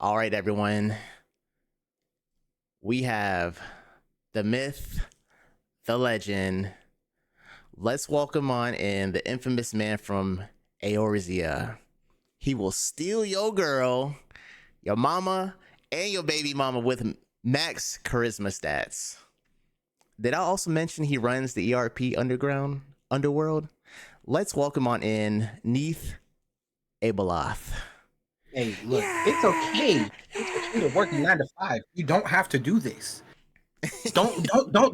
All right, everyone. We have the myth, the legend. Let's welcome on in the infamous man from Eorzea. He will steal your girl, your mama, and your baby mama with max charisma stats. Did I also mention he runs the ERP underworld? Let's welcome on in Nithe Abeloth. Hey, look, it's okay. It's okay to work 9 to 5. You don't have to do this. Don't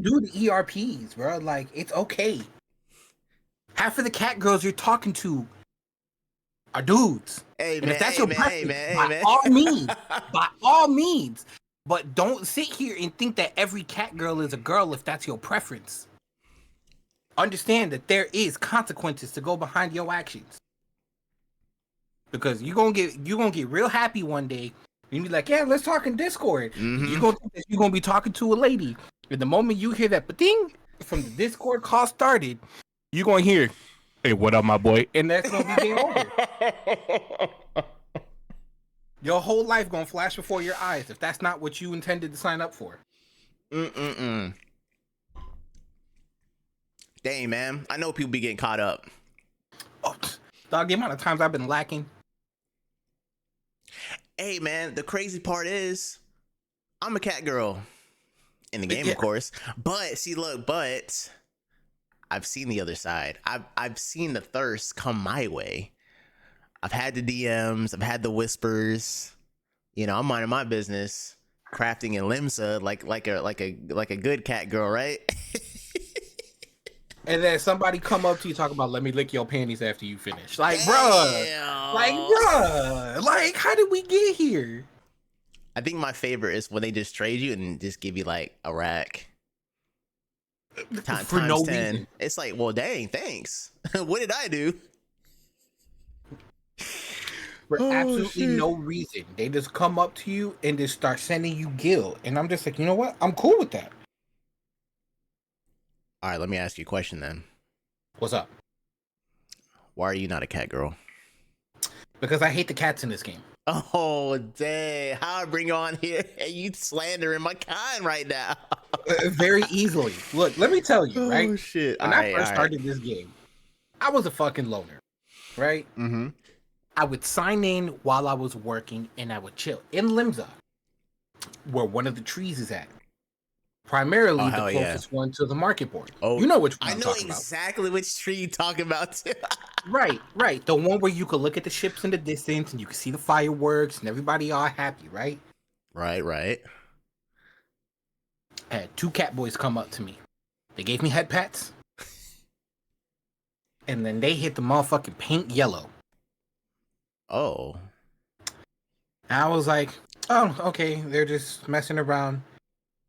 do the ERPs, bro. Like, it's okay. Half of the cat girls you're talking to are dudes. Hey, and man, if that's hey, your man, preference, hey, by man. all means. But don't sit here and think that every cat girl is a girl if that's your preference. Understand that there is consequences to go behind your actions. Because you're gonna get real happy one day. You be like, yeah, let's talk in Discord. You're gonna think that you're gonna be talking to a lady. And the moment you hear that ba-ding from the Discord call started, you're gonna hear, hey, what up, my boy? And that's gonna be game over. Your whole life gonna flash before your eyes if that's not what you intended to sign up for. Dang, man. I know people be getting caught up. Oh, dog, the amount of times I've been lacking. Hey, man, the crazy part is I'm a cat girl in the game, of course. But see, look, but I've seen the other side. I've seen the thirst come my way. I've had the DMs, I've had the whispers. You know, I'm minding my business, crafting in Limsa like a good cat girl, right? And then somebody come up to you talking about, let me lick your panties after you finish. Like, Damn. bruh. Like, how did we get here? I think my favorite is when they just trade you and just give you like a rack. For no 10. reason. It's like, well, dang, thanks. What did I do? For absolutely no reason. They just come up to you and just start sending you gil. And I'm just like, you know what? I'm cool with that. All right, let me ask you a question then. What's up? Why are you not a cat girl? Because I hate the cats in this game. Oh, dang. How I bring you on here and you slandering my kind right now. Very easily. Look, let me tell you, right? Oh, shit. When I first started this game, I was a fucking loner, right? Mm-hmm. I would sign in while I was working and I would chill in Limsa, where one of the trees is at. Primarily the closest one to the market board. Oh, you know which one I'm talking about. I know exactly which tree you're talking about too. Right. The one where you could look at the ships in the distance and you can see the fireworks and everybody all happy, right? Right. I had 2 cat boys come up to me. They gave me head pats. And then they hit the motherfucking paint yellow. Oh. And I was like, oh, okay, they're just messing around.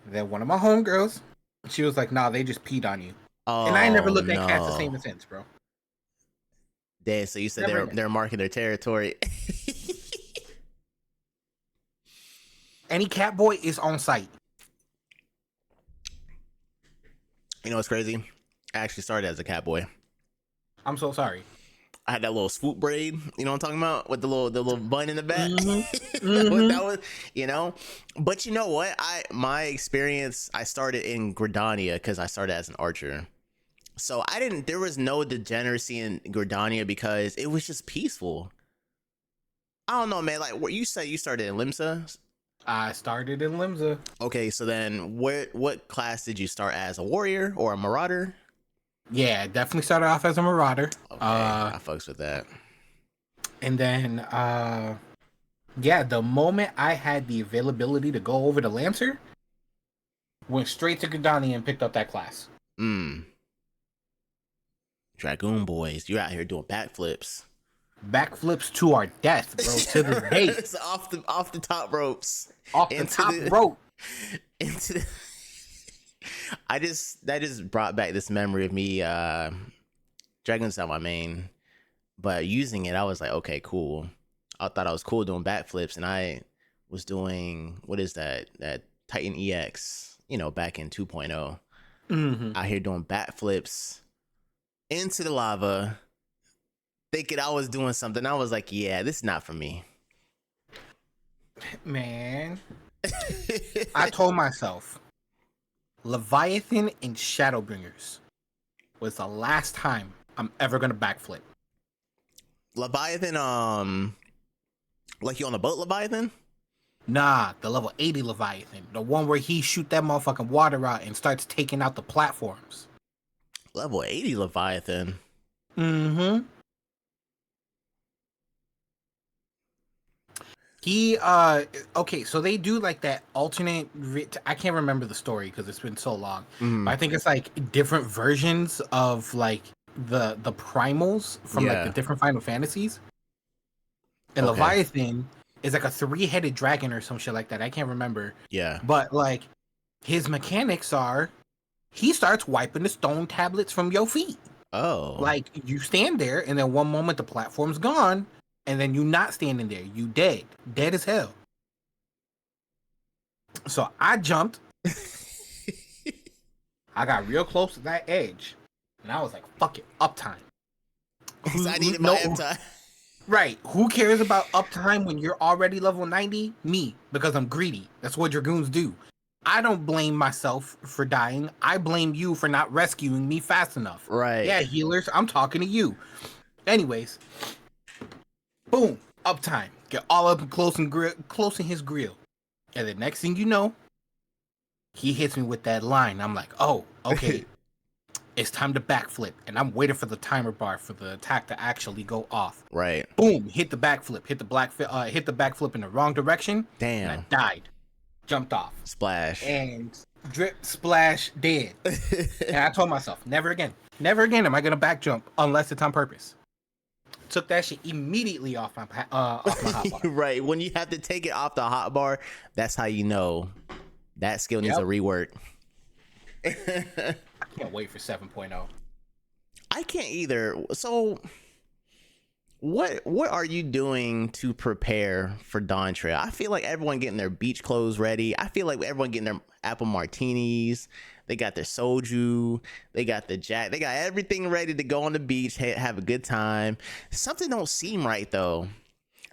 Then one of my homegirls, she was like, nah, they just peed on you. Oh, and I ain't never looked at cats the same since, bro. Damn, so you said they're marking their territory. Any cat boy is on site. You know what's crazy? I actually started as a cat boy. I'm so sorry. I had that little swoop braid, you know what I'm talking about, with the little bun in the back. Mm-hmm. That was, you know. But you know what? My experience, I started in Gridania because I started as an archer. So there was no degeneracy in Gridania because it was just peaceful. I don't know, man. Like what you said, you started in Limsa. I started in Limsa. Okay, so then what class did you start as? A warrior or a marauder? Yeah, definitely started off as a marauder. Okay, I fucks with that. And then, the moment I had the availability to go over to Lancer, went straight to Gridania and picked up that class. Dragoon boys, you're out here doing backflips. Backflips to our death, bro. To the day. It's off the top ropes. Off the top rope. Into the. That just brought back this memory of me. Dragon's not my main, but using it, I was like, okay, cool. I thought I was cool doing backflips, and I was doing what is that Titan EX, back in 2.0. Out here doing backflips into the lava, thinking I was doing something. I was like, yeah, this is not for me. Man, I told myself Leviathan and Shadowbringers was the last time I'm ever gonna backflip. Leviathan, like you on the boat, Leviathan? Nah, the level 80 Leviathan. The one where he shoot that motherfucking water out and starts taking out the platforms. Level 80 Leviathan. Mm-hmm. He okay, so they do like that alternate I can't remember the story because it's been so long. But I think it's like different versions of like the primals from like the different Final Fantasies. And Leviathan is like a 3-headed dragon or some shit like that. I can't remember. Yeah. But like his mechanics are he starts wiping the stone tablets from your feet. Oh. Like you stand there and then one moment the platform's gone and then you not standing there. You dead. Dead as hell. So I jumped. I got real close to that edge. And I was like, fuck it, uptime. I needed my uptime. Right. Who cares about uptime when you're already level 90? Me, because I'm greedy. That's what Dragoons do. I don't blame myself for dying. I blame you for not rescuing me fast enough. Right. Yeah, healers, I'm talking to you. Anyways, boom, uptime. Get all up and close in his grill. And the next thing you know, he hits me with that line. I'm like, oh, okay. It's time to backflip. And I'm waiting for the timer bar for the attack to actually go off. Right. Boom, hit the backflip. Hit the backflip in the wrong direction. Damn. And I died. Jumped off. Splash. And drip, splash, dead. And I told myself, never again. Never again am I going to back jump unless it's on purpose. Took that shit immediately off my hotbar. Right. When you have to take it off the hotbar, that's how you know that skill needs a rework. I can't wait for 7.0. I can't either. So what are you doing to prepare for Dawn Trail? I feel like everyone getting their beach clothes ready. I feel like everyone getting their apple martinis. They got their soju. They got the jack. They got everything ready to go on the beach, have a good time. Something don't seem right though.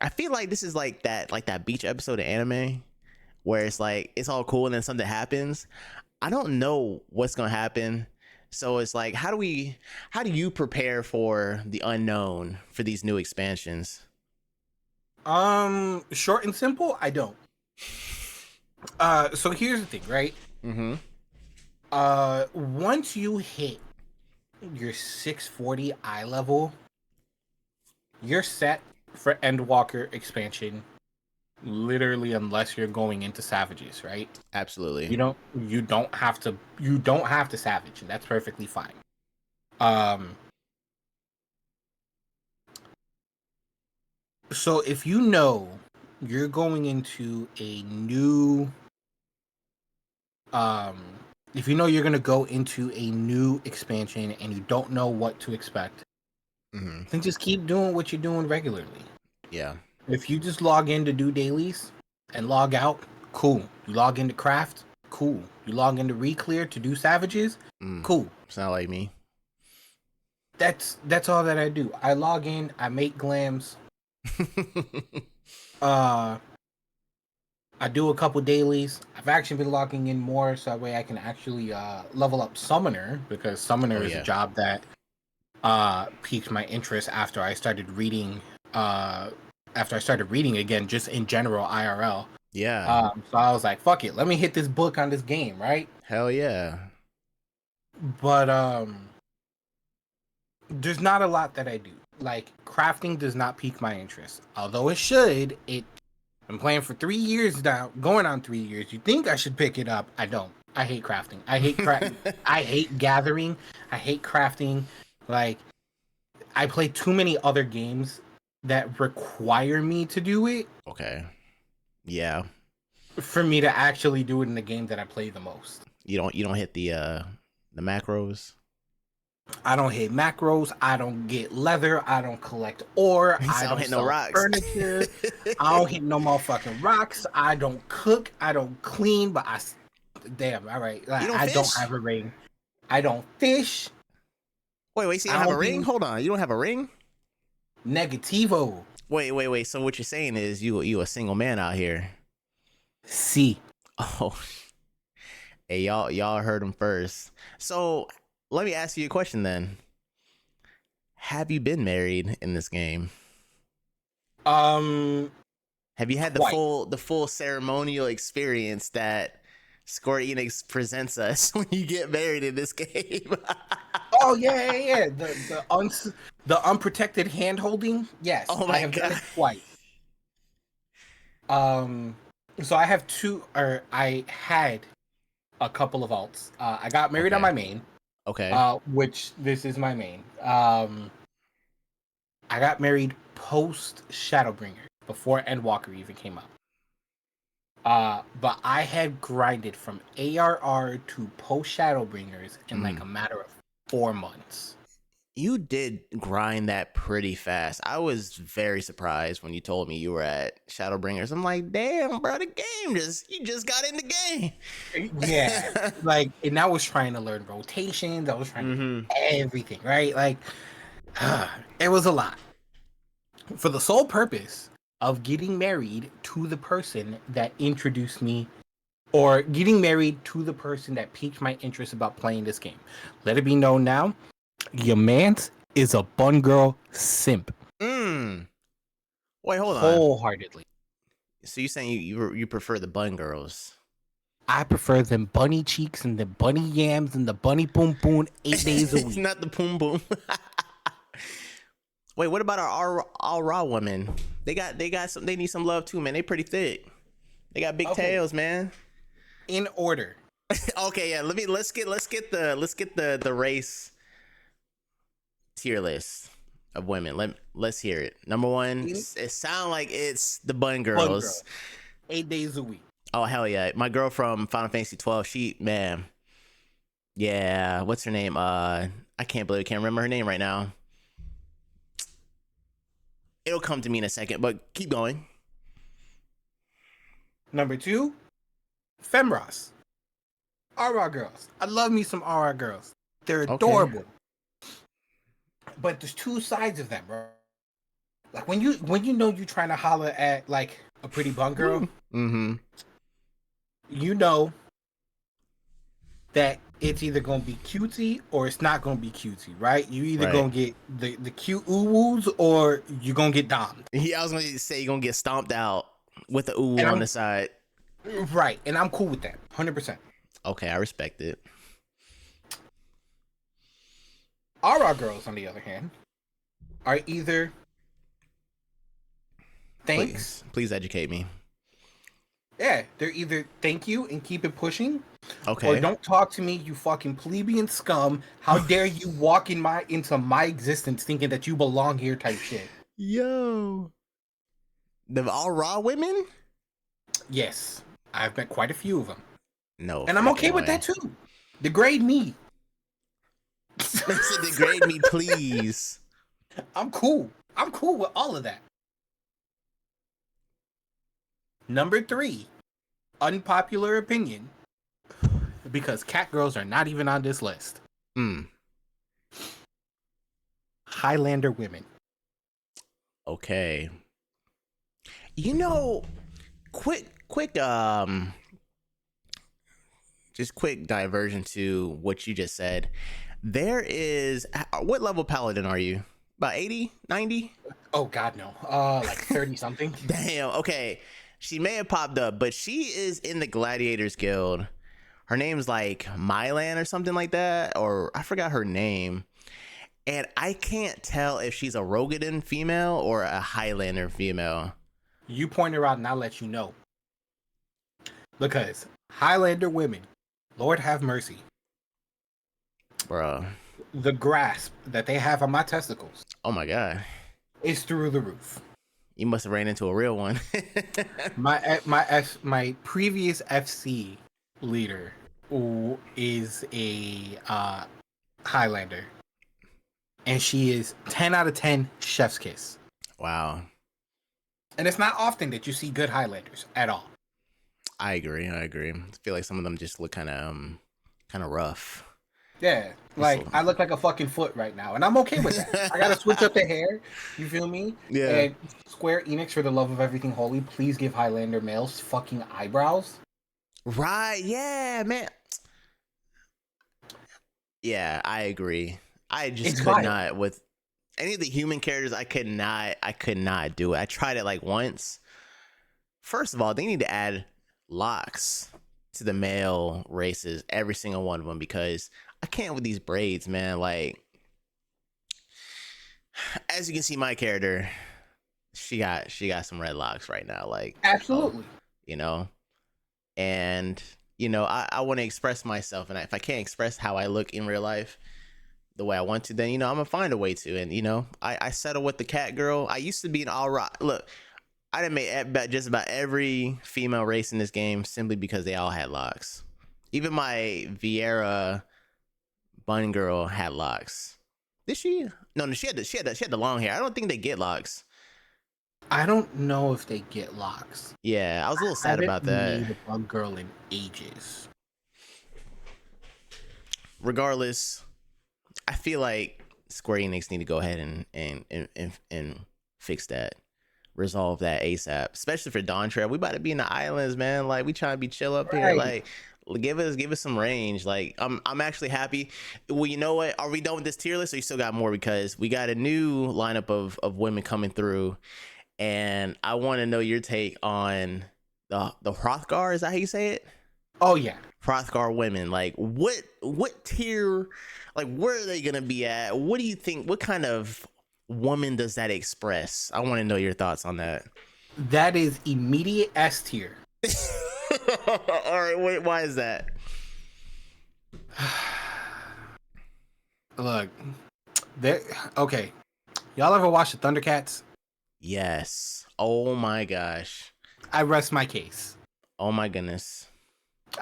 I feel like this is like that beach episode of anime where it's like it's all cool and then something happens. I don't know what's gonna happen. So it's like, how do you prepare for the unknown for these new expansions? Short and simple, I don't. So here's the thing, right? Mm-hmm. Once you hit your 640 eye level, you're set for Endwalker expansion. Literally, unless you're going into savages, right? Absolutely. You don't have to savage, and that's perfectly fine. So if you know you're going into a new if you know you're gonna go into a new expansion and you don't know what to expect, then just keep doing what you're doing regularly. Yeah. If you just log in to do dailies and log out, cool. You log into craft, cool. You log into reclear to do savages, cool. Sound like me. That's all that I do. I log in, I make glams. I do a couple dailies. I've actually been logging in more so that way I can actually level up Summoner, because Summoner is a job that piqued my interest after I started reading again, just in general IRL. Yeah. So I was like, fuck it, let me hit this book on this game, right? Hell yeah. But there's not a lot that I do. Like, crafting does not pique my interest. Although it should. I'm playing for 3 years now, going on 3 years. You think I should pick it up? I don't. I hate crafting. I hate I hate gathering. I hate crafting. Like, I play too many other games that require me to do it. Okay. Yeah. For me to actually do it in the game that I play the most. You don't hit the macros? I don't hit macros. I don't get leather. I don't collect ore. I don't hit sell no rocks. Furniture. I don't hit no motherfucking rocks. I don't cook. I don't clean. But damn. All right. Like, I don't have a ring. I don't fish. Wait. So you don't have a ring? Hold on. You don't have a ring? Negativo. Wait. So what you're saying is you a single man out here? C. Oh, hey, y'all heard him first. So let me ask you a question then. Have you been married in this game? Um, Have you had Quite. the full ceremonial experience that Square Enix presents us when you get married in this game? Oh yeah. The unprotected hand holding. Yes, Oh I my have done god. it twice. Um, so I have two, or I had a couple of alts. I got married on Okay. my main. Okay. Which this is my main. I got married post Shadowbringer, before Endwalker even came out. But I had grinded from ARR to post Shadowbringers in like a matter of 4 months. You did grind that pretty fast. I was very surprised when you told me you were at Shadowbringers. I'm like, damn, bro, the game you just got in the game. Yeah, like, and I was trying to learn rotations. I was trying to do everything, right? Like, it was a lot for the sole purpose of getting married to the person that introduced me, or getting married to the person that piqued my interest about playing this game. Let it be known now, your man's is a bun girl simp. Wait, hold on. Wholeheartedly. So you saying you prefer the bun girls? I prefer them bunny cheeks and the bunny yams and the bunny boom boom 8 days a week. Not the boom boom. Wait, what about our all raw women? They got some. They need some love too, man. They pretty thick. They got big Okay. tails, man. In order. Okay, yeah. Let's get the race tier list of women. Let's hear it. Number one, it sounds like it's the bun Bun girl. girls. 8 days a week. Oh hell yeah! My girl from Final Fantasy 12. She man, yeah. What's her name? I can't remember her name right now. It'll come to me in a second, but keep going. Number 2, Femross. Aura girls. I love me some Aura girls. They're adorable. Okay. But there's two sides of them, bro. Like when you know you're trying to holler at like a pretty bun girl, you know that it's either gonna be cutesy or it's not gonna be cutesy, right? You either gonna get the cute ooh-woos or you're gonna get domed. Yeah, I was gonna say you're gonna get stomped out with the ooh on the side. Right, and I'm cool with that, 100%. Okay, I respect it. Aura girls, on the other hand, are either thanks. Please educate me. Yeah, they're either thank you and keep it pushing, okay, or don't talk to me, you fucking plebeian scum. How dare you walk into my existence thinking that you belong here type shit. Yo. The all raw women? Yes, I've met quite a few of them. No. And I'm okay with that too. Degrade me. Degrade me, please. I'm cool. I'm cool with all of that. Number 3, unpopular opinion, because cat girls are not even on this list. Highlander women. Okay. You know, quick just quick diversion to what you just said. There is, what level paladin are you? About 80, 90? Oh god, no. Like 30 something. Damn. Okay. She may have popped up, but she is in the Gladiators Guild. Her name's like Mylan or something like that, or I forgot her name. And I can't tell if she's a Rogadin female or a Highlander female. You point her out and I'll let you know. Because Highlander women, Lord have mercy. Bro. The grasp that they have on my testicles. Oh my god. Is through the roof. You must have ran into a real one. my previous FC leader is a Highlander. And she is 10 out of 10 chef's kiss. Wow. And it's not often that you see good Highlanders at all. I agree. I feel like some of them just look kind of rough. Yeah, like I look like a fucking foot right now, and I'm okay with that. I gotta switch up the hair. You feel me? Yeah. And Square Enix, for the love of everything holy, please give Highlander males fucking eyebrows. Right. Yeah, man. Yeah, I agree. I just It's could vile. not with any of the human characters. I could not do it. I tried it like once. First of all, they need to add locks to the male races, every single one of them, because I can't with these braids, man. Like, as you can see, my character, she got some red locks right now. Like, oh, Absolutely. you know, and I want to express myself, and if I can't express how I look in real life the way I want to, then I'm gonna find a way to. And I settle with the cat girl. I used to be an all right. Look, I done made just about every female race in this game simply because they all had locks. Even my Vieira bun girl had locks. Did she? No, she had the long hair. I don't think they get locks. I don't know if they get locks. Yeah, I was a little I sad haven't about that. made a bug girl in ages. Regardless, I feel like Square Enix need to go ahead and fix that, resolve that ASAP. Especially for Dawn Trail, we about to be in the islands, man. Like we trying to be chill up here. Right. Like give us some range. Like I'm actually happy. Well, you know what? Are we done with this tier list, or you still got more? Because we got a new lineup of women coming through, and I want to know your take on the Hrothgar. Is that how you say it? Oh yeah. Hrothgar women, like what tier, like where are they gonna be at? What do you think? What kind of woman does that express? I want to know your thoughts on that. That is immediate S tier. All right, wait, why is that? Look, there. Okay, y'all ever watch the Thundercats? Yes. Oh my gosh. I rest my case. Oh my goodness.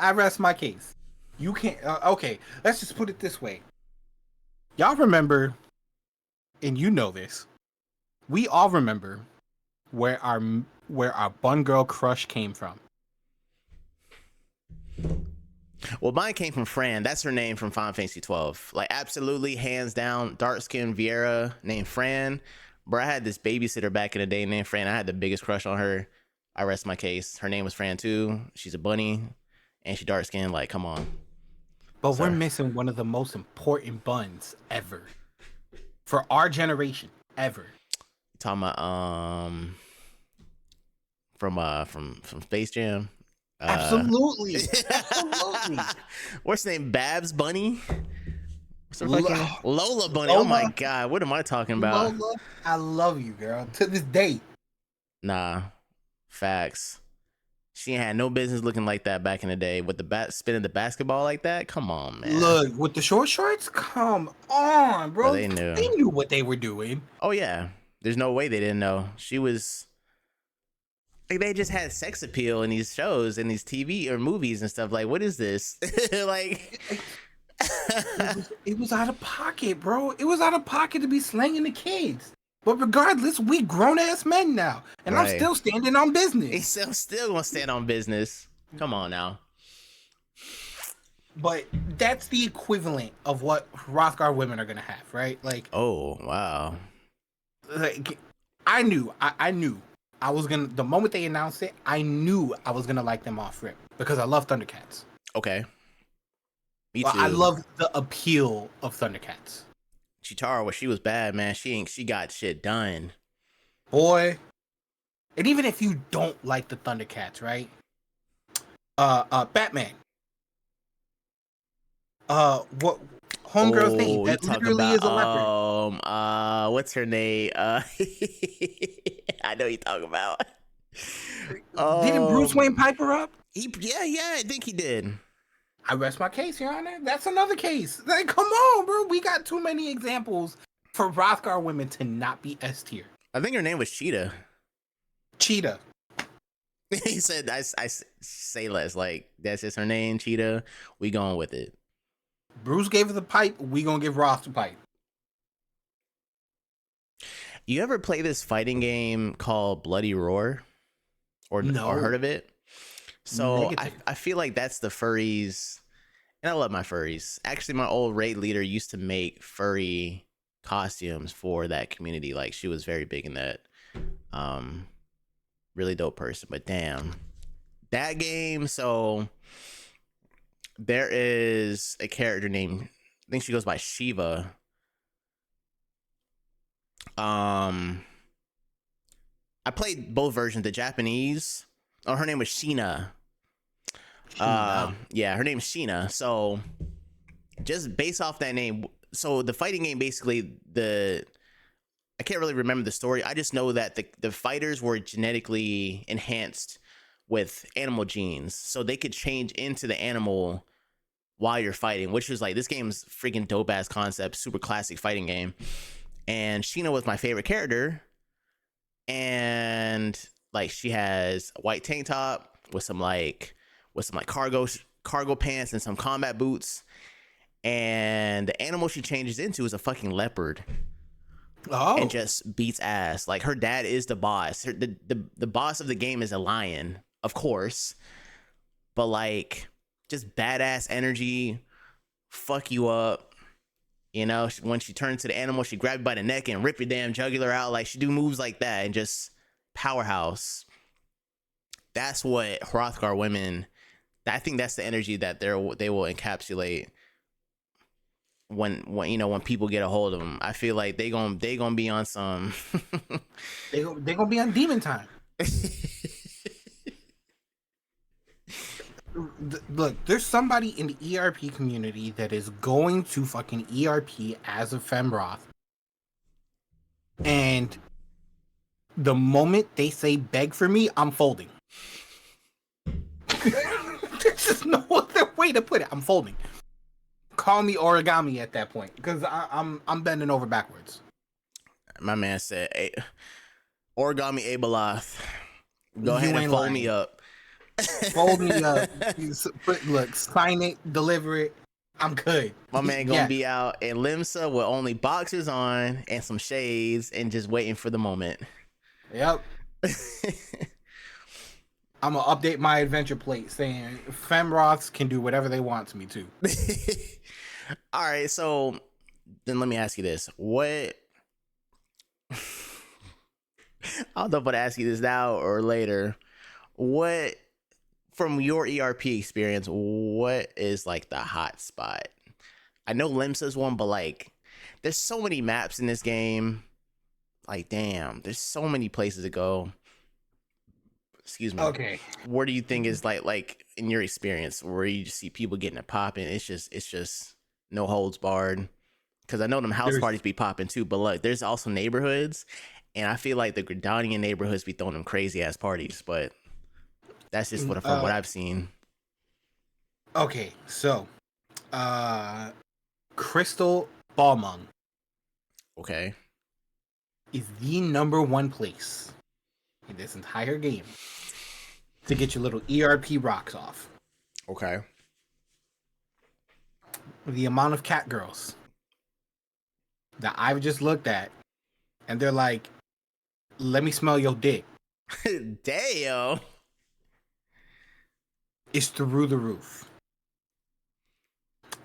I rest my case. You can't. Okay, let's just put it this way. Y'all remember, and you know this. We all remember where our bun girl crush came from. Well, mine came from Fran. That's her name from Final Fantasy 12. Like, absolutely, hands down, dark skinned Vieira named Fran. Bro, I had this babysitter back in the day named Fran. I had the biggest crush on her. I rest my case. Her name was Fran too. She's a bunny, and she dark skinned. Like, come on. But Sorry. we're missing one of the most important buns ever for our generation ever. You talking about from Space Jam? Absolutely. Absolutely. What's her name? Babs Bunny? What's her fucking Lola Bunny? Lola. Oh my god, what am I talking about? Lola, I love you, girl. To this day. Nah, facts. She had no business looking like that back in the day with the spinning the basketball like that. Come on, man. Look, with the short shorts, come on, bro. They knew. They knew what they were doing. Oh yeah, there's no way they didn't know. She was like, they just had sex appeal in these shows and these TV or movies and stuff. Like, what is this? Like, it was out of pocket, bro. It was out of pocket to be slanging the kids. But regardless, we grown ass men now, and right. I'm still standing on business. He's still gonna stand on business. Come on now. But that's the equivalent of what Hrothgar women are gonna have, right? Like, oh wow. Like, I knew I was gonna. The moment they announced it, I knew I was gonna like them off rip because I love Thundercats. Okay. Me too. I love the appeal of Thundercats. Chitara, she was bad, man. She got shit done. Boy. And even if you don't like the Thundercats, right? Batman. What homegirl's name? That literally is a leopard. What's her name? I know you talking about. Didn't Bruce Wayne pipe her up? Yeah, I think he did. I rest my case, Your Honor. That's another case. Like, come on, bro. We got too many examples for Hrothgar women to not be S tier. I think her name was Cheetah. Cheetah. He said, I say less. Like, that's just her name, Cheetah. We going with it. Bruce gave her the pipe. We gonna give Ross the pipe. You ever play this fighting game called Bloody Roar? Or heard of it? So I feel like that's the furries And I love my furries. Actually, my old raid leader used to make furry costumes for that community. Like she was very big in that. Really dope person. But damn, that game. So there is a character named, I think she goes by Shiva. I played both versions, the Japanese. Oh, her name was Sheena. Yeah, her name's Sheena. So just based off that name, so the fighting game basically I can't really remember the story. I just know that the fighters were genetically enhanced with animal genes, so they could change into the animal while you're fighting, which was like, this game's freaking dope ass concept, super classic fighting game. And Sheena was my favorite character, and like she has a white tank top with some cargo pants and some combat boots, and the animal she changes into is a fucking leopard. Oh. And just beats ass. Like her dad is the boss. The boss of the game is a lion, of course, but like just badass energy, fuck you up. You know, when she turns to the animal, she grab you by the neck and rip your damn jugular out. Like she do moves like that and just powerhouse. That's what Hrothgar women. I think that's the energy that they will encapsulate when you know, when people get a hold of them. I feel like they gonna be on some. they gonna be on demon time. Look, there's somebody in the ERP community that is going to fucking ERP as a Fembroth, and the moment they say beg for me, I'm folding. There's just no other way to put it. I'm folding. Call me origami at that point, because I'm bending over backwards. My man said, hey, origami Abeloth, go ahead and fold me up. Fold me up. Look, sign it, deliver it. I'm good. My man gonna be out in Limsa with only boxers on and some shades and just waiting for the moment. Yep. I'm gonna update my adventure plate saying Femroths can do whatever they want to me too. All right, so then let me ask you this: what? I don't know if I'd ask you this now or later. What, from your ERP experience, what is like the hot spot? I know Limsa's one, but like, there's so many maps in this game. Like, damn, there's so many places to go. Excuse me. Okay. Where do you think is like in your experience where you just see people getting it popping? It's just no holds barred. Because I know them house parties be popping too, but look, there's also neighborhoods, and I feel like the Gridanian neighborhoods be throwing them crazy ass parties, but that's just from what I've seen. Okay, so Crystal Balmung. Okay. Is the #1 place in this entire game to get your little ERP rocks off. Okay. The amount of cat girls that I've just looked at, and they're like, let me smell your dick. Damn. It's through the roof.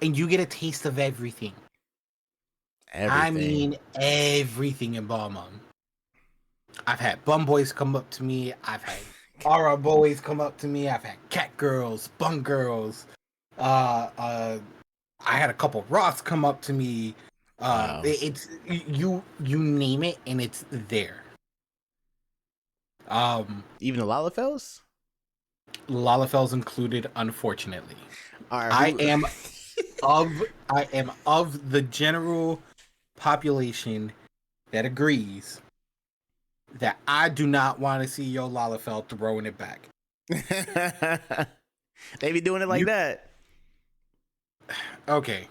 And you get a taste of everything. I mean, everything in Balmung. I've had bum boys come up to me. I've had aura boys come up to me. I've had cat girls, bum girls. I had a couple Roths come up to me. Wow. It's you name it, and it's there. Even the Lalafels? Lalafels included, unfortunately. Right, I am of the general population that agrees that I do not want to see Yo Lalafell throwing it back. They be doing it like that. Okay.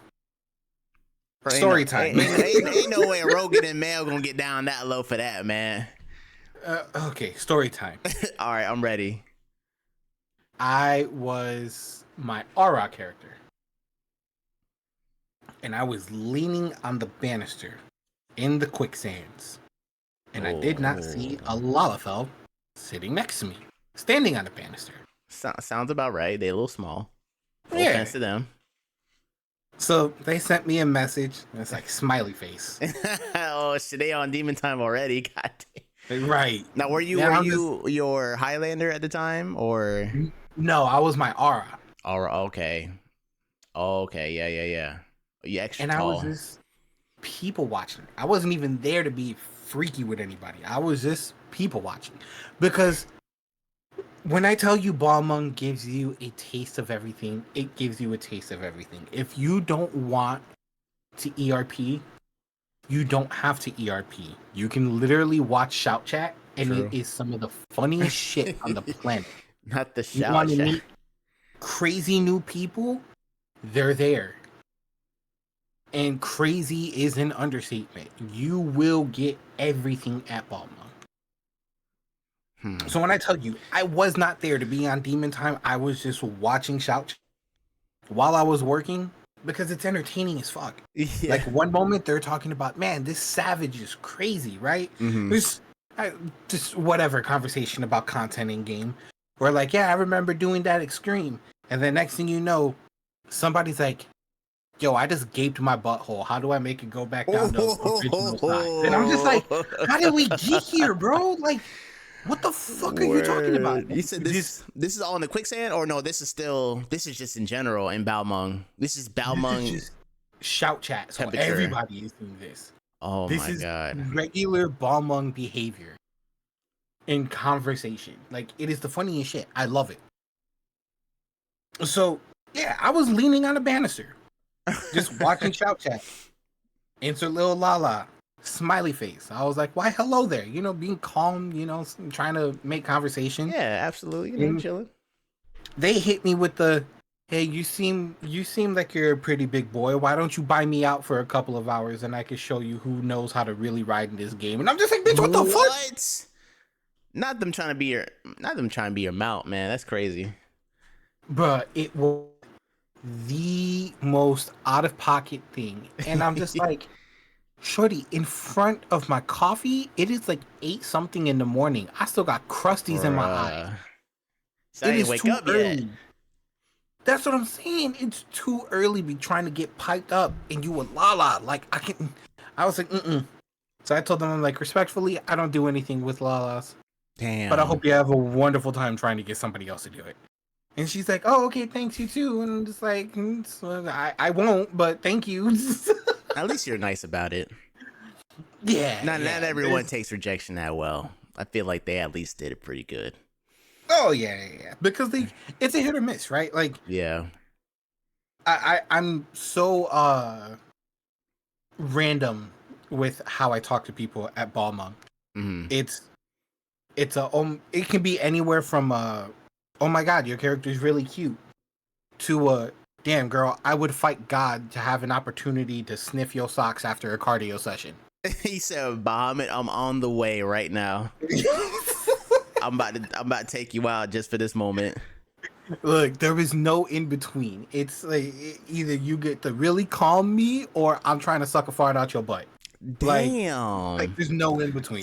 Story time. Ain't no way Rogan and Mel gonna get down that low for that, man. Okay, story time. All right, I'm ready. I was my aura character, and I was leaning on the banister in the quicksands, and I did not see a Lalafell sitting next to me, standing on the banister. Sounds about right. They're a little small. No yeah. offense to them. So they sent me a message. And it's like smiley face. Oh shit, they on demon time already. God damn. Right. Now were you your Highlander at the time or No, I was my aura. or okay. Okay, yeah. You extra And I was tall. just people watching. I wasn't even there to be freaky with anybody. I was just people watching. Because when I tell you Balmung gives you a taste of everything, it gives you a taste of everything. If you don't want to ERP, you don't have to ERP. You can literally watch Shout Chat, and True. it is some of the funniest shit on the planet. Not the You shout want to chat. meet crazy new people? They're there. And crazy is an understatement. You will get everything at Balmung. So when I tell you, I was not there to be on Demon Time. I was just watching Shout while I was working because it's entertaining as fuck. Yeah. Like one moment they're talking about, man, this savage is crazy, right? Mhm. There's just whatever conversation about content in game. Or like, yeah, I remember doing that extreme. And then next thing you know, somebody's like, yo, I just gaped my butthole. How do I make it go back down to original size? And I'm just like, how did we get here, bro? Like, what the fuck are you talking about? You said this is all in the quicksand, or no? This is just in general in Balmung. This is Balmung. This is just Shout Chat. So Temperature. everybody is doing this. Oh This my is god. regular Balmung behavior in conversation. Like, it is the funniest shit. I love it. So, yeah, I was leaning on a banister, just watching Shout Chat. Insert little Lala, smiley face. I was like, why hello there? You know, being calm, you know, trying to make conversation. Yeah, absolutely. You know, chilling. They hit me with the, hey, you seem like you're a pretty big boy. Why don't you buy me out for a couple of hours and I can show you who knows how to really ride in this game? And I'm just like, bitch, what the fuck? Not them trying to be your mount, man. That's crazy. Bruh, it was the most out of pocket thing. And I'm just like, shorty, in front of my coffee, it is like 8 something in the morning. I still got crusties in my eye. So I didn't wake up yet. That's what I'm saying. It's too early to be trying to get piped up and you with Lala. Like, I was like, So I told them, I'm like, respectfully, I don't do anything with Lalas. Damn. But I hope you have a wonderful time trying to get somebody else to do it. And she's like, oh, okay, thanks, you too. And I'm just like, I won't, but thank you. At least you're nice about it. Yeah. Not everyone takes rejection that well. I feel like they at least did it pretty good. Oh yeah. Because it's a hit or miss, right? Like, yeah. I'm so random with how I talk to people at Balmung. Mm-hmm. It can be anywhere from oh my god, your character is really cute, to damn girl, I would fight God to have an opportunity to sniff your socks after a cardio session. He said, Bahamut, I'm on the way right now. I'm about to take you out just for this moment. Look, there is no in between. It's like either you get to really calm me or I'm trying to suck a fart out your butt. Damn. Like there's no in between.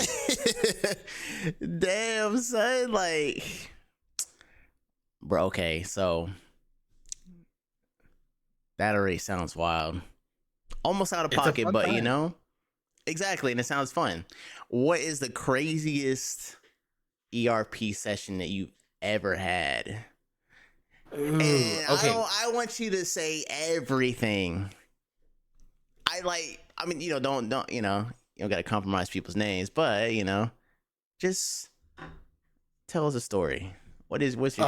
Damn, son. Like, bro, okay, so that already sounds wild. Almost out of pocket, but you know, exactly, and it sounds fun. What is the craziest ERP session that you've ever had? Ooh, and okay. I want you to say everything. I mean, you know, don't you know, you don't gotta compromise people's names, but you know, just tell us a story. What's your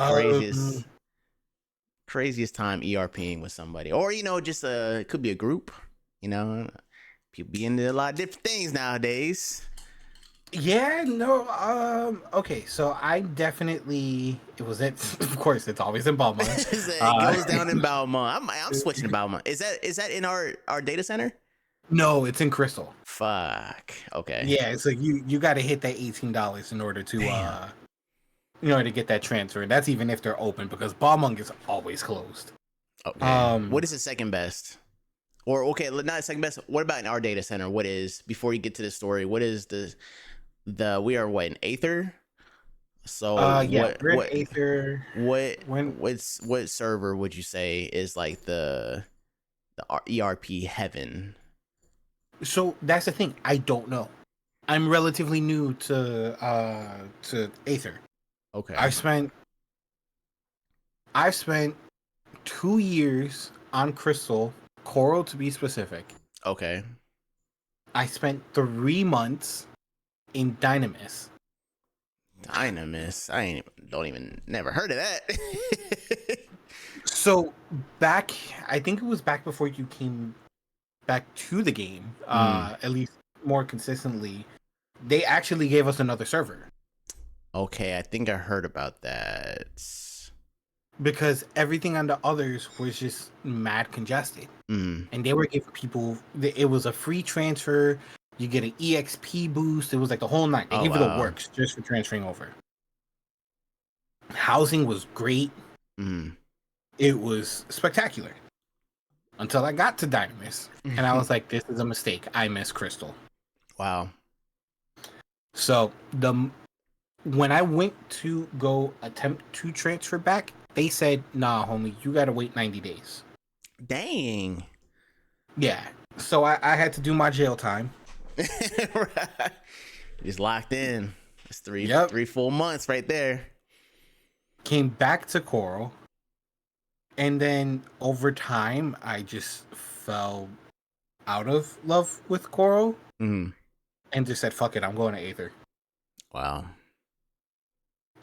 craziest time ERPing with somebody, or you know, just it could be a group. You know, people be into a lot of different things nowadays. Yeah, no, okay, so I definitely, of course, it's always in Balmung. It goes down in Balmung. I'm switching to Balmung. Is that in our data center? No, it's in Crystal. Fuck. Okay. Yeah, it's like you got to hit that $18 in order to get that transfer. And that's even if they're open because Balmung is always closed. Okay. What is the second best? Or okay, not second best. What about in our data center? What is, before you get to the story? What is the we are what, in Aether? So yeah, we're in Aether. What server would you say is like the ERP heaven? So that's the thing. I don't know. I'm relatively new to Aether. Okay. I've spent 2 years on Crystal, Coral to be specific. Okay. I spent 3 months in Dynamis. Dynamis. Don't even never heard of that. So I think it was back before you came back to the game, at least more consistently. They actually gave us another server Okay, I think I heard about that. because everything on the others was just mad congested. And they were giving people, it was a free transfer. You get an EXP boost. It was like the whole night. They Oh, gave you the wow. works just for transferring over. Housing was great. It was spectacular until I got to Dynamis. And I was like, this is a mistake. I miss Crystal. Wow. So when I went to go attempt to transfer back, they said, nah, homie, you got to wait 90 days. Dang. Yeah. So I had to do my jail time. Right. Just locked in. It's 3 full months right there. Came back to Coral. And then over time, I just fell out of love with Coral. And just said, fuck it, I'm going to Aether. Wow.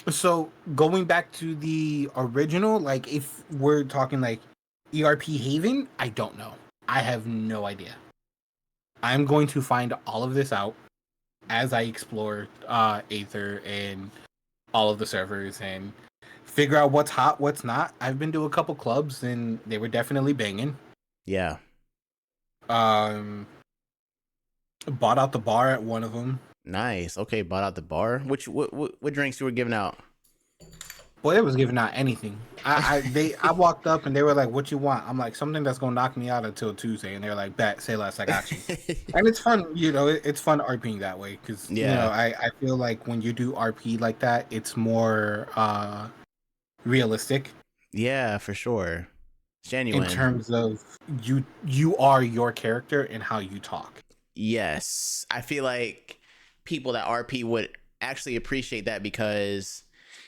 So going back to the original, like if we're talking like ERP Haven, I don't know. I have no idea. I'm going to find all of this out as I explore Aether and all of the servers and figure out what's hot, what's not. I've been to a couple clubs and they were definitely banging. Yeah. Bought out the bar at one of them. Nice. Okay, bought out the bar. What drinks you were giving out? Boy, it was giving out anything. I walked up and they were like, "What you want?" I'm like, "Something that's gonna knock me out until Tuesday." And they're like, "Bet, say less, I got you." And it's fun, it's fun RPing that way because I feel like when you do RP like that, it's more realistic. Yeah, for sure. Genuine. In terms of you are your character and how you talk. Yes, I feel like people that RP would actually appreciate that because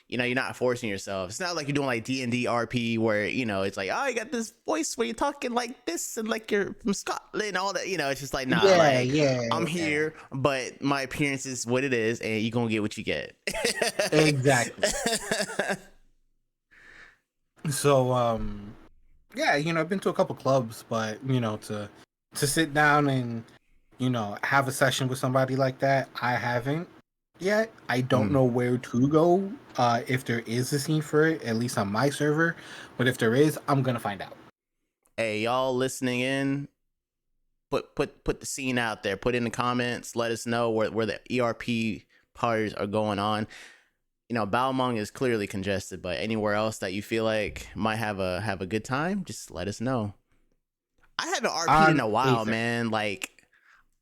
you're not forcing yourself. It's not like you're doing like D&D RP where it's like, oh, you got this voice where you're talking like this and like you're from Scotland and all that. It's just like, nah, I'm here, but my appearance is what it is, and you're gonna get what you get. Exactly. So I've been to a couple clubs, but to sit down and have a session with somebody like that, I haven't yet. I don't know where to go, if there is a scene for it, at least on my server. But if there is, I'm gonna find out. Hey, y'all listening in, put the scene out there. Put in the comments. Let us know where the ERP parties are going on. Balmung is clearly congested, but anywhere else that you feel like might have a good time, just let us know. I haven't RP'd in a while, man. Like,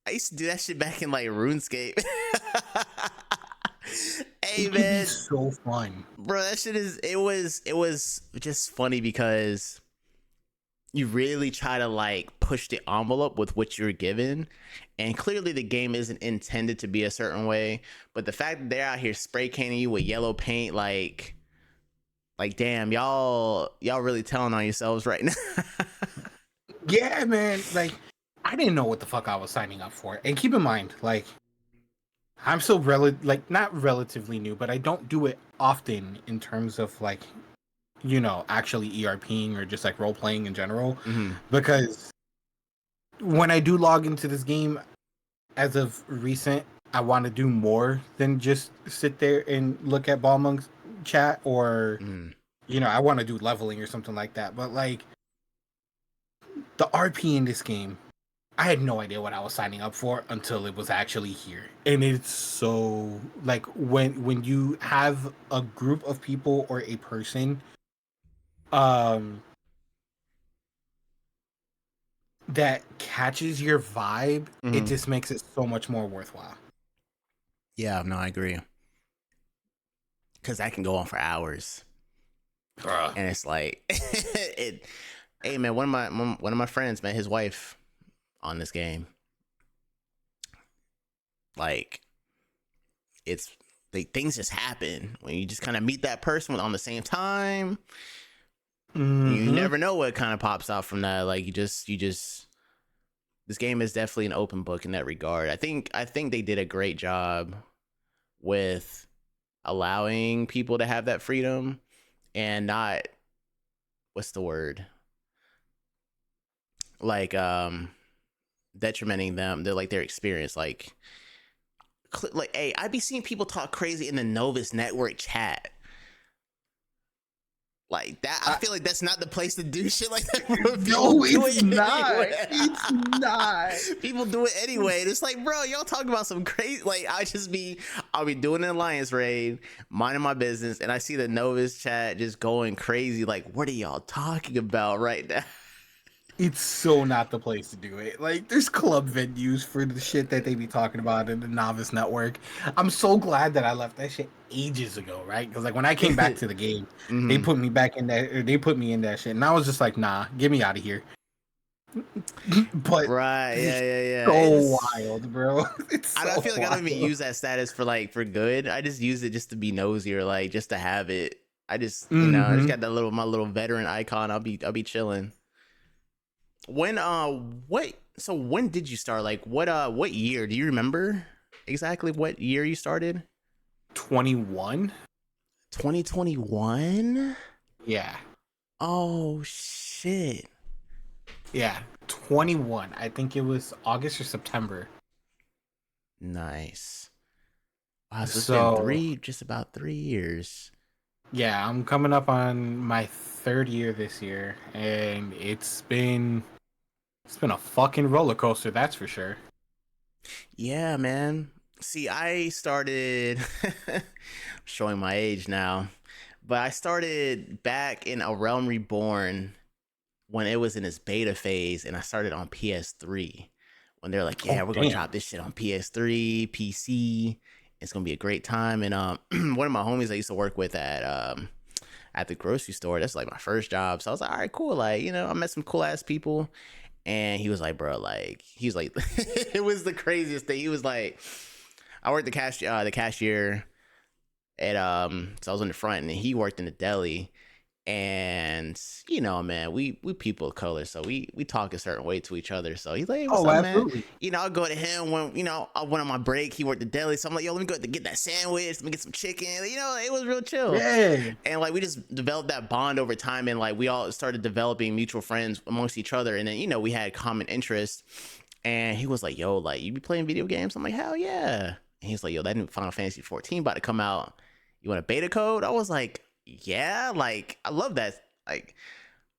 I used to do that shit back in like RuneScape. Hey, man, it's so fun, bro. That shit it was just funny because you really try to like push the envelope with what you're given, and clearly the game isn't intended to be a certain way. But the fact that they're out here spray canning you with yellow paint, like damn, y'all really telling on yourselves right now. Yeah, man. Like, I didn't know what the fuck I was signing up for. And keep in mind, like, I'm still not relatively new, but I don't do it often in terms of like, actually ERPing or just like role playing in general. Because when I do log into this game, as of recent, I want to do more than just sit there and look at Balmung's chat or, I want to do leveling or something like that. But like, the RP in this game, I had no idea what I was signing up for until it was actually here. And it's so like when you have a group of people or a person that catches your vibe, it just makes it so much more worthwhile. Yeah, no, I agree. Cause that can go on for hours. And it's like Hey man, one of my friends met his wife on this game. Like it's things just happen when you just kind of meet that person on the same time. You never know what kind of pops out from that. Like you just this game is definitely an open book in that regard. I think they did a great job with allowing people to have that freedom and not, what's the word, like detrimenting them. They're like their experience. Like hey, I'd be seeing people talk crazy in the Novus network chat. Like that, I feel like that's not the place to do shit like that. No, it's not. It's not. People do it anyway. And it's like, bro, y'all talking about some crazy. Like, I'll be doing an alliance raid, minding my business, and I see the Novus chat just going crazy. Like, what are y'all talking about right now? It's so not the place to do it. Like, there's club venues for the shit that they be talking about in the Novice Network. I'm so glad that I left that shit ages ago, right? Because like when I came back to the game, they put me back in that. Or they put me in that shit, and I was just like, nah, get me out of here. But right, yeah. So wild, bro. It's so I feel like wild. I don't even use that status for good. I just use it just to be nosy or like just to have it. I just I just got that my little veteran icon. I'll be chilling. When when did you start? Like what year? Do you remember exactly what year you started? 21. 2021? Yeah. Oh shit. Yeah, 21. I think it was August or September. Nice. Wow, so it's been just about 3 years. Yeah, I'm coming up on my 3rd year this year, and it's been a fucking roller coaster, that's for sure. Yeah, man. See, I started showing my age now, but I started back in A Realm Reborn when it was in its beta phase, and I started on PS3 when they're like, yeah, we're gonna drop this shit on PS3, PC. It's gonna be a great time. And one of my homies I used to work with at the grocery store, that's like my first job. So I was like, all right, cool. Like, I met some cool ass people. And he was like, bro, like, he's like, it was the craziest thing. He was like, I worked the cashier at so I was in the front, and he worked in the deli. And man, we people of color, so we talk a certain way to each other. So he's like, hey, what's up, absolutely, man? I'll go to him when I went on my break. He worked the deli, so I'm like, yo, let me go to get that sandwich, let me get some chicken. It was real chill. Yeah. And like we just developed that bond over time, and like we all started developing mutual friends amongst each other, and then we had common interests. And he was like, yo, like, you be playing video games? I'm like, hell yeah. And he's like, yo, that new Final Fantasy 14 about to come out. You want a beta code? I was like, yeah, like I love that. Like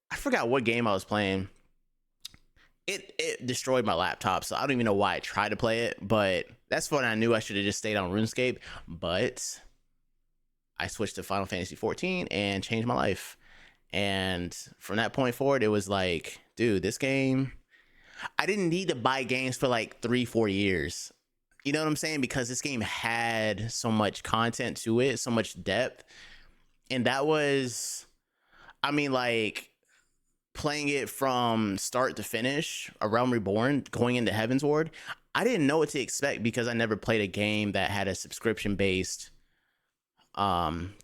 I forgot what game I was playing. It destroyed my laptop, so I don't even know why I tried to play it, but that's when I knew I should have just stayed on RuneScape. But I switched to Final Fantasy 14 and changed my life. And from that point forward, it was like, dude, this game, I didn't need to buy games for like 3-4 years. You know what I'm saying? Because this game had so much content to it, so much depth. And that was, I mean, like, playing it from start to finish, A Realm Reborn, going into Heaven's Ward, I didn't know what to expect because I never played a game that had a subscription-based,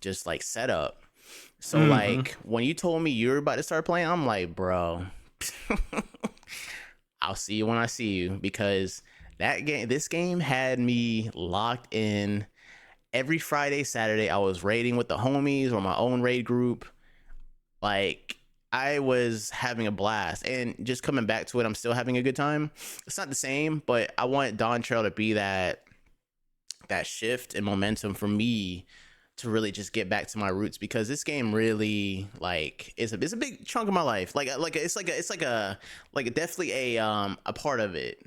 just, like, setup. So, like, when you told me you were about to start playing, I'm like, bro, I'll see you when I see you. Because this game had me locked in. Every Friday, Saturday, I was raiding with the homies or my own raid group. Like, I was having a blast. And just coming back to it, I'm still having a good time. It's not the same, but I want Dawn Trail to be that shift and momentum for me to really just get back to my roots, because this game really, like, it's a big chunk of my life. It's definitely a part of it,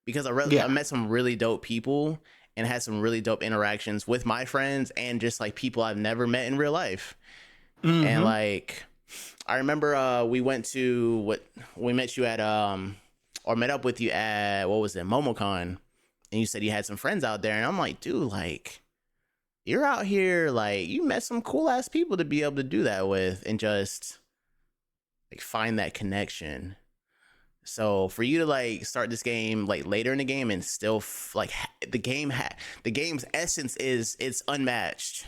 because I met some really dope people and had some really dope interactions with my friends and just like people I've never met in real life. And like, I remember we met you at or met up with you at, what was it, MomoCon, and you said you had some friends out there, and I'm like, dude, like, you're out here, like, you met some cool ass people to be able to do that with, and just like find that connection. So for you to like start this game like later in the game and still the game's essence is it's unmatched.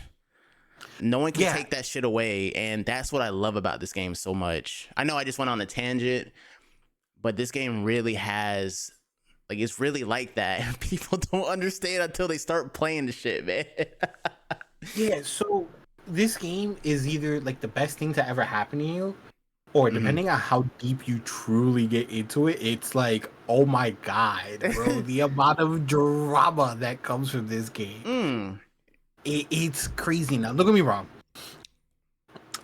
No one can Yeah, take that shit away, and that's what I love about this game so much. I know I just went on a tangent, but this game really has like it's really like that. People don't understand until they start playing the shit, man. yeah. So this game is either like the best thing to ever happen to you, or Mhm. depending on how deep you truly get into it, it's like, oh my god, bro, the amount of drama that comes from this game. Mm. It's crazy. Now, don't get me wrong.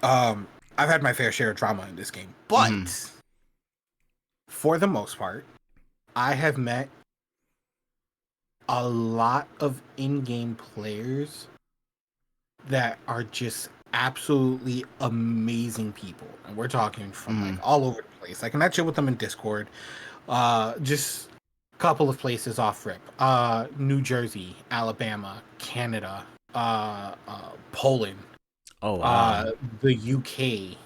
I've had my fair share of drama in this game, Mhm. but for the most part, I have met a lot of in-game players that are just absolutely amazing people, and we're talking from like Mhm. all over the place. I can chill with them in Discord. Just a couple of places off rip. New Jersey, Alabama, Canada, Poland, Oh wow. the UK,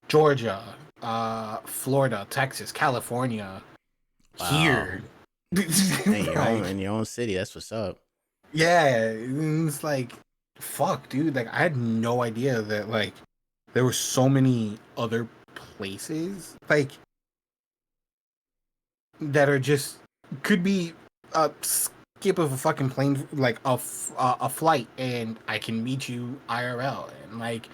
Georgia, Florida, Texas, California, Wow. here. In Like, your own city, that's what's up. yeah, it's like, fuck, dude. Like, I had no idea that like there were so many other places like that are just could be a skip of a fucking plane, like a flight, and I can meet you IRL, and like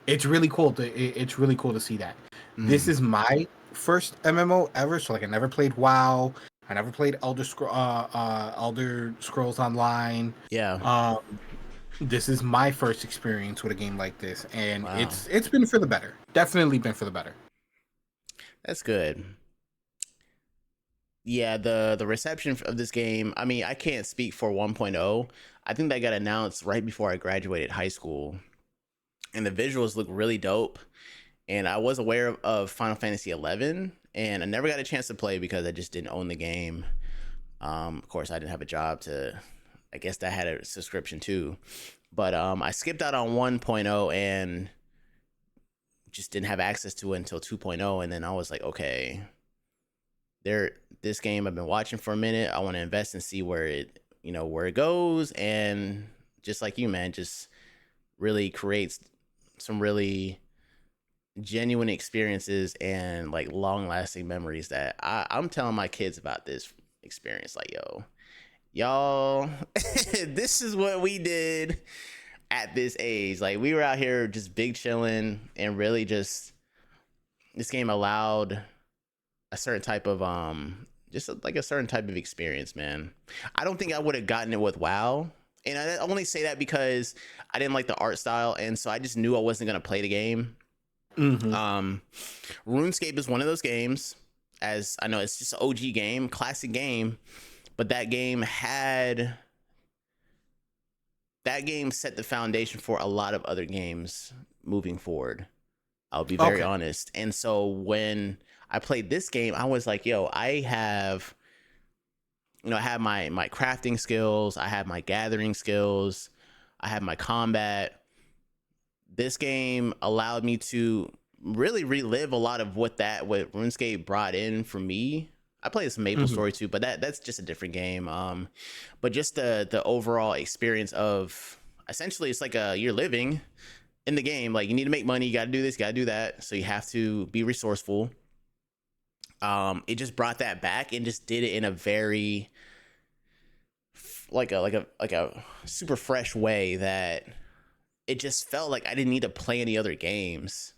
it's really cool to it's really cool to see that. This Mm. is my first MMO ever, so like I never played WoW, I never played Elder Scrolls Online. Yeah. Um, this is my first experience with a game like this, and Wow. it's been for the better. Definitely been for the better. That's good. Yeah, the reception of this game, I mean, I can't speak for 1.0. I think that got announced right before I graduated high school. And the visuals look really dope. And I was aware of Final Fantasy 11, and I never got a chance to play because I just didn't own the game. Of course, I didn't have a job to. I guess that had a subscription too, but I skipped out on 1.0 and just didn't have access to it until 2.0, and then I was like, okay, there. This game I've been watching for a minute. I want to invest and see where it goes, and just like you, man, just really creates some really genuine experiences and like long lasting memories that I'm telling my kids about this experience. Like, y'all, this is what we did at this age. Like, we were out here just big chilling and really just this game allowed a certain type of like a certain type of experience, man. I don't think I would have gotten it with WoW. And I only say that because I didn't like the art style, and so I just knew I wasn't gonna play the game. Mm-hmm. RuneScape is one of those games. As I know, it's just an OG game, classic game, but that game set the foundation for a lot of other games moving forward. I'll be very Okay. honest. And so when I played this game, I was like, yo, I have my crafting skills, I have my gathering skills, I have my combat. This game allowed me to really relive a lot of what RuneScape brought in for me. I played some Maple Mm-hmm. Story too, but that's just a different game. But just the overall experience of essentially it's like you're living in the game. Like, you need to make money, you got to do this, got to do that, so you have to be resourceful. It just brought that back and just did it in a very like a super fresh way that it just felt like I didn't need to play any other games.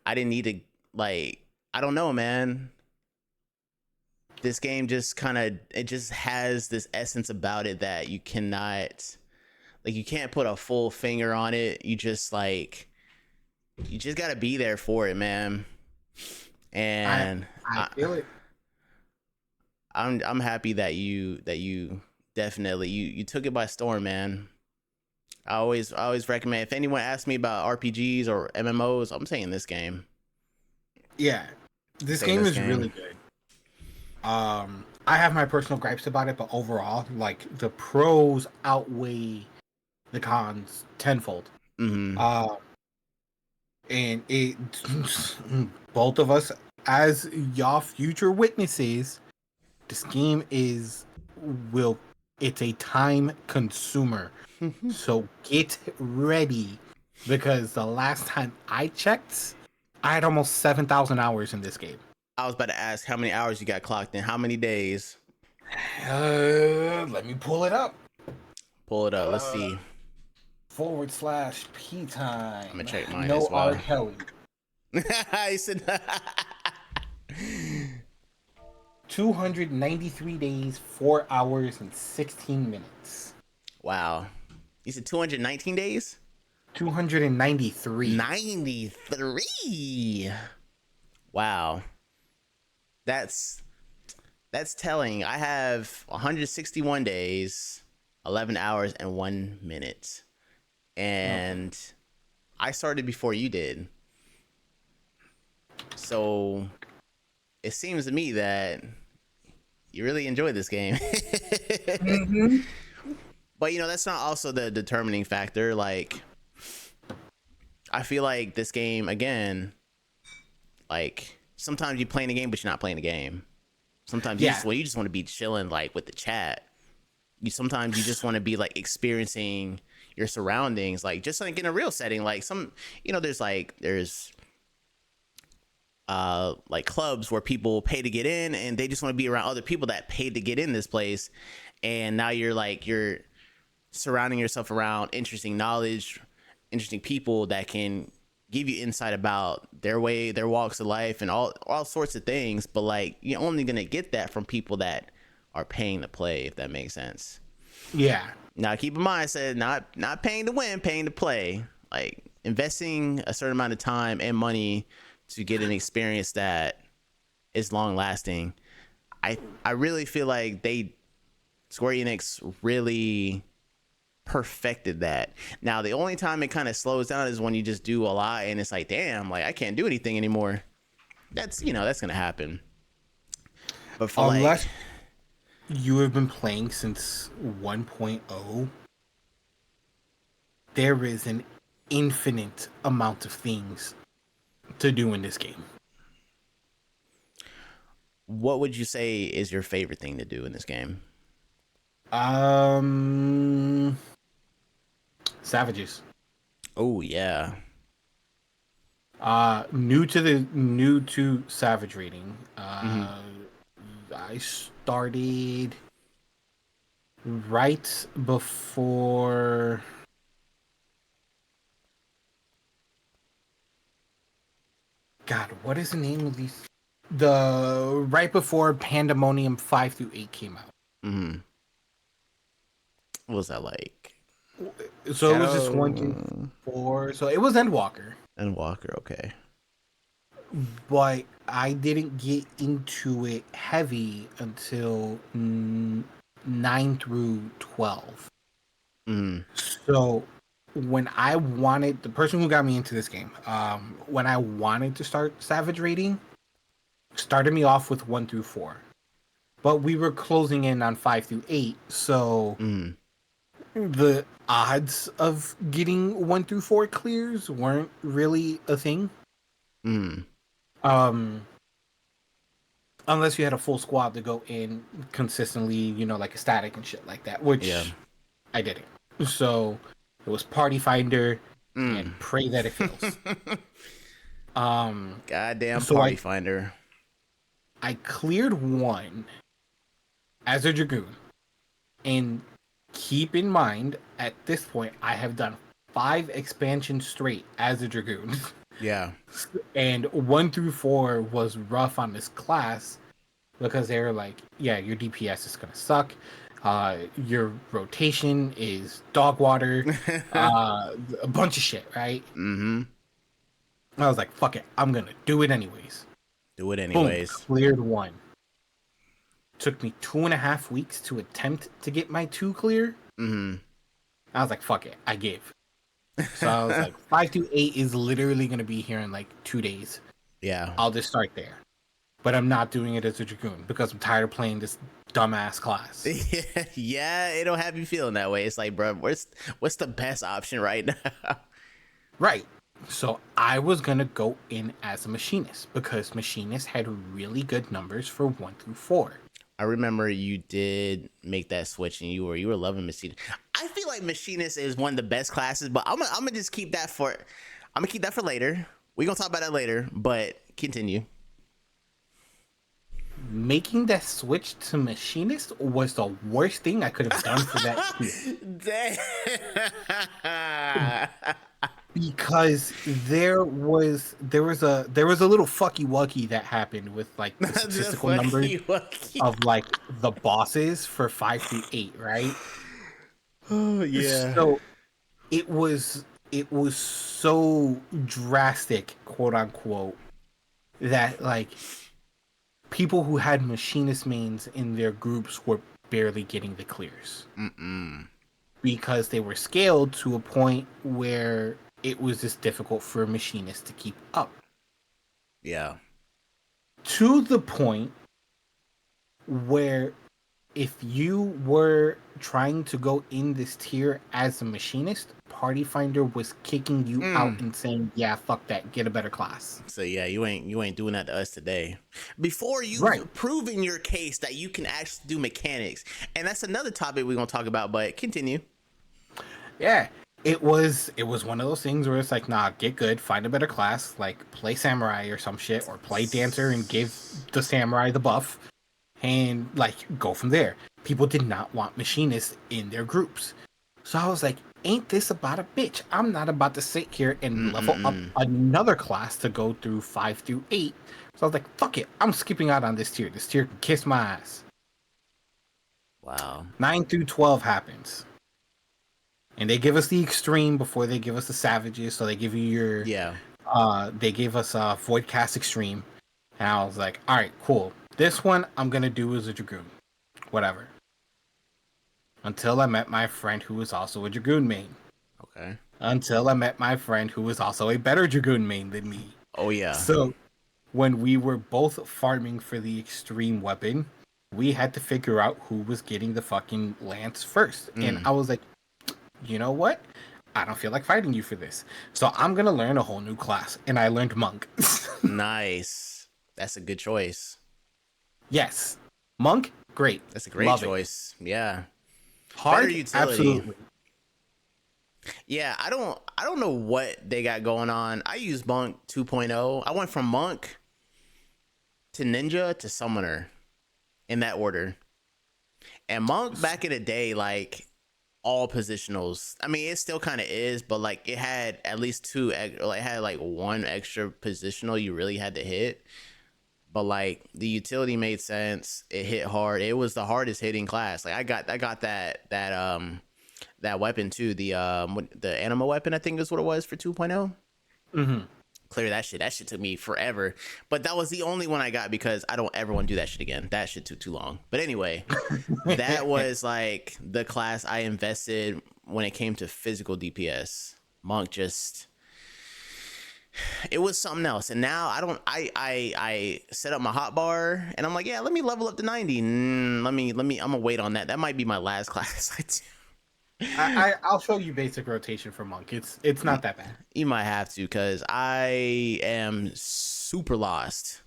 I didn't need to like I don't know, man. This game just it just has this essence about it that you can't put a full finger on it. You just got to be there for it, man. I And I feel it. I'm happy that you definitely you took it by storm, man. I always recommend if anyone asks me about RPGs or MMOs, I'm saying this game. Yeah, I'm this saying game this is game. really good. I have my personal gripes about it, but overall, like the pros outweigh the cons tenfold. Mm-hmm. Uh, And it, both of us as y'all future witnesses, this game it's a time consumer. So get ready, because the last time I checked, I had almost 7,000 hours in this game. I was about to ask how many hours you got clocked in, how many days? Let me pull it up. Pull it up. Let's see. /P time. I'm gonna check mine no as well. R. Kelly. I said 293 days, 4 hours, and 16 minutes. wow. You said 219 days? 293. 93. Wow. That's telling. I have 161 days, 11 hours, and 1 minute. And I started before you did. So it seems to me that you really enjoyed this game. Mm-hmm. But that's not also the determining factor. Like, I feel like this game, again, like, sometimes you're playing the game but you're not playing the game. Sometimes you just want to be chilling, like, with the chat. Sometimes you just want to be like experiencing your surroundings, like just like in a real setting. Like there's like clubs where people pay to get in, and they just want to be around other people that paid to get in this place. And now you're surrounding yourself around interesting knowledge, interesting people that can give you insight about their walks of life, and all sorts of things. But like, you're only gonna get that from people that are paying to play, if that makes sense. Yeah. Now keep in mind, I said not paying to win, paying to play. Like, investing a certain amount of time and money to get an experience that is long lasting. I really feel like Square Enix really perfected that. Now the only time it kind of slows down is when you just do a lot and it's like, damn, like I can't do anything anymore. That's gonna happen. But for unless you have been playing since 1.0, there is an infinite amount of things to do in this game. what would you say is your favorite thing to do in this game? Savages. Oh yeah. New to Savage rating. I started right before. God, what is the name of these? Right before Pandemonium 5 through 8 came out. Mm-hmm. What was that like? So It was just 1 through 4. So it was Endwalker. Endwalker, okay. But I didn't get into it heavy until 9 through 12. So when I wanted, the person who got me into this game, when I wanted to start Savage rating, started me off with 1 through 4. But we were closing in on 5 through 8, so the odds of getting 1 through 4 clears weren't really a thing. Unless you had a full squad to go in consistently, like a static and shit like that, which I didn't. So it was Party Finder and pray that it fails. Goddamn Party Finder. I cleared 1 as a Dragoon. And keep in mind, at this point, I have done 5 expansions straight as a Dragoon. Yeah. And 1 through 4 was rough on this class because they were like, yeah, your DPS is gonna suck. Your rotation is dog water. A bunch of shit, right? I was like, fuck it, I'm gonna do it anyways. Boom, cleared 1. Took me 2.5 weeks to attempt to get my 2 clear. I was like, fuck it, I give. So I was like, 5 through 8 is literally going to be here in like 2 days. Yeah. I'll just start there. But I'm not doing it as a Dragoon because I'm tired of playing this dumbass class. Yeah, it'll have you feeling that way. It's like, bro, what's the best option right now? Right. So I was gonna go in as a machinist because machinist had really good numbers for 1 through 4. I remember you did make that switch, and you were loving machinist. I feel like machinist is one of the best classes, but I'm gonna just keep that for later. We're gonna talk about that later, but continue. Making that switch to machinist was the worst thing I could have done for that tier. Damn. Because there was a little fucky wucky that happened with like the statistical numbers of like the bosses for 5 through 8, right? Oh yeah. So it was so drastic, quote unquote, that like people who had machinist mains in their groups were barely getting the clears. Because they were scaled to a point where it was just difficult for machinists to keep up. Yeah. To the point where if you were trying to go in this tier as a machinist, Party Finder was kicking you out and saying, "Yeah, fuck that, get a better class." So yeah, you ain't doing that to us today. Before you've Right. proven your case that you can actually do mechanics, and that's another topic we're gonna talk about. But continue. Yeah. It was one of those things where it's like, nah, get good, find a better class, like play samurai or some shit, or play dancer and give the samurai the buff, and like go from there. People did not want machinists in their groups. So I was like, ain't this about a bitch? I'm not about to sit here and level up another class to go through 5 through 8. So I was like, fuck it, I'm skipping out on this tier. This tier can kiss my ass. Wow. 9 through 12 happens. And they give us the extreme before they give us the savages. So they give you your they gave us Void Cast Extreme. And I was like, all right, cool. This one I'm gonna do as a Dragoon. Whatever. Until I met my friend who was also a Dragoon main. Okay. Until I met my friend who was also a better Dragoon main than me. Oh yeah. So when we were both farming for the extreme weapon, we had to figure out who was getting the fucking lance first. And I was like, you know what? I don't feel like fighting you for this. So I'm going to learn a whole new class. And I learned Monk. Nice. That's a good choice. Yes. Monk, great. That's a great choice. Yeah. Hard, better utility. Absolutely. Yeah, I don't know what they got going on. I use Monk 2.0. I went from Monk to Ninja to Summoner in that order. And Monk back in the day, like all positionals. I mean, it still kind of is, but like it had at least two, like had like one extra positional you really had to hit. But like the utility made sense. It hit hard. It was the hardest hitting class. Like I got that weapon too. The animal weapon, I think is what it was for 2.0. Clear that shit. That shit took me forever. But that was the only one I got because I don't ever want to do that shit again. That shit took too long. But anyway, that was like the class I invested when it came to physical DPS. Monk just, it was something else. And now I set up my hotbar and I'm like, yeah, let me level up to 90. I'm gonna wait on that. That might be my last class I do. I'll show you basic rotation for Monk. It's not that bad. You might have to, because I am super lost.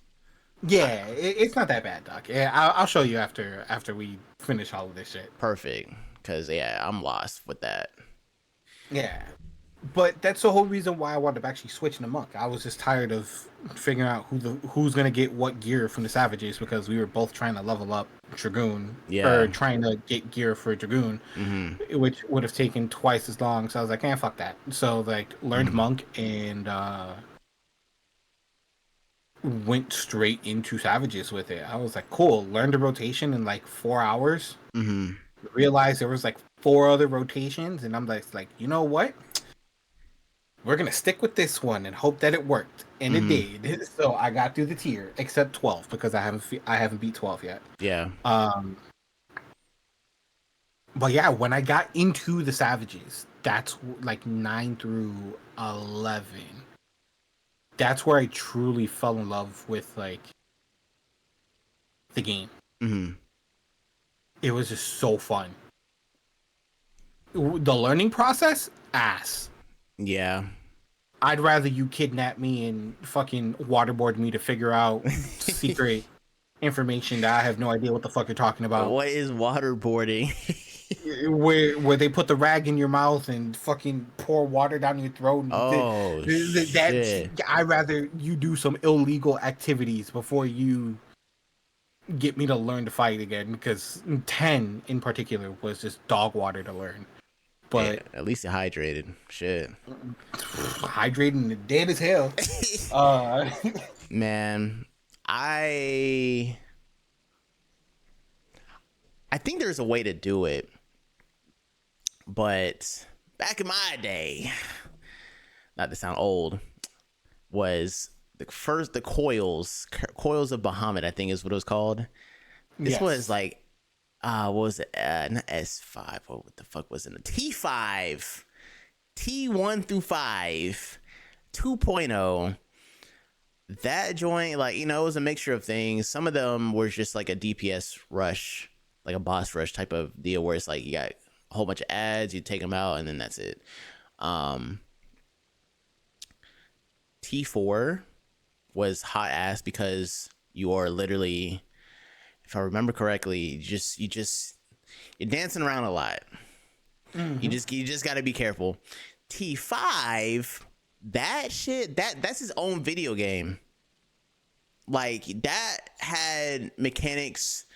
Yeah, it's not that bad, Doc. Yeah, I'll show you after we finish all of this shit. Perfect, because yeah, I'm lost with that. Yeah, but that's the whole reason why I wanted to actually switch into Monk. I was just tired of figuring out who's gonna get what gear from the Savages, because we were both trying to level up Dragoon, or trying to get gear for Dragoon, which would have taken twice as long. So I was like, fuck that. So like learned Monk and went straight into Savages with it. I was like, cool. Learned the rotation in like 4 hours. Realized there was like 4 other rotations, and I'm like, you know what? We're gonna stick with this one and hope that it worked, and it did. So I got through the tier, except 12, because I haven't beat 12 yet. Yeah. But yeah, when I got into the Savages, that's like 9 through 11. That's where I truly fell in love with like the game. It was just so fun. The learning process, ass. Yeah. I'd rather you kidnap me and fucking waterboard me to figure out secret information that I have no idea what the fuck you're talking about. What is waterboarding? Where they put the rag in your mouth and fucking pour water down your throat. Oh shit. I'd rather you do some illegal activities before you get me to learn to fight again, because 10 in particular was just dog water to learn. But yeah, at least you're hydrated. Shit. Hydrating and dead as hell. Man, I think there's a way to do it, but back in my day, not to sound old, was the coils of Bahamut, I think is what it was called. This was like what was it? Not S5. What the fuck was it? T5, T1 through 5, 2.0. That joint, like, it was a mixture of things. Some of them were just like a DPS rush, like a boss rush type of deal, where it's like you got a whole bunch of ads, you take them out, and then that's it. T4 was hot ass because you are literally, if I remember correctly, you're dancing around a lot. Mm-hmm. You just got to be careful. T5, that's his own video game. Like, that had mechanics,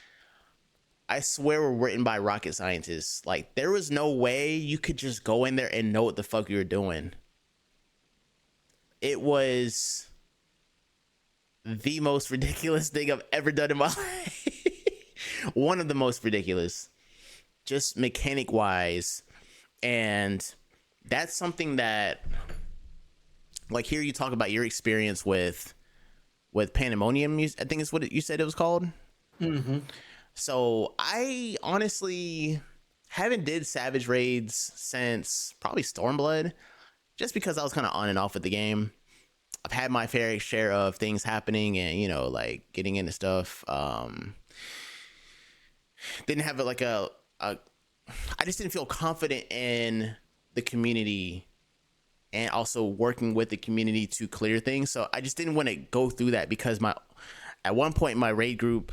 I swear, were written by rocket scientists. Like, there was no way you could just go in there and know what the fuck you were doing. It was the most ridiculous thing I've ever done in my life. One of the most ridiculous, just mechanic wise. And that's something that, like, here you talk about your experience with Pandemonium, I think is what you said it was called. Mm-hmm. So I honestly haven't did Savage Raids since probably Stormblood, just because I was kind of on and off with the game. I've had my fair share of things happening and, like, getting into stuff. Didn't have like I just didn't feel confident in the community and also working with the community to clear things. So I just didn't want to go through that, because at one point my raid group,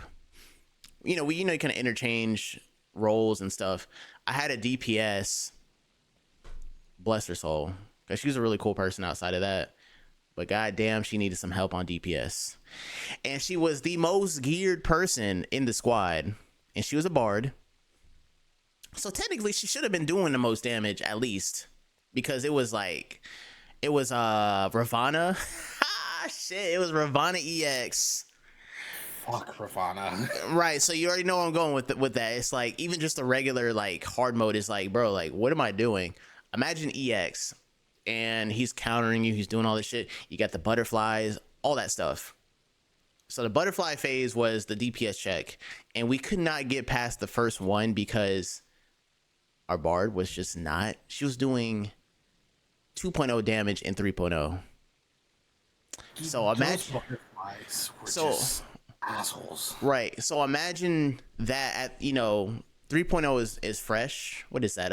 you kind of interchange roles and stuff. I had a DPS, bless her soul, because she was a really cool person outside of that. But goddamn, she needed some help on DPS. And she was the most geared person in the squad. And she was a bard. So technically, she should have been doing the most damage, at least. Because it was Ravana. Shit, it was Ravana EX. Fuck Ravana. Right, so you already know where I'm going with that. It's like, even just the regular, like, hard mode is like, bro, like, what am I doing? Imagine EX. And he's countering you, he's doing all this shit. You got the butterflies, all that stuff. So the butterfly phase was the DPS check, and we could not get past the first one because our bard was just not, she was doing 2.0 damage in 3.0. So imagine, butterflies were just assholes. Right. So imagine that at 3.0 is fresh. What is that?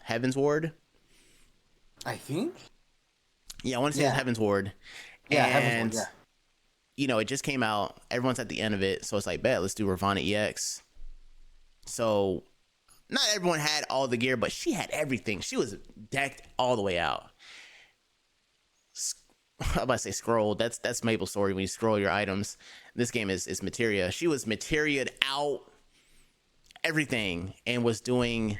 Heaven's Ward? I think. Yeah, I want to say it's Heaven's Ward. Yeah, and, Heaven's Ward, yeah. It just came out. Everyone's at the end of it. So it's like, bet, let's do Ravana EX. So not everyone had all the gear, but she had everything. She was decked all the way out. I'm about to say scroll. That's Maple's story when you scroll your items. This game is materia. She was materia'd out everything and was doing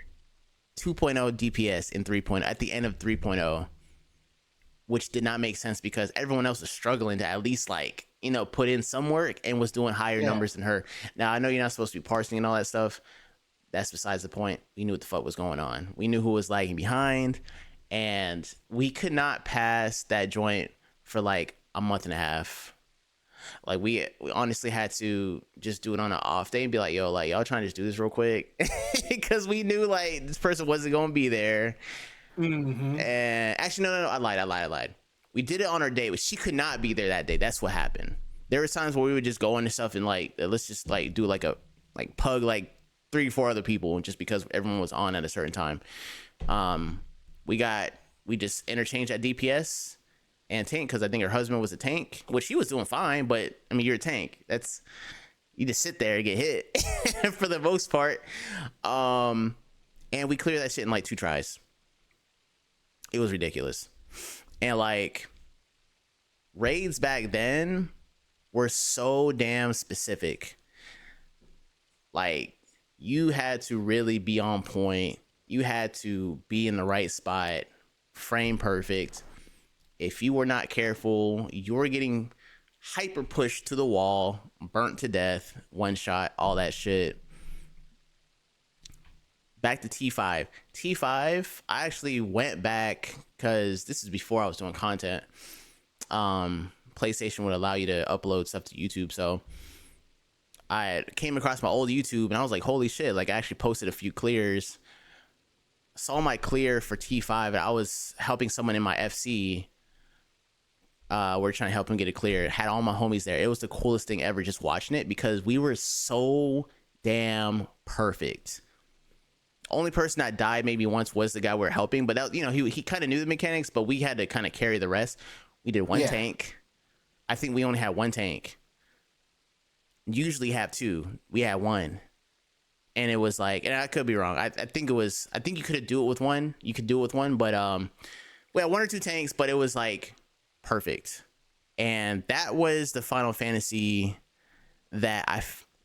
2.0 DPS in 3.0 at the end of 3.0, which did not make sense because everyone else was struggling to at least, like, put in some work and was doing higher numbers than her. Now, I know you're not supposed to be parsing and all that stuff. That's besides the point. We knew what the fuck was going on. We knew who was lagging behind, and we could not pass that joint for like a month and a half. Like, we honestly had to just do it on an off day and be like, yo, like, y'all trying to just do this real quick? Because we knew, like, this person wasn't going to be there. Mm-hmm. And actually, no, I lied. We did it on our day, but she could not be there that day. That's what happened. There was times where we would just go into stuff and, like, let's just, like, do, like, pug, like, 3-4 other people just because everyone was on at a certain time. We just interchanged at DPS, and tank because I think her husband was a tank, which she was doing fine. But I mean, you're a tank. That's you just sit there and get hit for the most part. And we cleared that shit in like 2 tries. It was ridiculous. And like raids back then were so damn specific. Like you had to really be on point. You had to be in the right spot, frame perfect. If you were not careful, you were getting hyper pushed to the wall, burnt to death, one shot, all that shit. Back to T5. T5, I actually went back because this is before I was doing content. PlayStation would allow you to upload stuff to YouTube, so I came across my old YouTube and I was like, holy shit, like I actually posted a few clears. Saw my clear for T5 and I was helping someone in my FC. We're trying to help him get it clear. Had all my homies there. It was the coolest thing ever just watching it because we were so damn perfect. Only person that died maybe once was the guy we were helping, but that, you know, he kind of knew the mechanics, but we had to kind of carry the rest. We did one tank. I think we only had one tank. Usually have 2. We had 1. And it was like, and I could be wrong. I think you could do it with 1. You could do it with 1, but we had 1 or 2 tanks, but it was like perfect. And that was the Final Fantasy that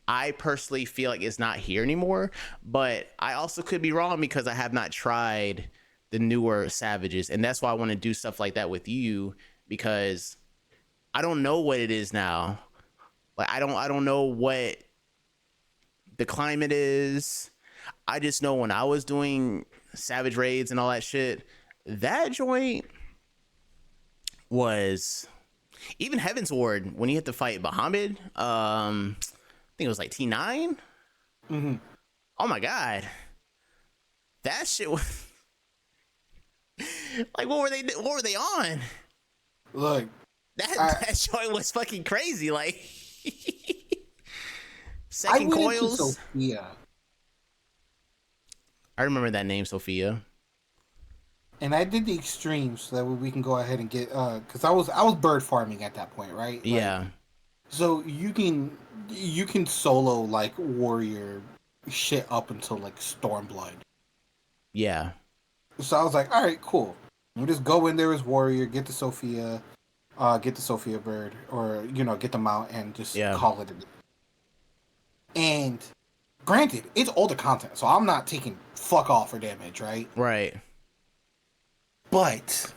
I personally feel like it's not here anymore, but I also could be wrong because I have not tried the newer Savages, and that's why I want to do stuff like that with you, because I don't know what it is now. Like I don't know what the climate is. I just know when I was doing Savage raids and all that shit, that joint was even Heaven's Ward when you had to fight Bahamid. I think it was like T9. Mm-hmm. Oh my god, that shit was like what were they on? Look, that joint was fucking crazy. Like second coils. Sophia. I remember that name, Sophia. And I did the extremes so that we can go ahead and get because I was bird farming at that point, right? Yeah. Like, so you can solo like warrior shit up until like Stormblood. Yeah. So I was like, all right, cool. We just go in there as warrior, get the Sophia bird, or get the mount and just call it a day. And granted, it's older content, so I'm not taking fuck all for damage, right? Right. But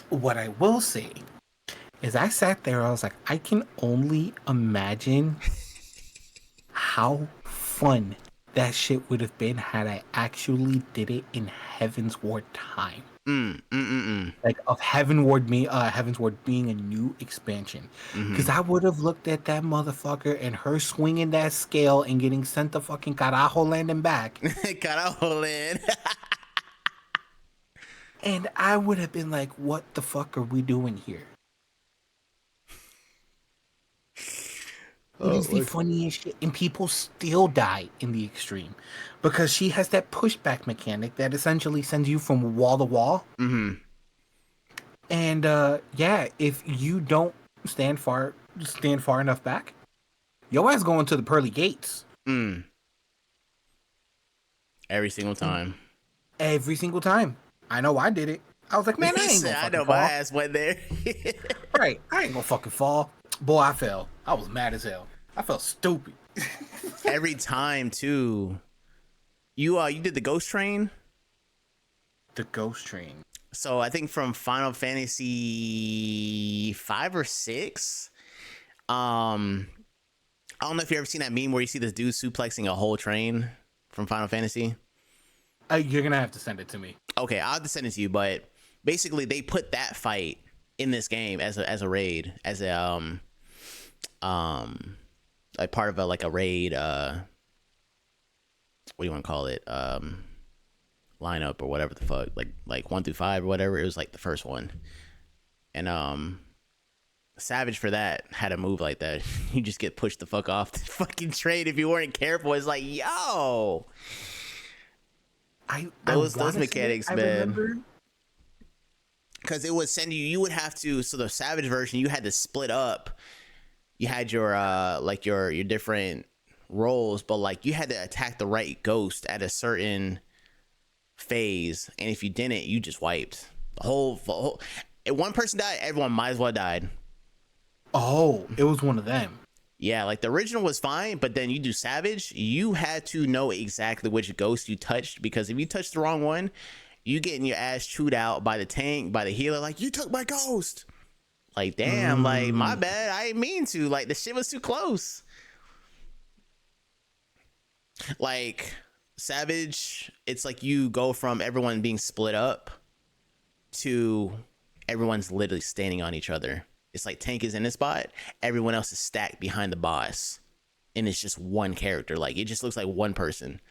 what I will say is I sat there, I was like, I can only imagine how fun that shit would have been had I actually did it in Heaven's Ward time. Like of Heaven's Ward being a new expansion. Because I would have looked at that motherfucker and her swinging that scale and getting sent to fucking Carajo Land and back. Carajo Land. And I would have been like, what the fuck are we doing here? It is the funniest shit. And people still die in the extreme. Because she has that pushback mechanic that essentially sends you from wall to wall. Mm-hmm. And if you don't stand far enough back, your ass going to the pearly gates. Every single time. Every single time. I know I did it. I was like, man, I ain't gonna fucking fall. My ass went there. Right. I ain't gonna fucking fall. Boy, I fell. I was mad as hell. I felt stupid. Every time too. You did the ghost train? The ghost train. So I think from Final Fantasy 5 or 6. I don't know if you ever seen that meme where you see this dude suplexing a whole train from Final Fantasy. You're gonna have to send it to me. Okay, I'll have to send it to you. But basically, they put that fight in this game as a raid, as a like part of a raid. What do you want to call it? Lineup or whatever the fuck, like 1 through 5 or whatever. It was like the first one, and Savage for that had a move like that. You just get pushed the fuck off the fucking train if you weren't careful. It's like, yo. Those mechanics, man. because it would send you. You would have to. So the Savage version, you had to split up. You had your like your different roles, but like you had to attack the right ghost at a certain phase, and if you didn't, you just wiped the whole. If one person died, everyone might as well died. Oh, it was one of them. Yeah, like the original was fine, but then you do Savage, you had to know exactly which ghost you touched, because if you touched the wrong one, you getting your ass chewed out by the tank, by the healer, like, you took my ghost. Like, damn, like, my bad, I didn't mean to. Like, the shit was too close. Like, Savage, it's like you go from everyone being split up to everyone's literally standing on each other. It's like Tank is in a spot, everyone else is stacked behind the boss, and it's just one character. Like, it just looks like one person.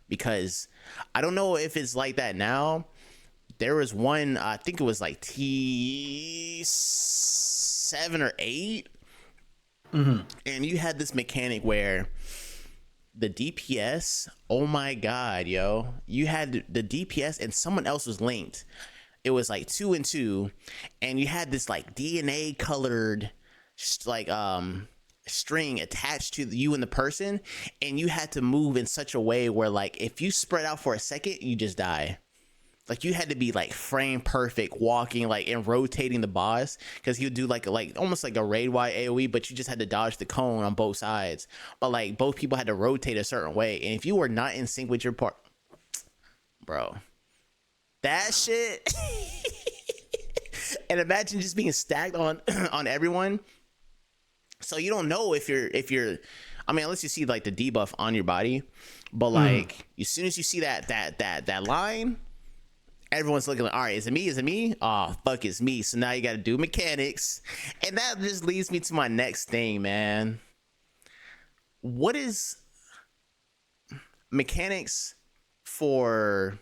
Because I don't know if it's like that now. There was one, I think it was like T7 or 8, and you had this mechanic where the DPS, oh my god, yo, you had the DPS and someone else was linked. It was like 2 and 2, and you had this like DNA colored like string attached to you and the person, and you had to move in such a way where, like, if you spread out for a second, you just die. Like, you had to be like frame perfect walking, like, and rotating the boss, because he would do like almost like a raid wide AoE, but you just had to dodge the cone on both sides. But like, both people had to rotate a certain way, and if you were not in sync with your part, bro, that shit. And imagine just being stacked on on everyone, so you don't know if you're I mean, unless you see like the debuff on your body, but like as soon as you see that line, everyone's looking like, all right, is it me? Oh fuck, it's me. So now you got to do mechanics, and that just leads me to my next thing, man. What is mechanics for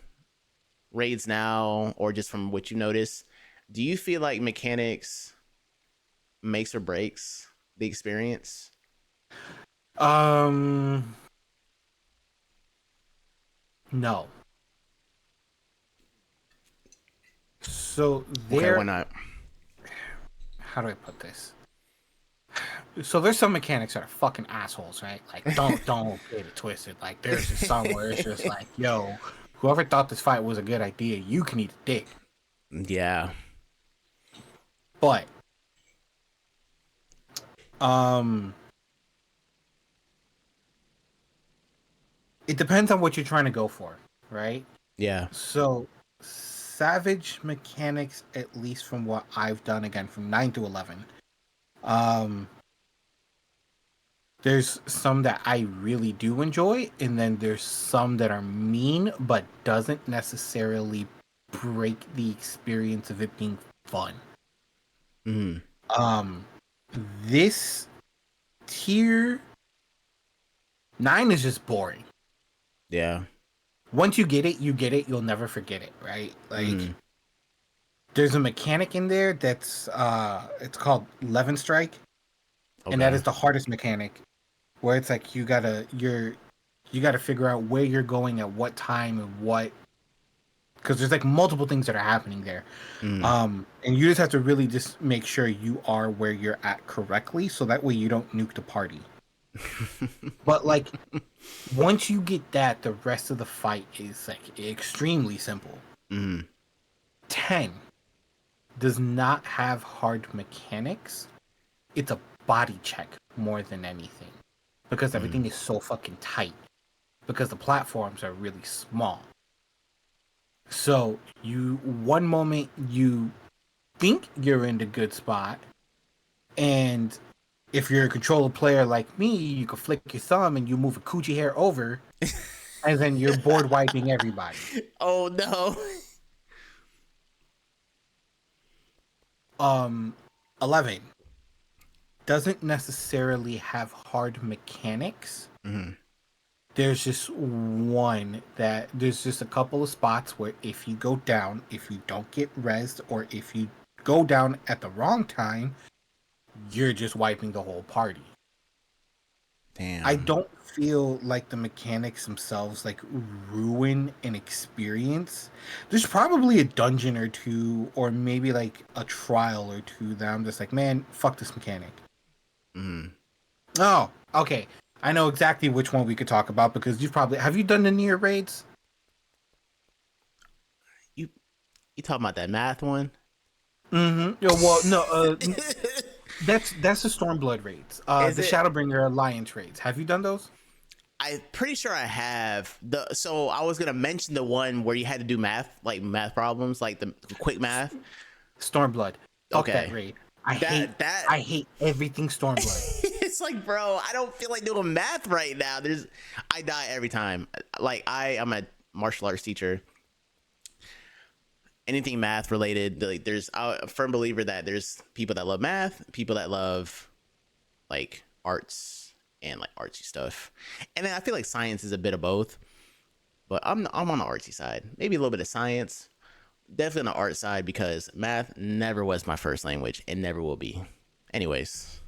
raids now, or just from what you notice? Do you feel like mechanics makes or breaks the experience? No. So Okay, there, why not? how do I put this? So there's some mechanics that are fucking assholes, right? Like, don't get it twisted. Like, there's just some where it's just like, yo, whoever thought this fight was a good idea, you can eat a dick. Yeah. But it depends on what you're trying to go for, right? Yeah. So Savage mechanics, at least from what I've done, again from 9 to 11, there's some that I really do enjoy, and then there's some that are mean but doesn't necessarily break the experience of it being fun. This tier 9 is just boring. Yeah. Once you get it, you'll never forget it, right? Like, there's a mechanic in there that's it's called Levin Strike, and that is the hardest mechanic, where it's like you gotta figure out where you're going at what time and what, because there's like multiple things that are happening there. And you just have to really just make sure you are where you're at correctly, so that way you don't nuke the party. But like, once you get that, the rest of the fight is like extremely simple. 10 does not have hard mechanics. It's a body check more than anything, because everything is so fucking tight, because the platforms are really small. So one moment you think you're in the good spot, and if you're a controller player like me, you can flick your thumb and you move a coochie hair over, and then you're board wiping everybody. Oh no. 11 doesn't necessarily have hard mechanics. There's just there's just a couple of spots where if you go down, if you don't get rezzed, or if you go down at the wrong time, you're just wiping the whole party. Damn. I don't feel like the mechanics themselves like ruin an experience. There's probably a dungeon or two, or maybe like a trial or two that I'm just like, man, fuck this mechanic. Mm. Oh, okay. I know exactly which one we could talk about because have you done the near raids? You talking about that math one? Mm-hmm. Yeah, well, no, that's the Stormblood raids. Is The it? Shadowbringer Alliance raids. Have you done those? I'm pretty sure I have. So I was gonna mention the one where you had to do math, like math problems, like the quick math. Stormblood. Fuck that Okay. raid. I That hate everything Stormblood. it's like, bro, I don't feel like doing math right now. I die every time. Like I'm a martial arts teacher. Anything math related, like I'm a firm believer that there's people that love math, people that love like arts and like artsy stuff, and then I feel like science is a bit of both. But I'm on the artsy side, maybe a little bit of science, definitely on the art side because math never was my first language and never will be. Anyways,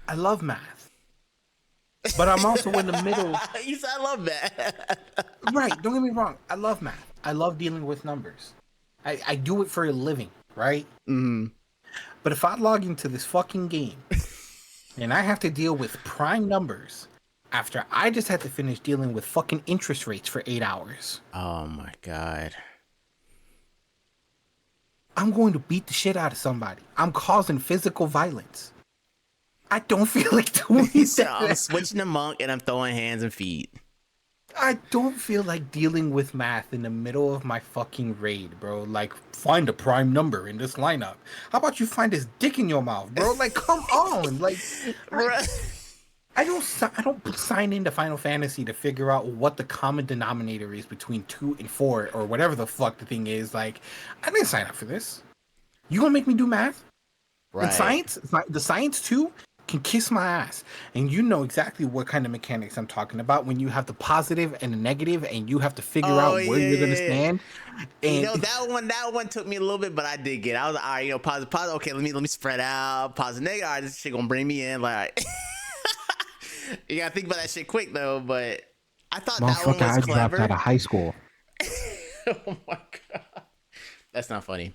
I love math, but I'm also in the middle. you said I love that. Right, don't get me wrong. I love math. I love dealing with numbers. I do it for a living, right? Mm. But if I log into this fucking game and I have to deal with prime numbers after I just had to finish dealing with fucking interest rates for 8 hours, Oh my god. I'm going to beat the shit out of somebody. I'm causing physical violence. I don't feel like doing So I'm that. switching to monk and I'm throwing hands and feet. I don't feel like dealing with math in the middle of my fucking raid, bro. Like, find a prime number in this lineup. How about you find this dick in your mouth, bro? Like, come on. Like, I don't sign into Final Fantasy to figure out what the common denominator is between 2 and 4 or whatever the fuck the thing is. Like, I didn't sign up for this. You gonna make me do math? And Right. science, the science too, can kiss my ass. And you know exactly what kind of mechanics I'm talking about when you have the positive and the negative and you have to figure Oh out where you're gonna yeah. stand. You And know that one took me a little bit, but I did get. I was like, all right, positive. Okay, let me spread out. Positive, negative. All right, this shit gonna bring me in. Like, you gotta think about that shit quick though. But I thought that one motherfucker, was I dropped out clever. of high school. Oh my god, that's not funny.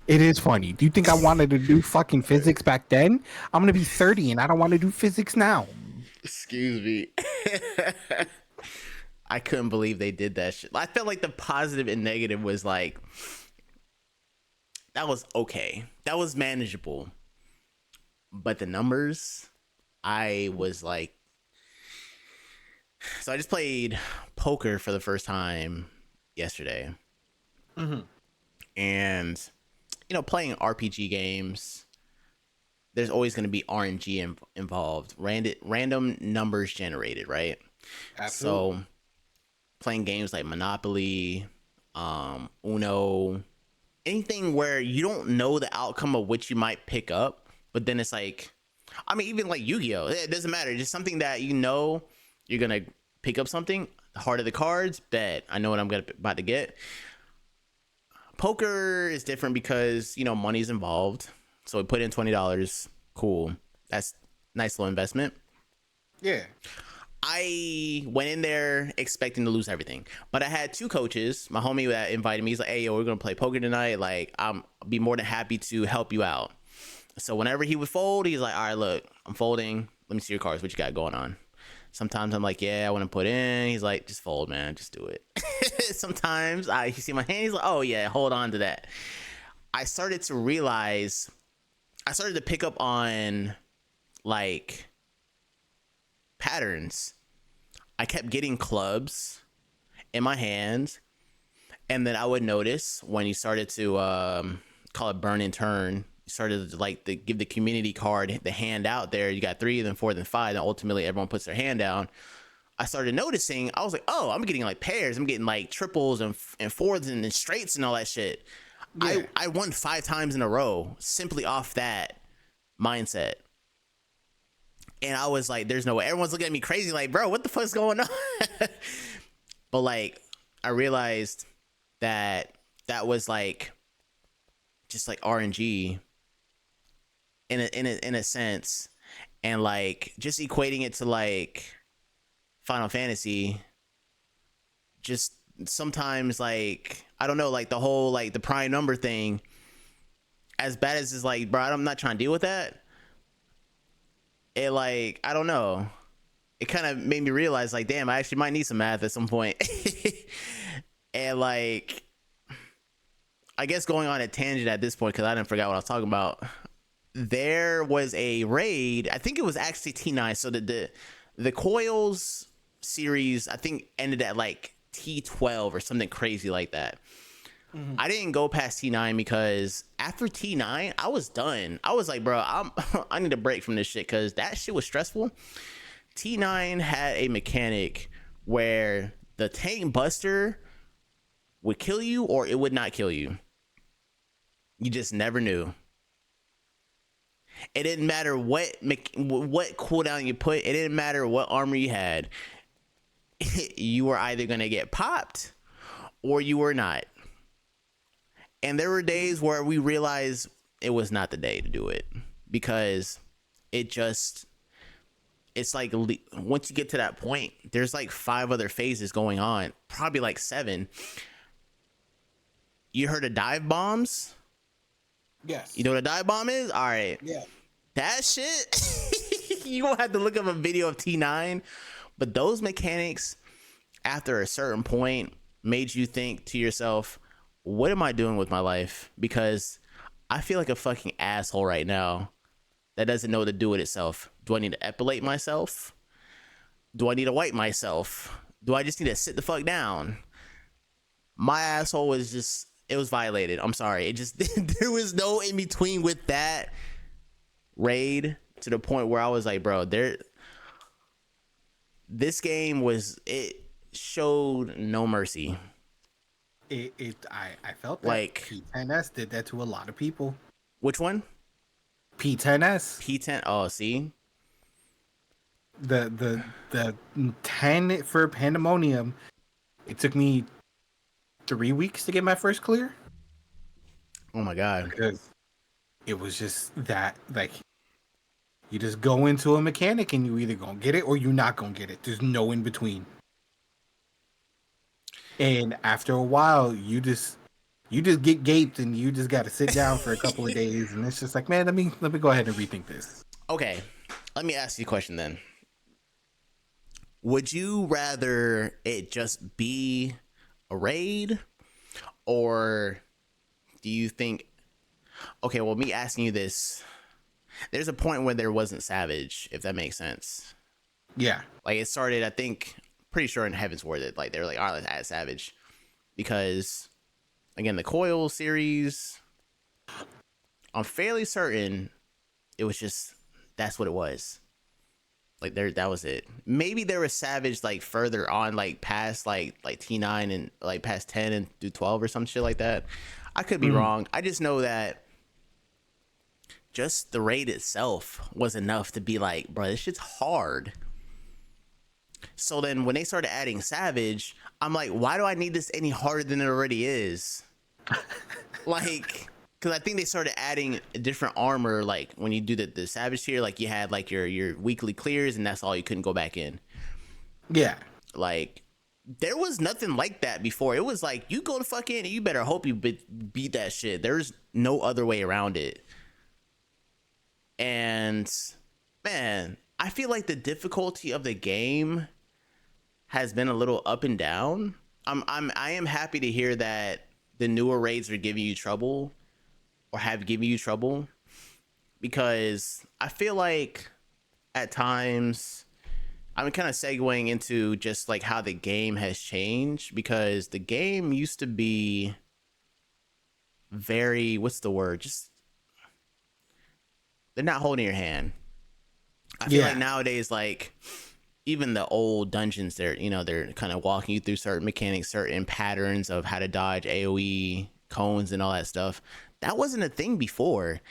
It is funny. Do you think I wanted to do fucking physics back then? I'm gonna be 30 and I don't want to do physics now. Excuse me. I couldn't believe they did that shit. I felt like the positive and negative was like that was okay. That was manageable. But the numbers, I was like, so I just played poker for the first time yesterday. Mm-hmm. And playing RPG games, there's always going to be RNG involved, random numbers generated, right? Absolutely. So playing games like Monopoly, Uno, anything where you don't know the outcome of which you might pick up, but then it's like, I mean, even like Yu-Gi-Oh, it doesn't matter. Just something that you're gonna pick up something. The heart of the cards, bet I know what I'm about to get. Poker is different because money's involved. So we put in $20. Cool, that's nice little investment. Yeah. I went in there expecting to lose everything, but I had two coaches. My homie that invited me, he's like, "Hey, yo, we're gonna play poker tonight. Like, I'll be more than happy to help you out." So whenever he would fold, he's like, "All right, look, I'm folding. Let me see your cards. What you got going on?" Sometimes I'm like, "Yeah, I want to put in." He's like, "Just fold, man. Just do it." Sometimes he see my hand. He's like, "Oh yeah, hold on to that." I started to pick up on like patterns. I kept getting clubs in my hands, and then I would notice when you started to call it burn and turn, you started to give the community card the hand out there. You got 3, then 4, then 5, and ultimately everyone puts their hand down. I started noticing, I was like, oh, I'm getting like pairs, I'm getting like triples and fours and then straights and all that shit. Yeah. I won 5 times in a row simply off that mindset. And I was like, there's no way. Everyone's looking at me crazy, like, bro, what the fuck's going on? But like, I realized that was like just like RNG in a sense. and like just equating it to like Final Fantasy, just sometimes like I don't know, like the whole like the prime number thing, as bad as it's like, bro, I'm not trying to deal with that. It like, I don't know, it kind of made me realize like, damn, I actually might need some math at some point. And like, I guess going on a tangent at this point because I didn't forget what I was talking about. There was a raid, I think it was actually T9. So the Coils series I think ended at like T12 or something crazy like that. I didn't go past T9 because after T9 I was done. I was like, bro, I need a break from this shit because that shit was stressful. T9 had a mechanic where the tank buster would kill you or it would not kill you. You just never knew. It didn't matter what cooldown you put. It didn't matter what armor you had. You were either going to get popped or you were not. And there were days where we realized it was not the day to do it because it's like once you get to that point, there's like 5 other phases going on, probably like 7. You heard of dive bombs? Yes. You know what a dive bomb is? All right. Yeah. That shit, you gonna have to look up a video of T9. But those mechanics, after a certain point, made you think to yourself, what am I doing with my life? Because I feel like a fucking asshole right now that doesn't know what to do with itself. Do I need to epilate myself? Do I need to wipe myself? Do I just need to sit the fuck down? My asshole was just, it was violated. I'm sorry. It just, there was no in between with that raid to the point where I was like, bro, this game it showed no mercy. I felt that like P10S did that to a lot of people. Which one? P10S. P10. Oh, see, the 10 for Pandemonium. It took me 3 weeks to get my first clear. Oh my god. Because it was just that, like, you just go into a mechanic and you either gonna get it or you're not gonna get it. There's no in between. And after a while, you just get gaped and you just got to sit down for a couple of days. And it's just like, man, let me go ahead and rethink this. Okay, let me ask you a question then. Would you rather it just be a raid, or do you think, okay, well, me asking you this, there's a point where there wasn't Savage, if that makes sense. Yeah. Like, it started, I think, pretty sure in Heaven's Word, that like they were like, all right, let's add Savage. Because, again, the Coil series, I'm fairly certain it was just, that's what it was. Like, that was it. Maybe there was Savage like further on, like past like T9 and like past 10 and through 12 or some shit like that. I could be wrong. I just know that just the raid itself was enough to be like, bro, this shit's hard. So then when they started adding Savage, I'm like, why do I need this any harder than it already is? Like, because I think they started adding different armor, like when you do the Savage tier, like you had like your weekly clears and that's all, you couldn't go back in. Yeah. Like, there was nothing like that before. It was like, you go to fuck in and you better hope you beat that shit. There's no other way around it. And man, I feel like the difficulty of the game has been a little up and down. I am happy to hear that the newer raids are giving you trouble, or have given you trouble, because I feel like at times I'm kind of segueing into just like how the game has changed, because the game used to be very, what's the word? Just, they're not holding your hand. I feel like nowadays, like even the old dungeons, they're kind of walking you through certain mechanics, certain patterns of how to dodge AoE cones and all that stuff. That wasn't a thing before.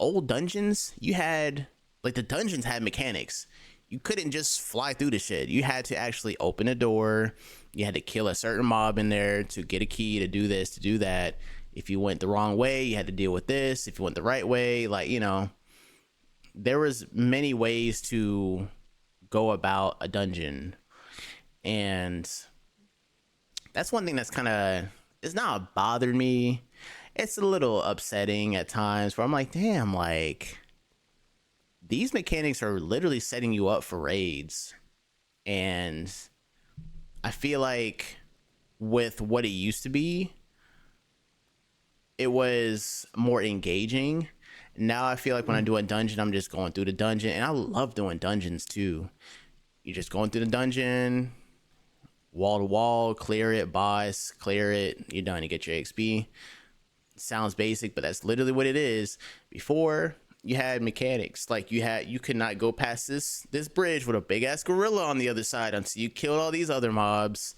Old dungeons, you had, like, the dungeons had mechanics. You couldn't just fly through the shit. You had to actually open a door. You had to kill a certain mob in there to get a key to do this, to do that. If you went the wrong way, you had to deal with this. If you went the right way, like, there was many ways to go about a dungeon, and that's one thing that's kind of, it's not bothered me. It's a little upsetting at times where I'm like, damn, like these mechanics are literally setting you up for raids. And I feel like with what it used to be, it was more engaging. Now I feel like when I do a dungeon, I'm just going through the dungeon, and I love doing dungeons too. You're just going through the dungeon, wall to wall, clear it, boss, clear it, you're done. You get your XP. Sounds basic, but that's literally what it is. Before, you had mechanics, like you could not go past this bridge with a big ass gorilla on the other side until you killed all these other mobs.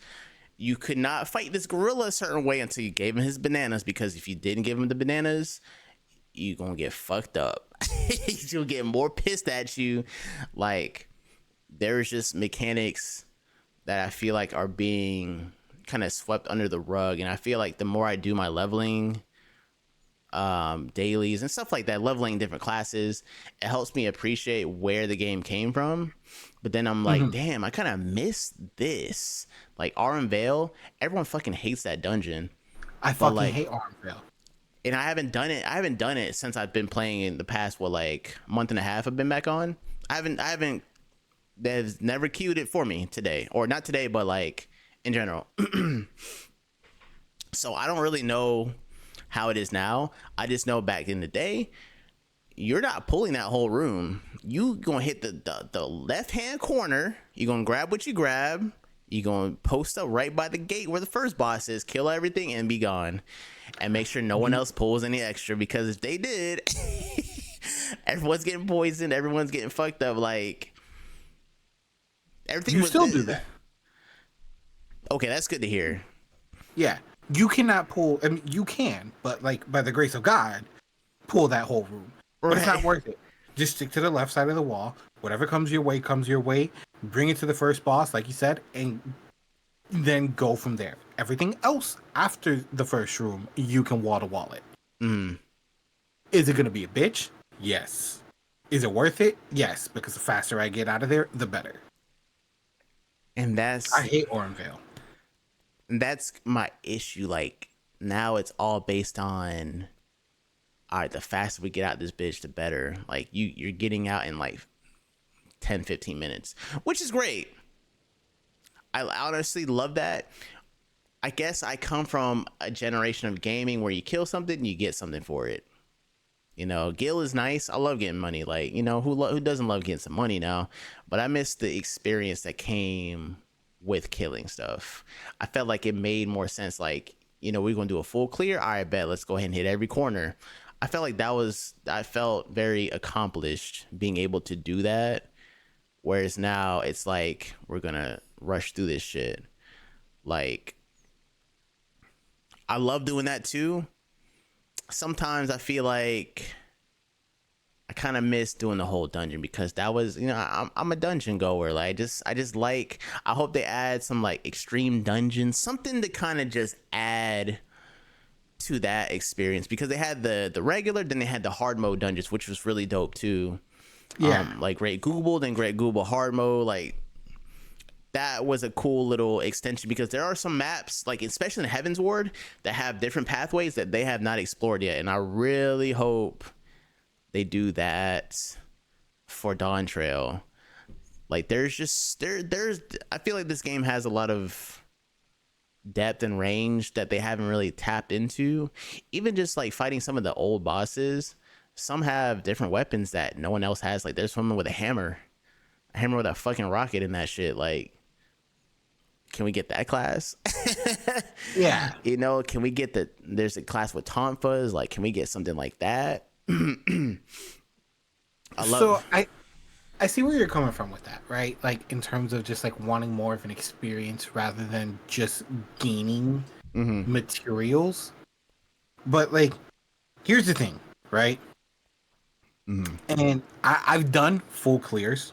You could not fight this gorilla a certain way until you gave him his bananas, because if you didn't give him the bananas, you gonna get fucked up. He'll get more pissed at you. Like, there's just mechanics that I feel like are being kind of swept under the rug, and I feel like the more I do my leveling dailies and stuff like that, leveling different classes, it helps me appreciate where the game came from. But then I'm like, damn, I kind of miss this. Like Aurum Vale, everyone fucking hates that dungeon. I fucking hate Aurum Vale. And I haven't done it since I've been playing in the past, like month and a half I've been back on. I haven't they've never queued it for me today, or not today, but like in general. So I don't really know how it is now. I just know back in the day, you're not pulling that whole room. You gonna hit the left hand corner. You're gonna grab what you grab. You're gonna post up right by the gate where the first boss is, kill everything, and be gone. And make sure no one else pulls any extra, because if they did, everyone's getting poisoned. Everyone's getting fucked up. Like everything. You still do that. Okay, that's good to hear. Yeah, you cannot pull. I mean, you can, but like by the grace of God, pull that whole room. But it's not worth it. Just stick to the left side of the wall. Whatever comes your way, comes your way. Bring it to the first boss, like you said, and then go from there. Everything else after the first room, you can wall to wall it. Is it going to be a bitch? Yes. Is it worth it? Yes, because the faster I get out of there, the better. And I hate Aurum Vale. That's my issue. Like, now it's all based on, all right, the faster we get out this bitch, the better. Like, you're getting out in like 10, 15 minutes, which is great. I honestly love that. I guess I come from a generation of gaming where you kill something, you get something for it. You know, Gil is nice. I love getting money. Like, you know, who doesn't love getting some money now? But I miss the experience that came with killing stuff. I felt like it made more sense. Like, you know, we're going to do a full clear. All right, bet. Let's go ahead and hit every corner. I felt like I felt very accomplished being able to do that. Whereas now it's like, we're going to rush through this shit. Like, I love doing that too. Sometimes I feel like I kind of miss doing the whole dungeon, because that was, you know, I'm a dungeon goer. Like, I just like, I hope they add some like extreme dungeons, something to kind of just add to that experience, because they had the regular, then they had the hard mode dungeons, which was really dope too. Yeah. Like Great Google, then Great Google hard mode, like that was a cool little extension, because there are some maps, like especially in Heaven's Ward, that have different pathways that they have not explored yet, and I really hope they do that for Dawn Trail. Like, there's I feel like this game has a lot of depth and range that they haven't really tapped into. Even just like fighting some of the old bosses, some have different weapons that no one else has. Like, there's someone with a hammer with a fucking rocket in that shit. Like, can we get that class? Yeah. You know, can we get there's a class with tonfas. Like, can we get something like that? I see where you're coming from with that, right? Like, in terms of just like wanting more of an experience rather than just gaining materials. But like, here's the thing, right? And I've done full clears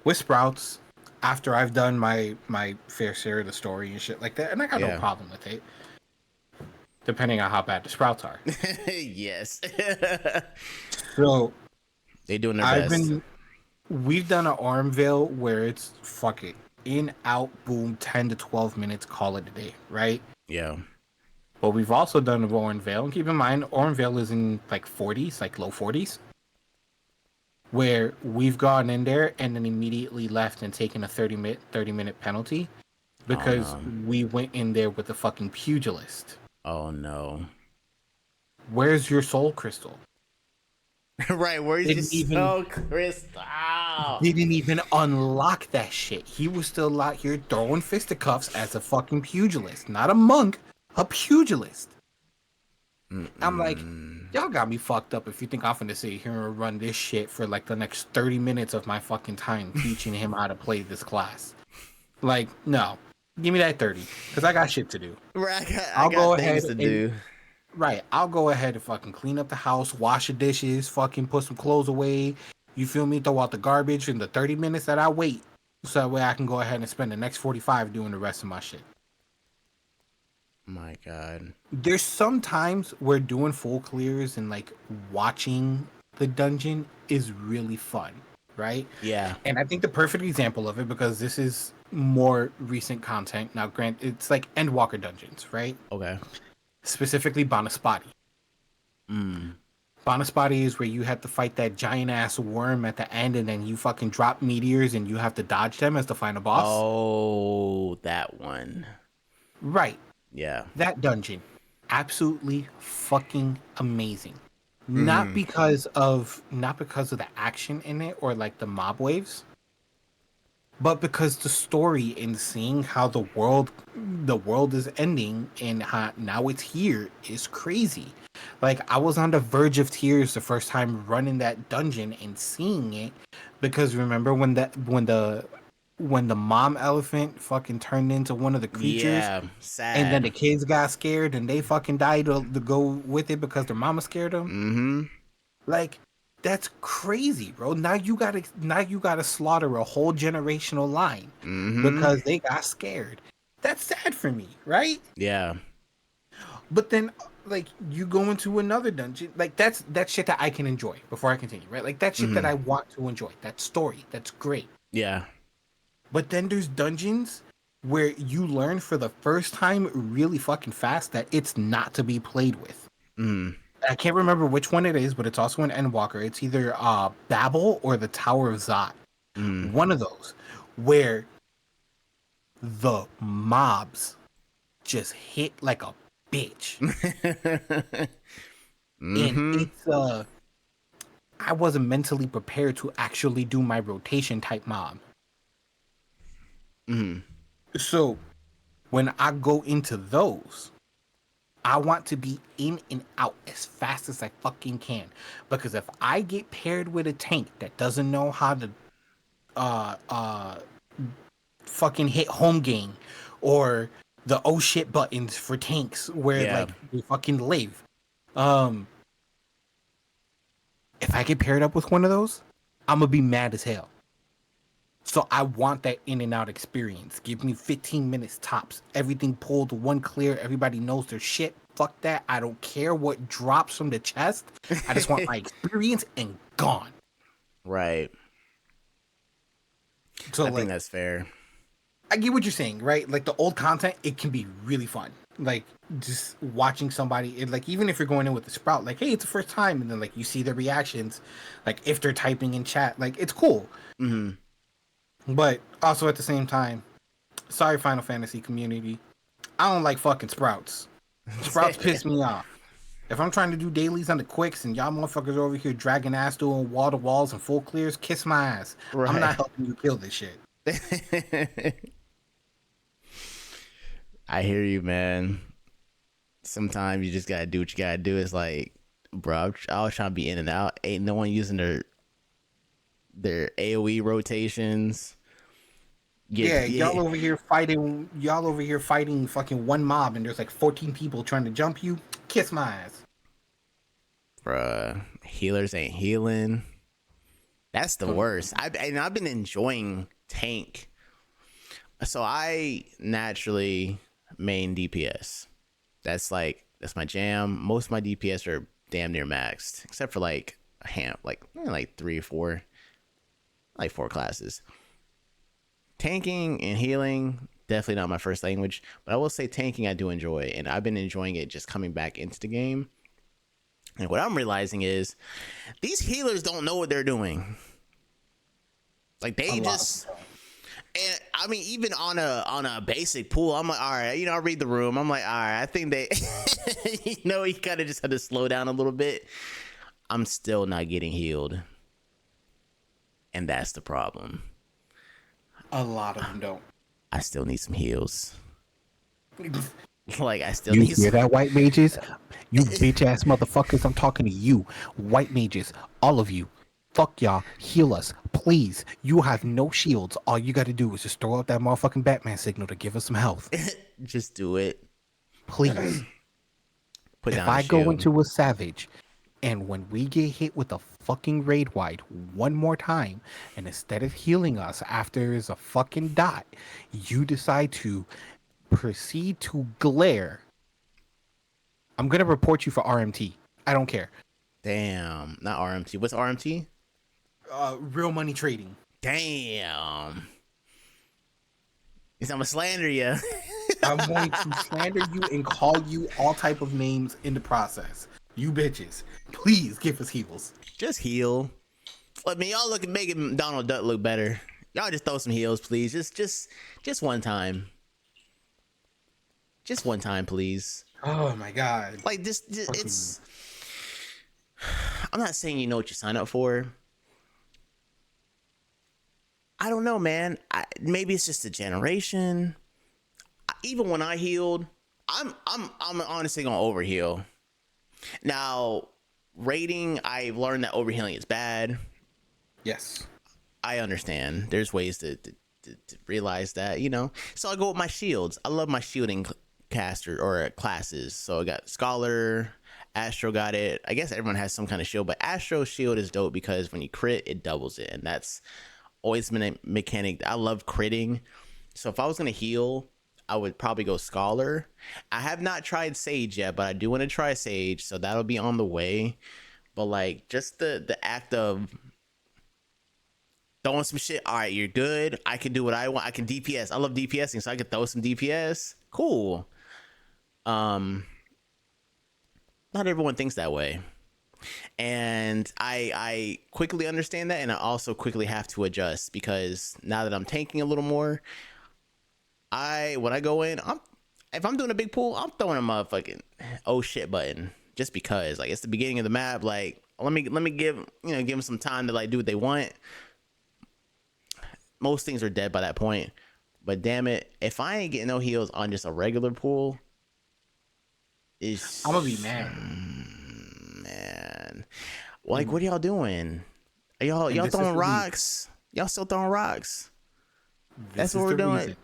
with Sprouts after I've done my fair share of the story and shit like that, and I got no problem with it, depending on how bad the Sprouts are. Yes. So They doing their best. We've done an arm veil where it's fuck it. In, out, boom, 10 to 12 minutes, call it a day, right? Yeah. But we've also done a Oran Veil. And keep in mind, Oran Veil is in like 40s, like low 40s, where we've gone in there and then immediately left and taken a 30-minute penalty because no. we went in there with a fucking pugilist. Oh no. Where's your soul crystal? Right, where's your soul crystal? Didn't even unlock that shit. He was still out here throwing fisticuffs as a fucking pugilist, not a monk, a pugilist. I'm like, y'all got me fucked up if you think I'm finna sit here and run this shit for like the next 30 minutes of my fucking time teaching him how to play this class. Like, no. Give me that 30, because I got shit to do. Right, I'll got go things ahead to do. Right, I'll go ahead and fucking clean up the house, wash the dishes, fucking put some clothes away. You feel me? Throw out the garbage in the 30 minutes that I wait. So that way I can go ahead and spend the next 45 doing the rest of my shit. My God. There's some times where doing full clears and like watching the dungeon is really fun, right? Yeah. And I think the perfect example of it, because this is more recent content. Now, grant it's like Endwalker dungeons, right? Okay. Specifically Banaspati. Banaspati is where you have to fight that giant ass worm at the end, and then you fucking drop meteors and you have to dodge them as the final boss. Oh, that one. Right. Yeah. That dungeon. Absolutely fucking amazing. Not because of the action in it or like the mob waves, but because the story and seeing how the world is ending and how now it's here is crazy. Like, I was on the verge of tears the first time running that dungeon and seeing it, because remember when the mom elephant fucking turned into one of the creatures, Yeah. Sad. and then the kids got scared and they fucking died to go with it because their mama scared them. Like, that's crazy, bro. Now you gotta slaughter a whole generational line because they got scared. That's sad for me, right? Yeah. But then, like, you go into another dungeon, like that's shit that I can enjoy before I continue, right? Like, that's shit that I want to enjoy. That story, that's great. Yeah. But then there's dungeons where you learn for the first time really fucking fast that it's not to be played with. I can't remember which one it is, but it's also an Endwalker. It's either Babel or the Tower of Zot. One of those, where the mobs just hit like a bitch. And it's I wasn't mentally prepared to actually do my rotation type mob. So when I go into those, I want to be in and out as fast as I fucking can. Because if I get paired with a tank that doesn't know how to fucking hit home game or the oh shit buttons for tanks where like they fucking live. If I get paired up with one of those, I'm gonna be mad as hell. So I want that in and out experience. Give me 15 minutes tops. Everything pulled, one clear. Everybody knows their shit. Fuck that. I don't care what drops from the chest. I just want my experience and gone. Right. So I like, think that's fair. I get what you're saying, right? Like the old content, it can be really fun. Like just watching somebody, like even if you're going in with the sprout, like, hey, it's the first time, and then like you see their reactions, like if they're typing in chat, like it's cool. But also at the same time, sorry, Final Fantasy community, I don't like fucking sprouts. Sprouts piss me off. If I'm trying to do dailies on the quicks and y'all motherfuckers over here dragging ass doing wall to walls and full clears, kiss my ass. Right. I'm not helping you kill this shit. I hear you, man. Sometimes you just gotta do what you gotta do. It's like, bro, I was trying to be in and out. Ain't no one using their AoE rotations. Y'all over here fighting. Y'all over here fighting fucking one mob, and there's like 14 people trying to jump you. Kiss my ass, bruh. Healers ain't healing. That's the worst. I've been enjoying tank. So I naturally main DPS. That's my jam. Most of my DPS are damn near maxed, except for like like 3 or 4, like 4 classes. Tanking and healing, definitely not my first language, but I will say tanking I do enjoy, and I've been enjoying it just coming back into the game. And what I'm realizing is these healers don't know what they're doing. Like they just, and I mean, even on a basic pool, I'm like, all right, I read the room. I'm like, all right, I think they, you kind of just had to slow down a little bit. I'm still not getting healed, and that's the problem. A lot of them don't. I still need some heals. Like I still You need hear some. that, white mages? You bitch ass motherfuckers! I'm talking to you, white mages, all of you. Fuck y'all, heal us, please. You have no shields. All you got to do is just throw out that motherfucking Batman signal to give us some health, Just do it. please. Put If down a I go shield. into a savage, and when we get hit with a fucking raid wide one more time, and instead of healing us after there's a fucking dot, you decide to proceed to glare, I'm gonna report you for RMT. I don't care. Damn, not RMT. What's RMT? Real money trading. Damn. I'm gonna slander you. I'm going to slander you and call you all type of names in the process. You bitches, please give us heals. Just heal. I mean, y'all making Donald Duck look better. Y'all just throw some heals, please. Just one time. Just one time, please. Oh my god. Like this, it's. I'm not saying you know what you sign up for. I don't know, man. Maybe it's just a generation. Even when I healed, I'm honestly gonna overheal. Now, rating, I've learned that overhealing is bad. Yes. I understand. There's ways to realize that, So I go with my shields. I love my shielding caster or classes. So I got Scholar, Astro got it. I guess everyone has some kind of shield, but Astro shield is dope because when you crit, it doubles it, and that's always been a mechanic. I love critting. So if I was gonna heal, I would probably go Scholar. I have not tried Sage yet, but I do want to try Sage, so that'll be on the way. But like just the act of throwing some shit. All right, you're good. I can do what I want. I can DPS. I love DPSing, so I can throw some DPS. Cool. Not everyone thinks that way. And I quickly understand that, and I also quickly have to adjust because now that I'm tanking a little more, when I go in, if I'm doing a big pool, I'm throwing a motherfucking oh shit button just because like it's the beginning of the map. Like let me give them some time to like do what they want. Most things are dead by that point, but damn it, if I ain't getting no heals on just a regular pool, I'm gonna be mad. Man, like what are y'all doing? Are y'all throwing rocks? Y'all still throwing rocks? That's what we're doing.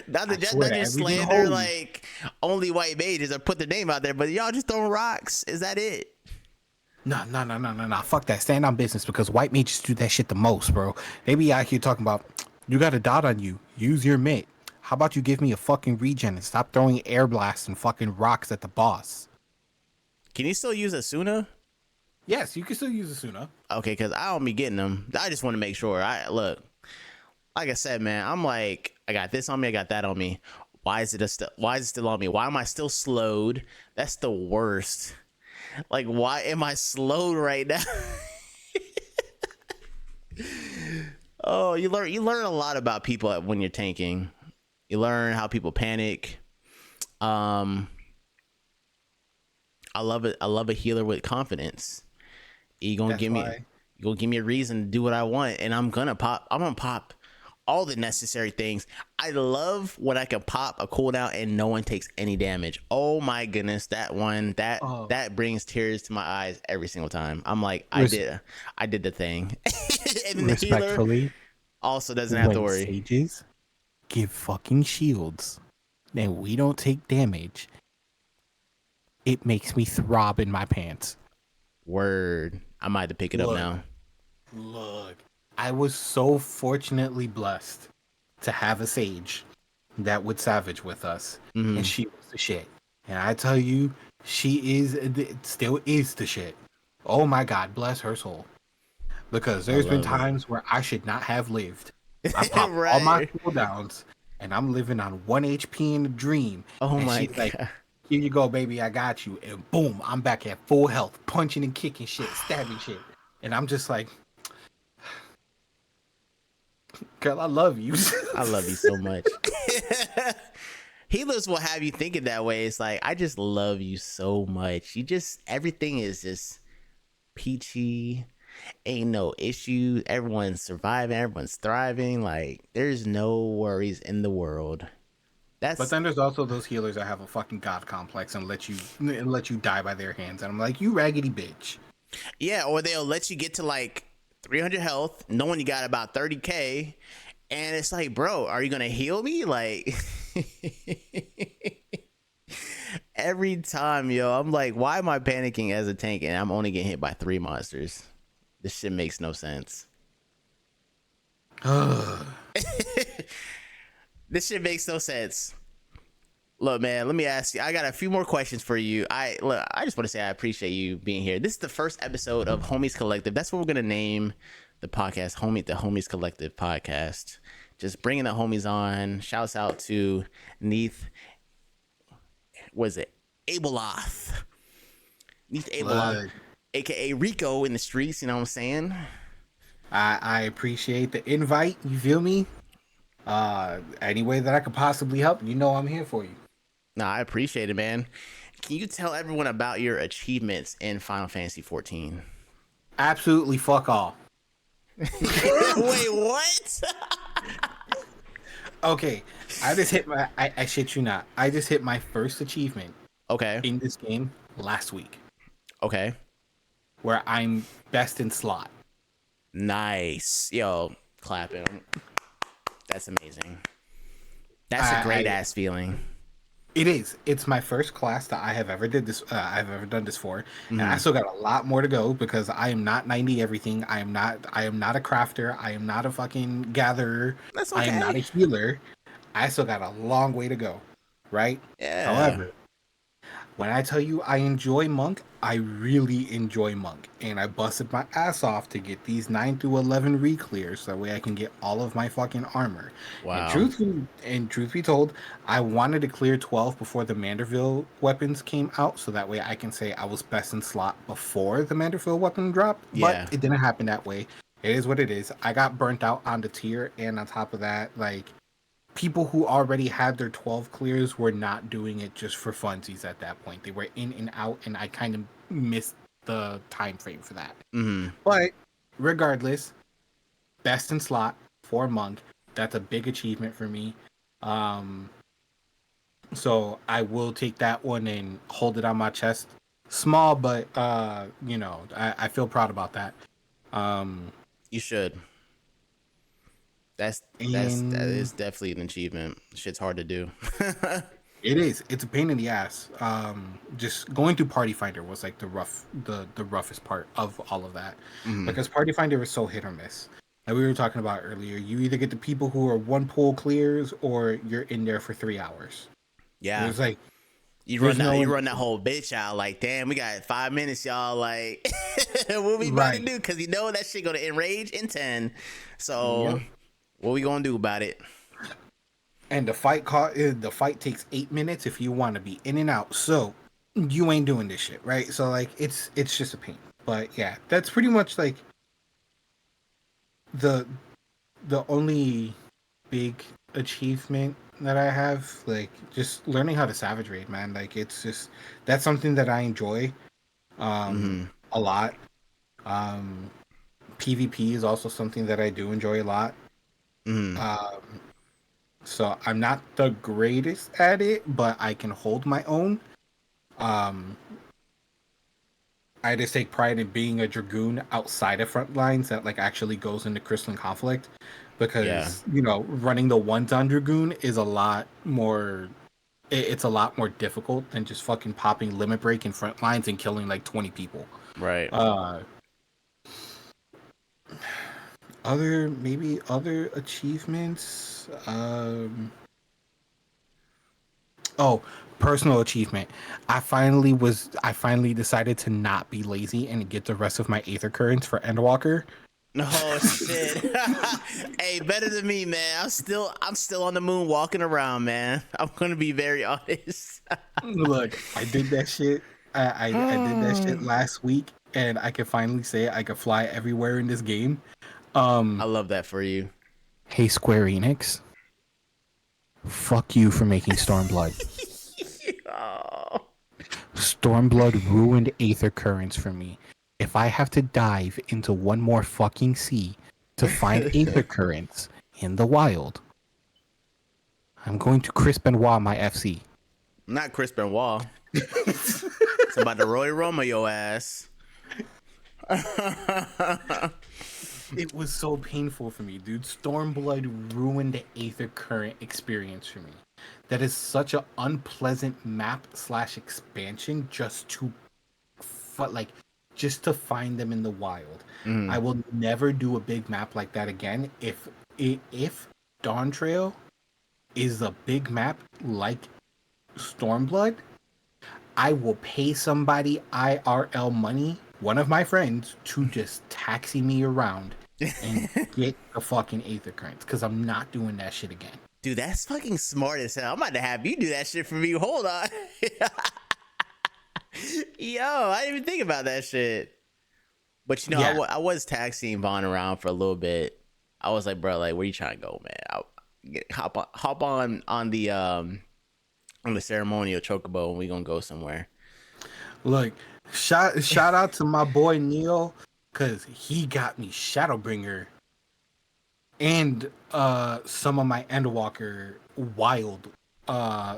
Not to just slander like only white mages or put their name out there, but y'all just throwing rocks. Is that it? No. Fuck that. Stand on business because white mages do that shit the most, bro. They be out here talking about, you got a dot on you. Use your mitt. How about you give me a fucking regen and stop throwing air blasts and fucking rocks at the boss? Can you still use Asuna? Yes, you can still use Asuna. Okay, because I don't be getting them. I just want to make sure. Like I said, man, I'm like, I got this on me, I got that on me. Why is it still on me? Why am I still slowed? That's the worst. Like, why am I slowed right now? Oh, you learn a lot about people when you're tanking. You learn how people panic. I love it. I love a healer with confidence. You're gonna give me a reason to do what I want, and I'm gonna pop all the necessary things. I love when I can pop a cooldown and no one takes any damage. Oh my goodness, that brings tears to my eyes every single time. I'm like, I did the thing. And the healer also doesn't have to worry. Sages give fucking shields, and we don't take damage. It makes me throb in my pants. Word. I might have to pick it up now. Look, I was so fortunately blessed to have a sage that would savage with us, Mm-hmm. and she was the shit. And I tell you, she still is the shit. Oh my God, bless her soul. Because I there's been love it. times where I should not have lived. I popped all my Right. cooldowns, and I'm living on 1 HP in a dream. Oh And my she's like, god. here you go, baby, I got you. And boom, I'm back at full health, punching and kicking shit, stabbing shit. And I'm just like, girl, I love you. I love you so much. Healers will have you thinking that way. It's like, I just love you so much. You just, everything is just peachy. Ain't no issue. Everyone's surviving. Everyone's thriving. Like, there's no worries in the world. But That's, then there's also those healers that have a fucking god complex and let you die by their hands. And I'm like, you raggedy bitch. yeah, or they'll let you get to like 300 health, knowing you got about 30K. And it's like, bro, are you going to heal me? Like, every time, yo, I'm like, why am I panicking as a tank and I'm only getting hit by 3 monsters? This shit makes no sense. This shit makes no sense. Look, man, let me ask you. I got a few more questions for you. I just want to say I appreciate you being here. This is the first episode of Homies Collective. That's what we're gonna name the podcast, the Homies Collective podcast. Just bringing the homies on. Shouts out to Nithe. Was it Abeloth? Nithe Abeloth, aka Rico in the streets. You know what I'm saying? I appreciate the invite. You feel me? Any way that I could possibly help, you know I'm here for you. No, I appreciate it, man. Can you tell everyone about your achievements in Final Fantasy 14? Absolutely fuck all. Wait, what? Okay, I just hit my. I shit you not. I just hit my first achievement Okay. in this game last week, Okay. where I'm best in slot. Nice. Yo, clapping. That's amazing. That's a great ass feeling. It is. It's my first class that I have ever did this. I've ever done this for, and I still got a lot more to go because I am not 90 everything. I am not. I am not a crafter. I am not a fucking gatherer. That's I am not a okay. healer. I still got a long way to go, right? Yeah. However, when I tell you I enjoy Monk, I really enjoy Monk. And I busted my ass off to get these 9 through 11 re-clears so that way I can get all of my fucking armor. And Wow. truth be told, I wanted to clear 12 before the Manderville weapons came out so that way I can say I was best in slot before the Manderville weapon dropped. But Yeah. it didn't happen that way. It is what it is. I got burnt out on the tier, and on top of that, like, people who already had their 12 clears were not doing it just for funsies at that point. They were in and out, and I kind of missed the time frame for that. But regardless, best in slot for Monk. That's a big achievement for me. So I will take that one and hold it on my chest. Small, but I feel proud about that. You should. That And is definitely an achievement. Shit's hard to do. it is. It's a pain in the ass. Just going through Party Finder was like the roughest part of all of that, because Party Finder is so hit or miss. Like we were talking about earlier, you either get the people who are one pull clears or you're in there for 3 hours. Yeah. It was like You there's run that whole bitch out like, damn, we got 5 minutes, y'all. Like, what we about to Right. do? Because you know that shit gonna enrage in 10. So, Yep. what we gonna do about it? And the fight takes 8 minutes if you want to be in and out. So you ain't doing this shit, right? So like it's just a pain. But yeah, that's pretty much like the only big achievement that I have. Like just learning how to savage raid, man. Like it's just that's something that I enjoy a lot. PvP is also something that I do enjoy a lot. So I'm not the greatest at it, but I can hold my own. I just take pride in being a dragoon outside of front lines that like actually goes into crystalline conflict, because running the ones on dragoon is a lot more. It's a lot more difficult than just fucking popping limit break in front lines and killing like 20 people. Right. Other achievements. Oh, personal achievement. I finally decided to not be lazy and get the rest of my Aether Currents for Endwalker. Oh shit. Hey, better than me, man. I'm still on the moon walking around, man. I'm gonna be very honest. Look, I did that shit. I did that shit last week, and I can finally say I could fly everywhere in this game. I love that for you. Hey, Square Enix. Fuck you for making Stormblood. Oh. Stormblood ruined Aether Currents for me. If I have to dive into one more fucking sea to find Aether Currents in the wild, I'm going to Chris Benoit my FC. Not Chris Benoit. It's about to Roy Roma your ass. It was so painful for me, dude. Stormblood ruined the Aether Current experience for me. That is such an unpleasant map / expansion just to just to find them in the wild. I will never do a big map like that again. If Dawn Trail is a big map like Stormblood, I will pay somebody IRL money, one of my friends, to just taxi me around and get the fucking Aether Currents, because I'm not doing that shit again. Dude, that's fucking smart as hell. I'm about to have you do that shit for me. Hold on. Yo, I didn't even think about that shit. But you know, Yeah. I was taxiing Vaughn around for a little bit. I was like, bro, like, where you trying to go, man? Hop on the ceremonial chocobo, and we gonna go somewhere. Look, shout out to my boy Neil, because he got me Shadowbringer and some of my Endwalker wild,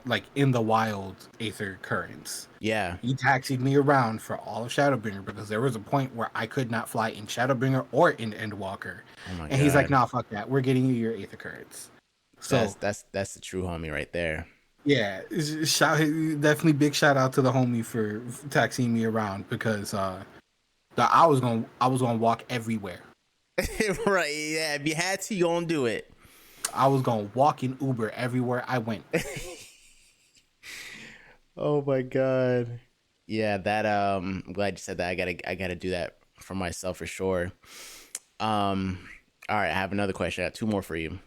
like in the wild Aether Currents. Yeah. He taxied me around for all of Shadowbringer, because there was a point where I could not fly in Shadowbringer or in Endwalker. Oh my And God. he's like, nah, fuck that. We're getting you your Aether Currents. So that's the true homie right there. yeah, definitely big shout out to the homie for taxiing me around, because I was gonna walk everywhere. Right, yeah. If you had to, you gonna do it. I was gonna walk in Uber everywhere I went. Oh my God. Yeah, that I'm glad you said that. I gotta do that for myself for sure. All right, I have another question. I got two more for you.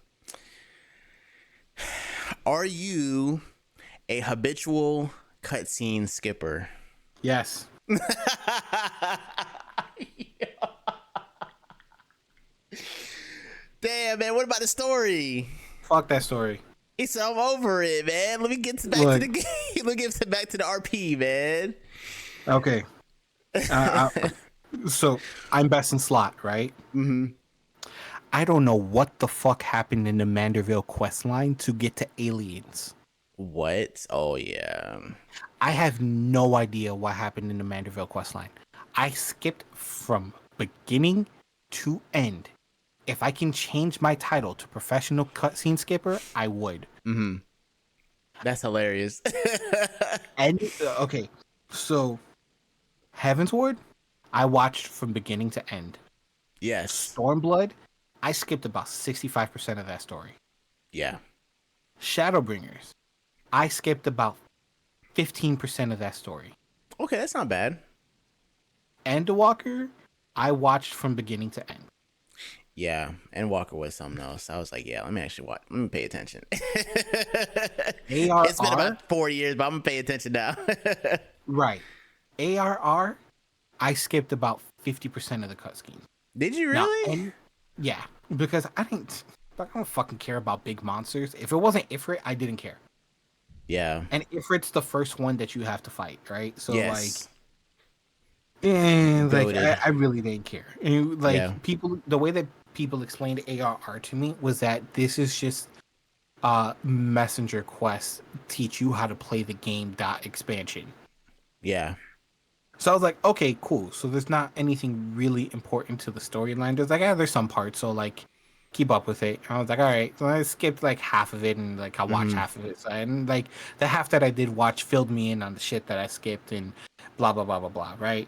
Are you a habitual cutscene skipper? Yes. Damn, man, what about the story? Fuck that story. It's I'm over it, man. Let me get back to the game. Let me get back to the RP, man. Okay. So I'm best in slot, right? Mm-hmm. I don't know what the fuck happened in the Manderville quest line to get to aliens. What? Oh yeah. I have no idea what happened in the Manderville quest line. I skipped from beginning to end. If I can change my title to professional cutscene skipper, I would. Mm-hmm. That's hilarious. And okay, so Heavensward, I watched from beginning to end. Yes. Stormblood, I skipped about 65% of that story. Yeah. Shadowbringers, I skipped about 15% of that story. Okay, that's not bad. Endwalker, I watched from beginning to end. Yeah, and Walker was something else. I was like, yeah, let me actually watch. Let me pay attention. ARR, It's been about 4 years, but I'm gonna pay attention now. right. ARR, I skipped about 50% of the cutscenes. Did you Now, really? yeah, because I don't fucking care about big monsters. If it wasn't Ifrit, I didn't care. Yeah. And Ifrit's the first one that you have to fight, right? So Yes. and like Goated. I really didn't care. And like Yeah. people, the way that people explained ARR to me was that this is just messenger quests teach you how to play the game expansion. Yeah. So I was like, okay, cool. So there's not anything really important to the storyline. There's like, there's some parts, so like keep up with it. And I was like, all right. So I skipped like half of it and like I watched half of it. So, and like the half that I did watch filled me in on the shit that I skipped and blah blah blah blah blah, right?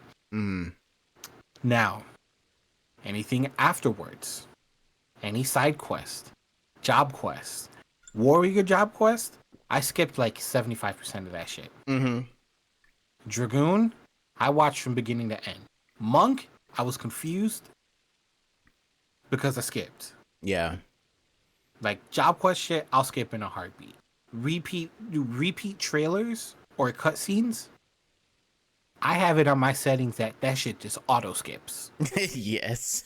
Now, anything afterwards, any side quest, job quest, warrior job quest, I skipped like 75% of that shit. Mm-hmm. Dragoon, I watched from beginning to end. Monk, I was confused because I skipped. Yeah. Like Job Quest shit, I'll skip in a heartbeat. Repeat trailers or cutscenes, I have it on my settings that shit just auto skips. Yes.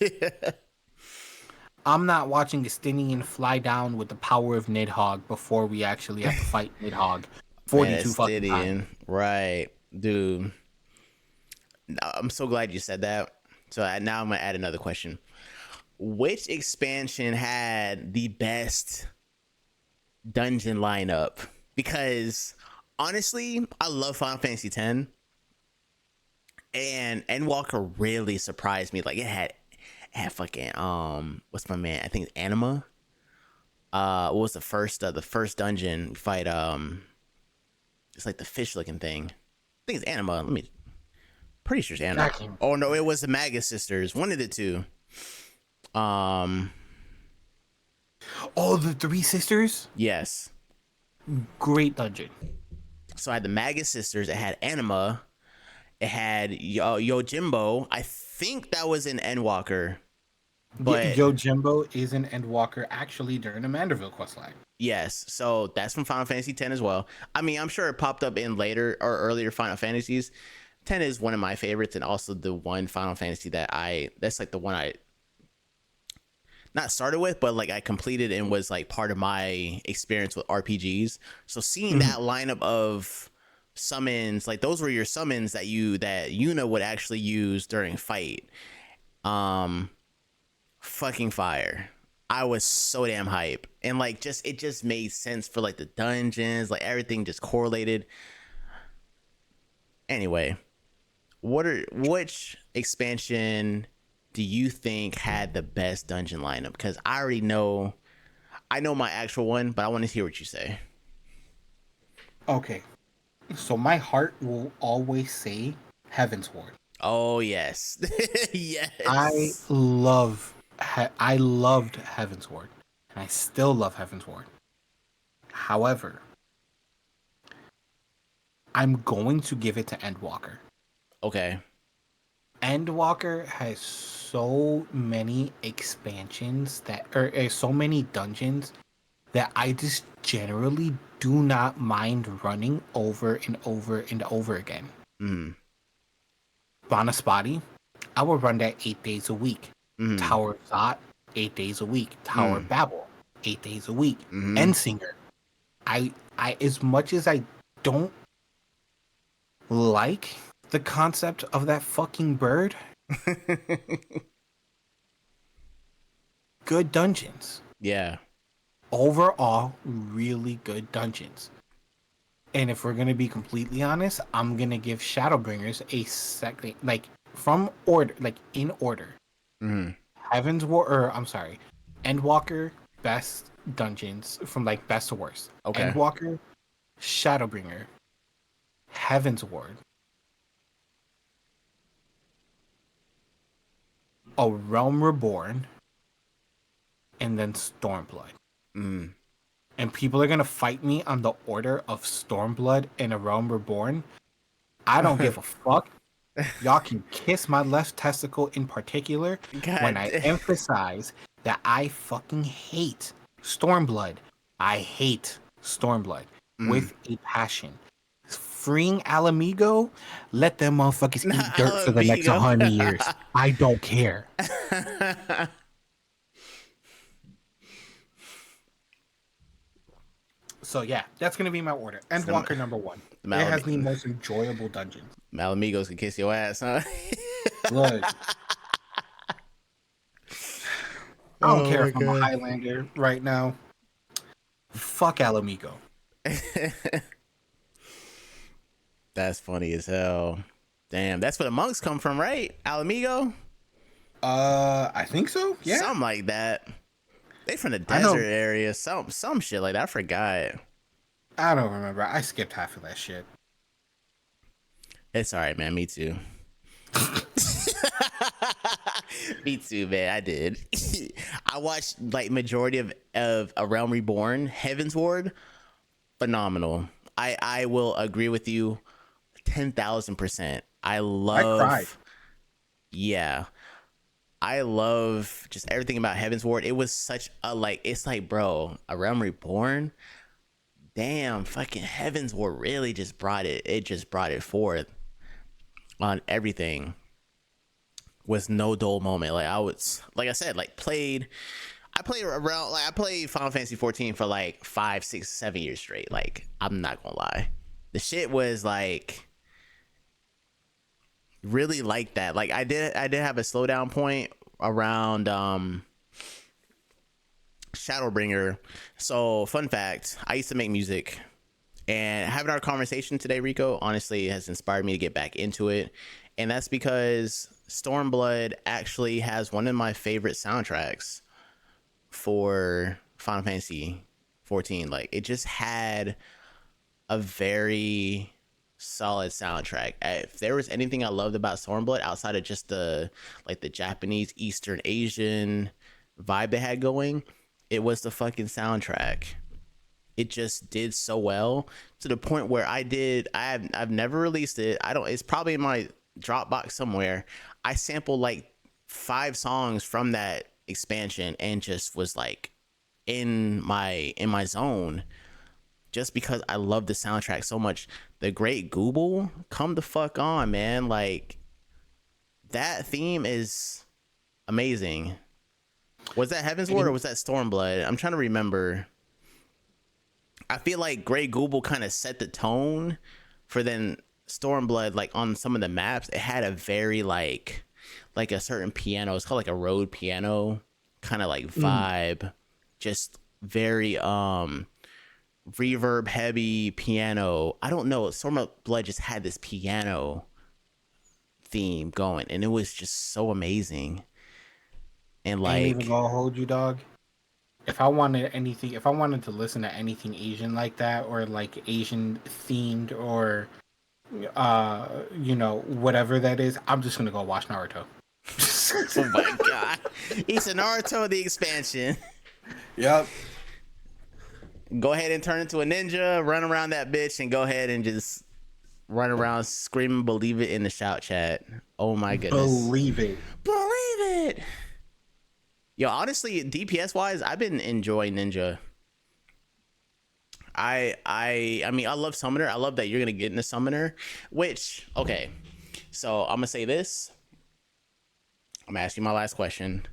I'm not watching Estinian fly down with the power of Nidhogg before we actually have to fight Nidhogg 42 fucking times. Right, dude. I'm so glad you said that. So now I'm gonna add another question. Which expansion had the best dungeon lineup? Because honestly, I love Final Fantasy X, and Endwalker really surprised me. Like it had fucking what's my man? I think it's Anima. What was the first dungeon we fight? It's like the fish looking thing. I think it's Anima. Pretty sure it's Anima. Oh no, it was the Magus sisters. One of the two. Oh, the three sisters? Yes. Great dungeon. So I had the Magus sisters. It had Anima. It had Yojimbo. I think that was in Endwalker. But Yojimbo is an Endwalker actually during the Manderville questline. Yes, so that's from Final Fantasy X as well. I mean, I'm sure it popped up in later or earlier Final Fantasies. 10 is one of my favorites, and also the one Final Fantasy that's like the one I not started with, but like I completed and was like part of my experience with RPGs. So seeing that lineup of summons, like those were your summons that Yuna would actually use during fight. Fucking fire. I was so damn hype, and like it just made sense for like the dungeons, like everything just correlated. Anyway, which expansion do you think had the best dungeon lineup? Because I know my actual one, but I want to hear what you say. Okay, so my heart will always say Heavensward. Oh yes, yes. I loved Heavensward, and I still love Heavensward. However, I'm going to give it to Endwalker. Okay. Endwalker has so many expansions so many dungeons that I just generally do not mind running over and over and over again. Banaspati, I will run that 8 days a week. Tower of Zot, 8 days a week. Tower of Babel, 8 days a week. Endsinger. I as much as I don't like the concept of that fucking bird, good dungeons. Yeah. Overall, really good dungeons. And if we're gonna be completely honest, I'm gonna give Shadowbringers a second, like from order, like in order. Endwalker, best dungeons from like best to worst. Okay. Endwalker, Shadowbringer, Heavensward, A Realm Reborn, and then Stormblood. And people are gonna fight me on the order of Stormblood and A Realm Reborn. I don't give a fuck. Y'all can kiss my left testicle in particular when I emphasize that I fucking hate Stormblood. I hate Stormblood with a passion. Freeing Alamigo, let them motherfuckers eat dirt for the next 100 years. I don't care. So yeah, that's gonna be my order. Endwalker number one. It has the most enjoyable dungeons. Malamigos can kiss your ass, huh? Look. I don't care if I'm a Highlander right now. Fuck Alamigo. That's funny as hell. Damn, that's where the monks come from, right? Alamigo? I think so. Yeah. Something like that. They from the desert area. Some shit like that. I forgot. I don't remember. I skipped half of that shit. It's all right, man. Me too. Me too, man. I did. I watched like majority of A Realm Reborn, Heavensward. phenomenal. I will agree with you 10,000%. I cried. love, yeah, I love just everything about Heaven's Ward. It was such a like, it's like, bro, A Realm Reborn. Damn, fucking Heaven's Ward really just brought it. It just brought it forth on everything. Was no dull moment. Like I was, like I said, like I played around, like I played Final Fantasy 14 for like 5, 6, 7 years straight. Like I'm not gonna lie, the shit was like really like that. Like I did have a slowdown point around Shadowbringer. So fun fact, I used to make music, and having our conversation today, Rico, honestly has inspired me to get back into it. And that's because Stormblood actually has one of my favorite soundtracks for Final Fantasy 14. Like it just had a very solid soundtrack. If there was anything I loved about Stormblood outside of just the like the Japanese Eastern Asian vibe they had going, it was the fucking soundtrack. It just did so well to the point where I've never released it. I don't, it's probably in my Dropbox somewhere. I sampled like 5 songs from that expansion and just was like in my zone just because I love the soundtrack so much. The Great Google, come the fuck on, man. Like that theme is amazing. Was that Heaven's Ward or was that Stormblood? I'm trying to remember. I feel like Grey Google kind of set the tone for then Stormblood. Like on some of the maps, it had a very like a certain piano. It's called like a road piano kind of like vibe. Just very reverb heavy piano. I don't know. Stormblood just had this piano theme going, and it was just so amazing. And like, Ain't even gonna hold you, dog. If I wanted to listen to anything Asian like that, or like Asian themed, or whatever that is, I'm just gonna go watch Naruto. oh my god, it's a Naruto the expansion. Yep. Go ahead and turn into a ninja, run around that bitch, and go ahead and just run around screaming "Believe it" in the shout chat. Oh my goodness, Believe it. Yo, honestly, DPS wise, I've been enjoying Ninja. I mean, I love Summoner. I love that you're gonna get into Summoner. Which, okay, so I'm gonna say this. I'm gonna ask you my last question,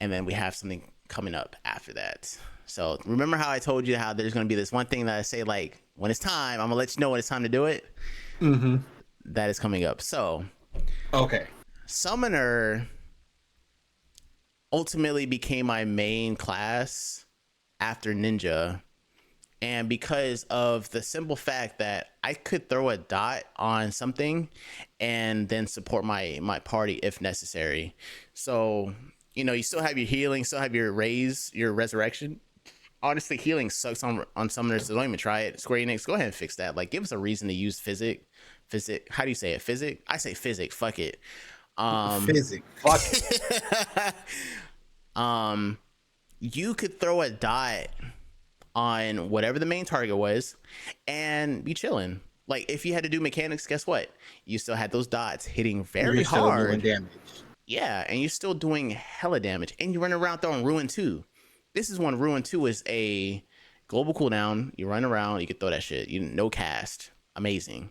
and then we have something coming up after that. So remember how I told you how there's gonna be this one thing that I say like when it's time, I'm gonna let you know when it's time to do it. Mm-hmm. That is coming up. So, okay, Summoner ultimately became my main class after Ninja, and because of the simple fact that I could throw a dot on something and then support my party if necessary. So you still have your healing, still have your resurrection. Honestly, healing sucks on summoners, so don't even try it. Square Enix, go ahead and fix that. Like, give us a reason to use physic. How do you say it? Physic? I say physic. Fuck it. Physic. Fuck it. You could throw a dot on whatever the main target was and be chilling. Like if you had to do mechanics, guess what? You still had those dots hitting very hard. Doing damage. Yeah, and you're still doing hella damage, and you run around throwing Ruin 2. This is when Ruin 2 is a global cooldown. You run around, you can throw that shit. No cast. Amazing.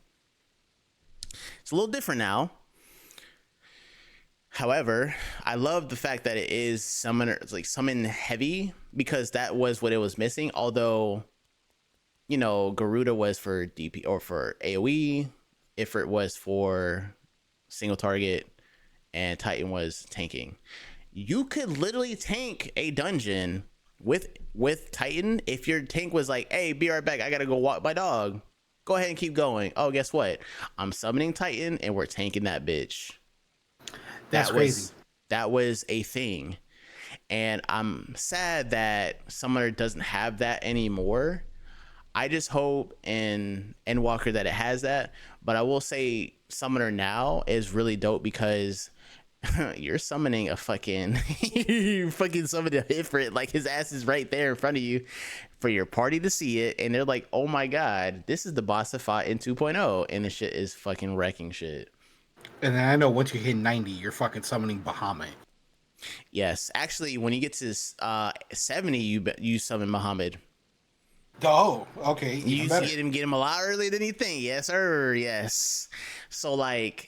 It's a little different now. However, I love the fact that it is summon heavy, because that was what it was missing. Although, Garuda was for DP or for AoE, Ifrit was for single target, and Titan was tanking. You could literally tank a dungeon with Titan if your tank was like, "Hey, be right back. I gotta go walk my dog." Go ahead and keep going. Oh, guess what? I'm summoning Titan and we're tanking that bitch. That's crazy. That was a thing. And I'm sad that Summoner doesn't have that anymore. I just hope in Endwalker that it has that. But I will say Summoner now is really dope because you're summoning a fucking you fucking summoned a Ifrit, like his ass is right there in front of you for your party to see it, and they're like, oh my god, this is the boss that fought in 2.0, and the shit is fucking wrecking shit. And then I know once you hit 90, you're fucking summoning Bahamut. Yes, actually, when you get to 70, you summon Muhammad. Oh, okay. You get him a lot earlier than you think. Yes, sir. Yes. So like,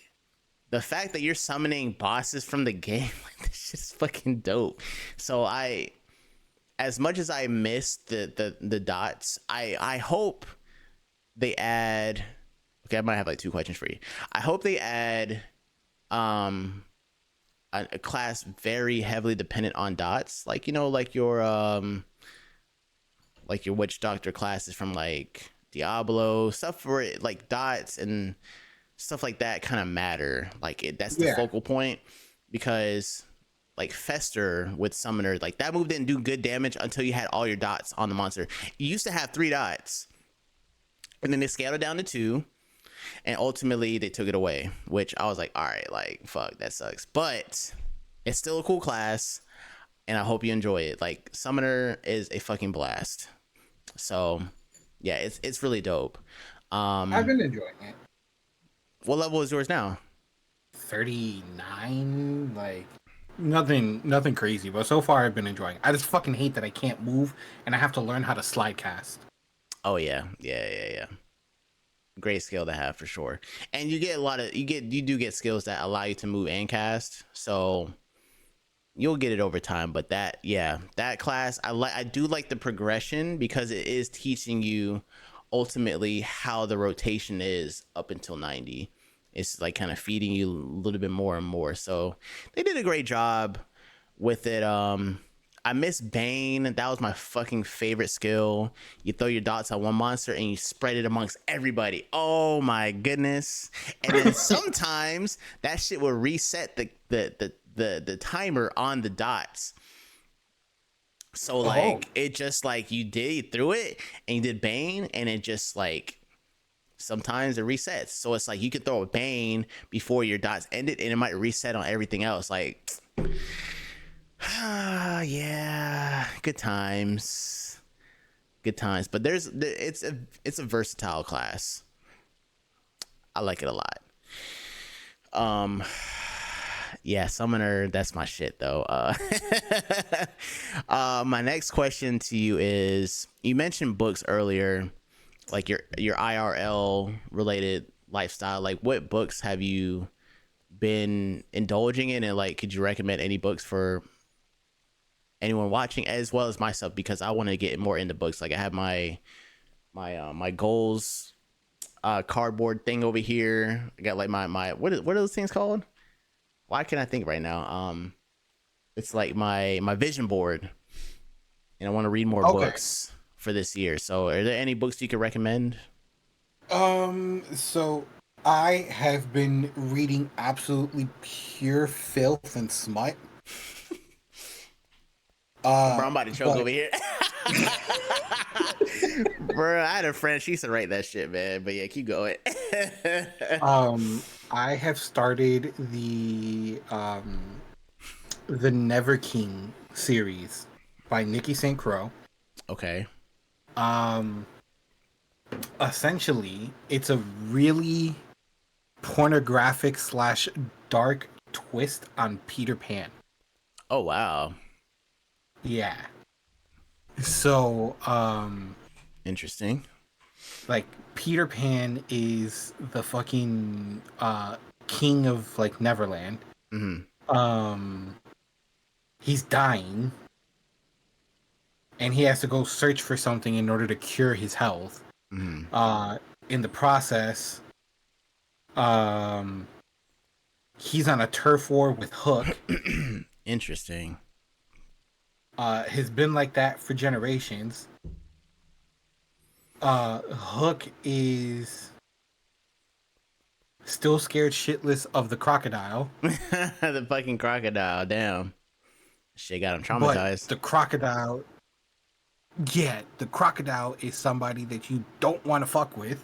the fact that you're summoning bosses from the game, like, this shit's fucking dope. So as much as I miss the dots, I hope they add. Okay, I might have like two questions for you. I hope they add a class very heavily dependent on dots, like, you know, like your witch doctor classes from like Diablo, stuff where it, like dots and stuff like that kind of matter, like that's the focal point, because like Fester with Summoner, like that move didn't do good damage until you had all your dots on the monster. You used to have 3 dots, and then they scaled it down to 2, and ultimately they took it away, which I was like, all right, like fuck, that sucks, but it's still a cool class, and I hope you enjoy it. Like Summoner is a fucking blast. So yeah, it's really dope. I've been enjoying it. What level is yours now? 39, like nothing crazy, but so far I've been enjoying it. I just fucking hate that I can't move and I have to learn how to slide cast. Oh yeah. Great skill to have for sure. And you get you do get skills that allow you to move and cast, so you'll get it over time. But that class, I do like the progression, because it is teaching you ultimately how the rotation is up until 90. It's like kind of feeding you a little bit more and more. So they did a great job with it. I miss Bane. That was my fucking favorite skill. You throw your dots on one monster and you spread it amongst everybody. Oh my goodness. And then sometimes that shit will reset the timer on the dots. So like it just like you threw it and you did Bane, and it just like sometimes it resets. So it's like you could throw a Bane before your dots ended and it might reset on everything else. Like yeah, good times. But it's a versatile class. I like it a lot. Yeah, Summoner, that's my shit though. My next question to you is, you mentioned books earlier, like your IRL related lifestyle. Like, what books have you been indulging in, and like, could you recommend any books for anyone watching as well as myself, because I want to get more into books. Like, I have my goals cardboard thing over here. I got like my what are those things called? Why can't I think right now? It's like my vision board, and I want to read more books for this year. So are there any books you could recommend? So I have been reading absolutely pure filth and smut. Bro, I'm about to choke over here. Bro, I had a friend, she used to write that shit, man. But yeah, keep going. I have started the Never King series by Nikki St. Croix. Okay. Essentially, it's a really pornographic / dark twist on Peter Pan. Oh wow. Yeah. So, interesting. Like, Peter Pan is the fucking king of like Neverland. Mm-hmm. He's dying, and he has to go search for something in order to cure his health. Mm-hmm. In the process, he's on a turf war with Hook. Interesting. Has been like that for generations. Hook is still scared shitless of the crocodile. The fucking crocodile, damn. Shit got him traumatized. But the crocodile, the crocodile is somebody that you don't want to fuck with.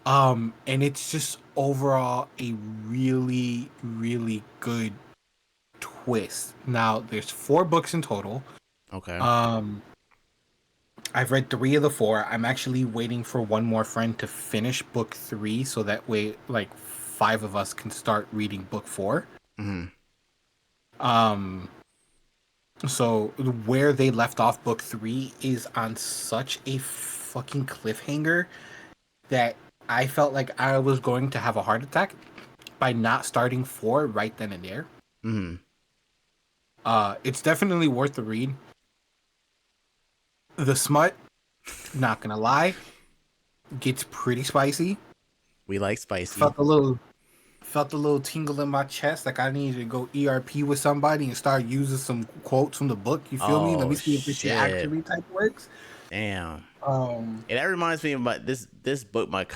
And it's just overall a really, really good twist. Now, there's 4 books in total. Okay. I've read 3 of the 4. I'm actually waiting for one more friend to finish book 3, so that way, like, 5 of us can start reading book 4. Mm-hmm. So where they left off book 3 is on such a fucking cliffhanger that I felt like I was going to have a heart attack by not starting 4 right then and there. Mm-hmm. It's definitely worth the read. The smut, not gonna lie, gets pretty spicy. We like spicy. Felt a little tingle in my chest, like I needed to go ERP with somebody and start using some quotes from the book. You feel me? Let me see if this shit actually type works. Damn. And that reminds me about this book my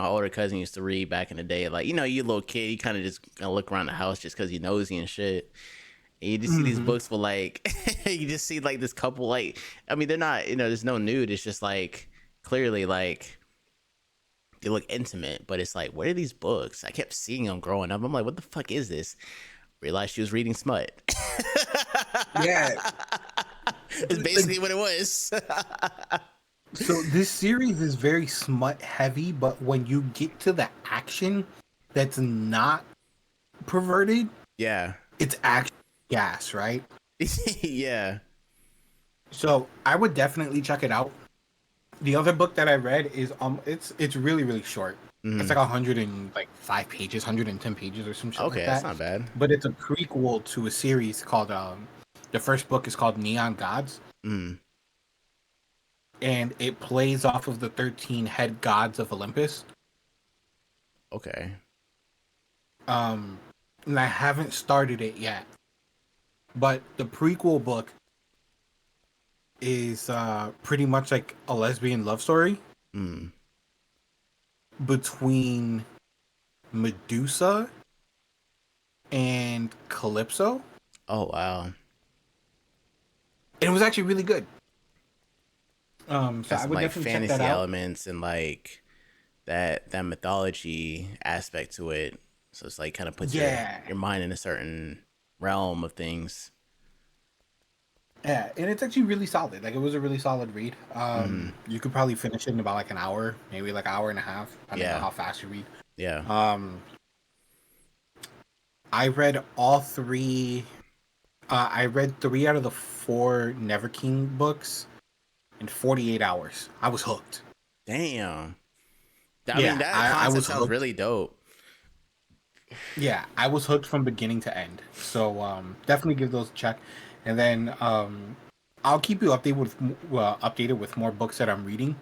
older cousin used to read back in the day. Like, you know, you little kid, you kind of just gonna look around the house just because you're nosy and shit. And you just see these books with like, you just see like this couple, like, I mean, they're not, you know, there's no nude. It's just like clearly like they look intimate, but it's like, what are these books? I kept seeing them growing up. I'm like, what the fuck is this? Realized she was reading smut. Yeah. It's basically what it was. So this series is very smut heavy, but when you get to the action that's not perverted, Yeah. it's actually gas, right? Yeah. So I would definitely check it out. The other book that I read is it's really, really short. It's like 105 pages, 110 pages or some shit Okay, like that. that's not bad. But it's a prequel to a series called the first book is called Neon Gods. And it plays off of the 13 head gods of Olympus. Okay. And I haven't started it yet. But the prequel book is pretty much like a lesbian love story between Medusa and Calypso. Oh wow. And it was actually really good. So Got I some would like definitely check fantasy that out. elements and like that mythology aspect to it. So it's like kind of puts your mind in a certain realm of things. Yeah, and it's actually really solid. Like it was a really solid read. You could probably finish it in about like an hour, maybe like an hour and a half, depending on how fast you read. Yeah. I read all 3. I read 3 out of the 4 Never King books in 48 hours. I was hooked. Damn. I mean, that I concept was sounds hooked. really dope. Yeah, I was hooked from beginning to end. So definitely give those a check, and then I'll keep you updated with more books that I'm reading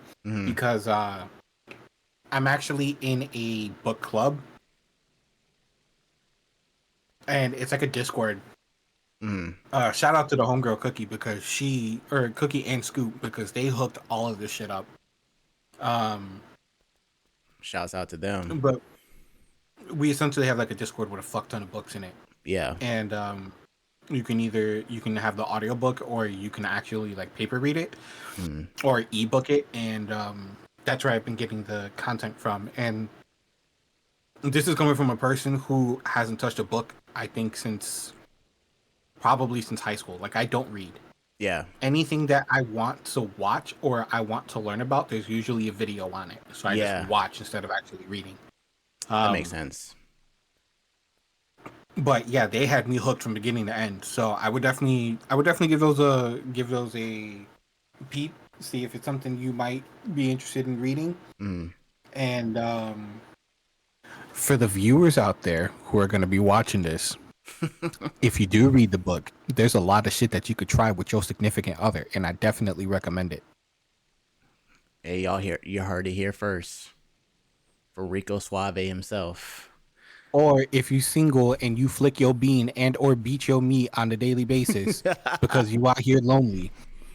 because I'm actually in a book club, and it's like a Discord. Shout out to the homegirl Cookie because Cookie and Scoop because they hooked all of this shit up. Shouts out to them. But we essentially have like a Discord with a fuck ton of books in it. Yeah. And you can have the audiobook or you can actually like paper read it or ebook it, and that's where I've been getting the content from. And this is coming from a person who hasn't touched a book, I think, since high school. Like I don't read. Yeah. Anything that I want to watch or I want to learn about, there's usually a video on it. So I just watch instead of actually reading. That makes sense. But yeah, they had me hooked from beginning to end. So I would definitely give those a peep, see if it's something you might be interested in reading. And for the viewers out there who are going to be watching this, if you do read the book, there's a lot of shit that you could try with your significant other, and I definitely recommend it. Hey, y'all you heard it here first. For Rico Suave himself. Or if you single and you flick your bean and or beat your meat on a daily basis because you out here lonely,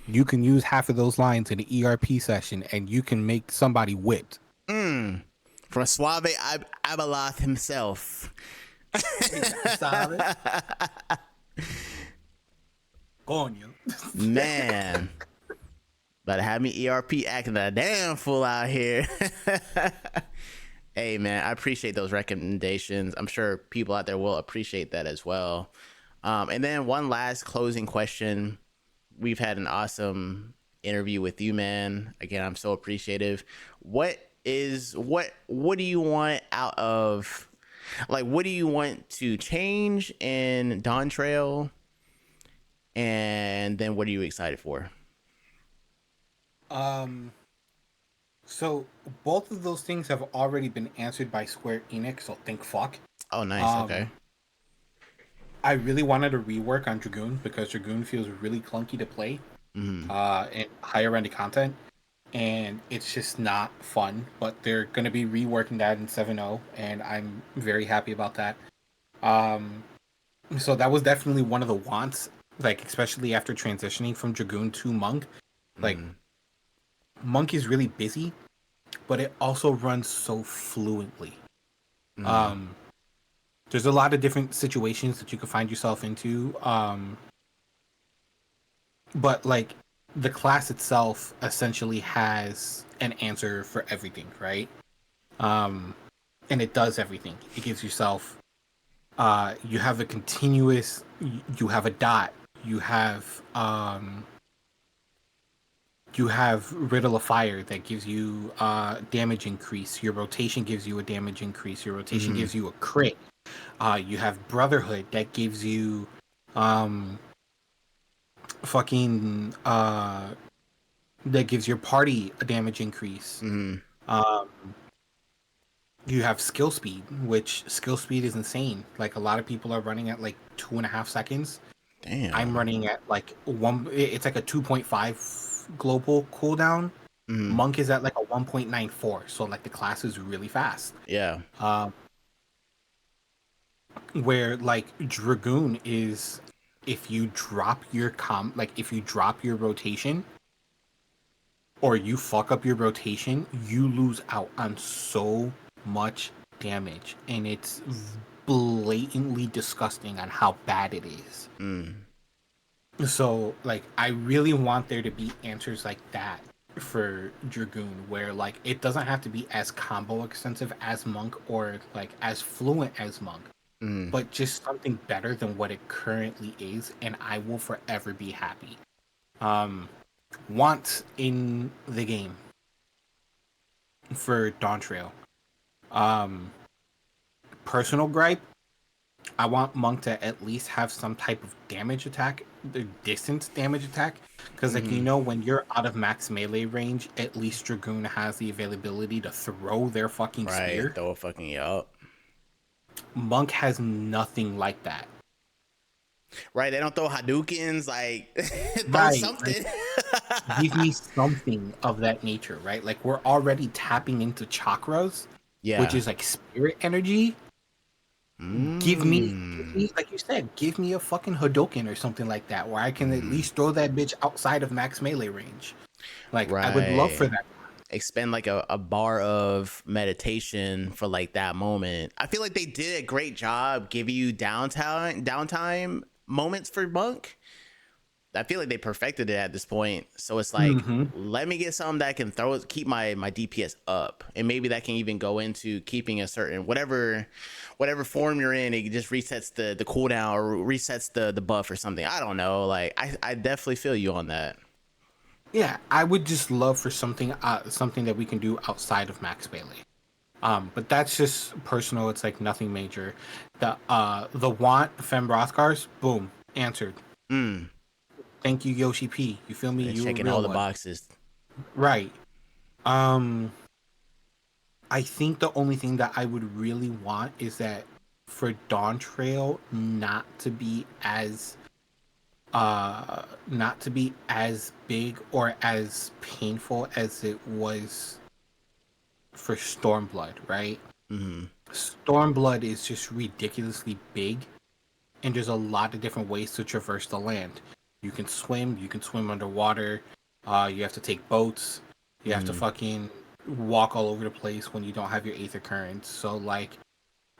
you can use half of those lines in an ERP session and you can make somebody whipped. From Suave Abeloth himself. Man. But have me ERP acting a damn fool out here. Hey man, I appreciate those recommendations. I'm sure people out there will appreciate that as well. And then one last closing question. We've had an awesome interview with you, man. Again, I'm so appreciative. What do you want out of, like, what do you want to change in Dawn Trail? And then what are you excited for? Um, so both of those things have already been answered by Square Enix, so think fuck. Oh, nice. Um, Okay. I really wanted to rework on Dragoon because Dragoon feels really clunky to play, Mm-hmm. in higher end content, and it's just not fun. But they're gonna be reworking that in 7.0, and I'm very happy about that. Um, so that was definitely one of the wants, like especially after transitioning from Dragoon to Monk. Like Mm-hmm. Monk is really busy, but it also runs so fluently. Mm-hmm. Um, there's a lot of different situations that you can find yourself into. But like the class itself essentially has an answer for everything, right? Um, and it does everything. It gives yourself, you have a continuous, you have a dot, you have, you have Riddle of Fire that gives you damage increase. Your rotation gives you a damage increase. Your rotation Mm-hmm. gives you a crit. You have Brotherhood that gives you um fucking that gives your party a damage increase. Mm-hmm. Um you have skill speed, which skill speed is insane. Like a lot of people are running at like 2.5 seconds. I'm Damn. running at like one. It's like a 2.5 global cooldown. Mm-hmm. Monk is at like a 1.94, so like the class is really fast. Yeah. Um, where like Dragoon is, if you drop your if you drop your rotation or you fuck up your rotation, you lose out on so much damage, and it's blatantly disgusting on how bad it is. Mm. So like I really want there to be answers like that for Dragoon, where like it doesn't have to be as combo extensive as Monk or like as fluent as Monk, Mm. but just something better than what it currently is, and I will forever be happy. Um want in the game for Dawn Trail. Um Personal gripe, I want Monk to at least have some type of damage attack, the distance damage attack, because like Mm-hmm. when you're out of max melee range, at least Dragoon has the availability to throw their fucking Right. spear. Throw a fucking up. Monk has nothing like that. Right. They don't throw Hadoukens. Like, throw Right. Like something. give me something of that nature, right? Like we're already tapping into chakras, which Yeah. is like spirit energy. Give me, Mm. like you said, give me a fucking Hadoken or something like that, where I can at Mm. least throw that bitch outside of max melee range. Like I would love for Right. that. Expend like a bar of meditation for like that moment. I feel like they did a great job giving you downtime moments for Monk. I feel like they perfected it at this point. So it's like, Mm-hmm. let me get something that can keep my DPS up, and maybe that can even go into keeping a certain whatever form you're in. It just resets the cooldown or resets the buff or something. I don't know. Like I definitely feel you on that. Yeah, I would just love for something that we can do outside of max melee. But that's just personal. It's like nothing major. The want Fem Rothgars, boom, answered. Mm. Thank you, Yoshi P. You feel me? And You a checking all real the one. boxes. Right. Um, I think the only thing that I would really want is that for Dawn Trail not to be as big or as painful as it was for Stormblood, right? Mm-hmm. Stormblood is just ridiculously big, and there's a lot of different ways to traverse the land. You can swim underwater, you have to take boats, you have to Mm-hmm. fucking walk all over the place when you don't have your Aether Currents. So like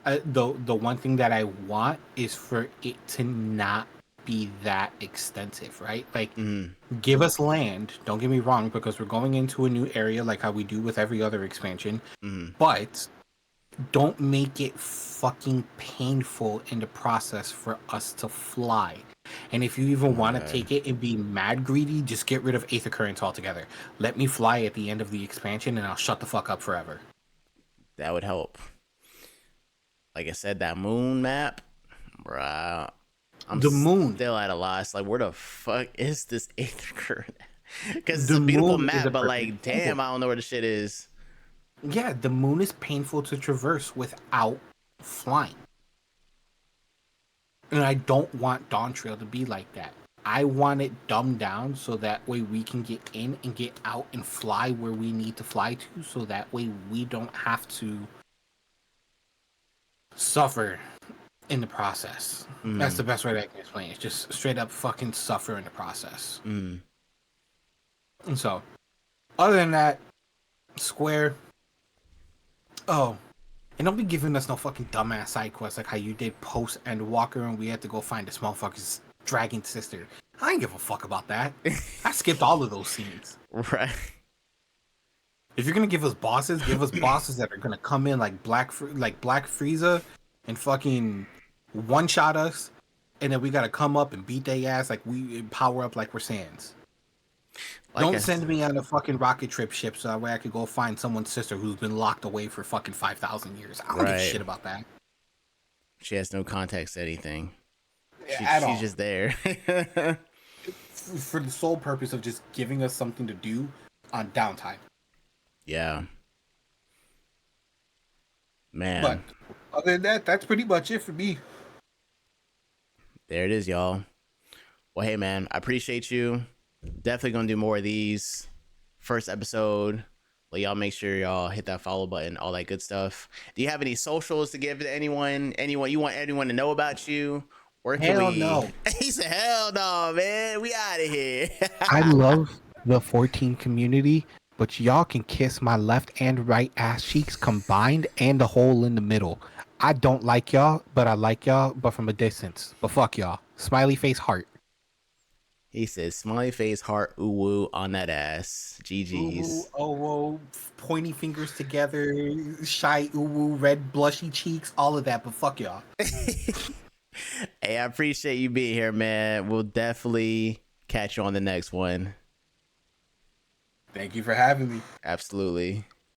the one thing that I want is for it to not be that extensive, right? Like Mm-hmm. give us land, don't get me wrong, because we're going into a new area like how we do with every other expansion, Mm-hmm. but Don't make it fucking painful in the process for us to fly. And if you Oh even my want to God. take it and be mad greedy, just get rid of Aether Currents altogether. Let me fly at the end of the expansion and I'll shut the fuck up forever. That would help. Like I said, that moon map, bruh. I'm The moon. still at a loss. Like, where the fuck is this Aether Current? Because it's The a beautiful moon is map, a but perfect like, example. damn, I don't know where the shit is. Yeah, the moon is painful to traverse without flying. And I don't want Dawn Trail to be like that. I want it dumbed down so that way we can get in and get out and fly where we need to fly to, so that way we don't have to suffer in the process. That's the best way that I can explain it. It's just straight up fucking suffer in the process. Mm. And so, other than that, Square. Oh, and don't be giving us no fucking dumbass side quests like how you did post Endwalker and we had to go find this motherfucker's dragon sister. I ain't give a fuck about that. I skipped all of those scenes. Right. If you're gonna give us bosses that are gonna come in like Black Frieza and fucking one shot us, and then we gotta come up and beat their ass like we power up like we're Saiyans. Like Don't send me on a fucking rocket trip ship so that way I could go find someone's sister who's been locked away for fucking 5,000 years. I don't give a shit about that. She has no context to anything. At all. She's just there. For the sole purpose of just giving us something to do on downtime. Yeah. Man. But other than that, that's pretty much it for me. There it is, y'all. Well, hey, man, I appreciate you. Definitely gonna do more of these. First episode. Well, y'all make sure y'all hit that follow button, all that good stuff. Do you have any socials to give to anyone? Anyone you want anyone to know about you? Or can Hell we... no. He said, hell no, man. We out of here. I love the 14 community, but y'all can kiss my left and right ass cheeks combined and the hole in the middle. I don't like y'all, but I like y'all, but from a distance. But fuck y'all. Smiley face heart. He says, smiley face, heart, ooh woo on that ass. GG's. Ooh, oh, whoa, pointy fingers together, shy, ooh, red, blushy cheeks, all of that, but fuck y'all. Hey, I appreciate you being here, man. We'll definitely catch you on the next one. Thank you for having me. Absolutely.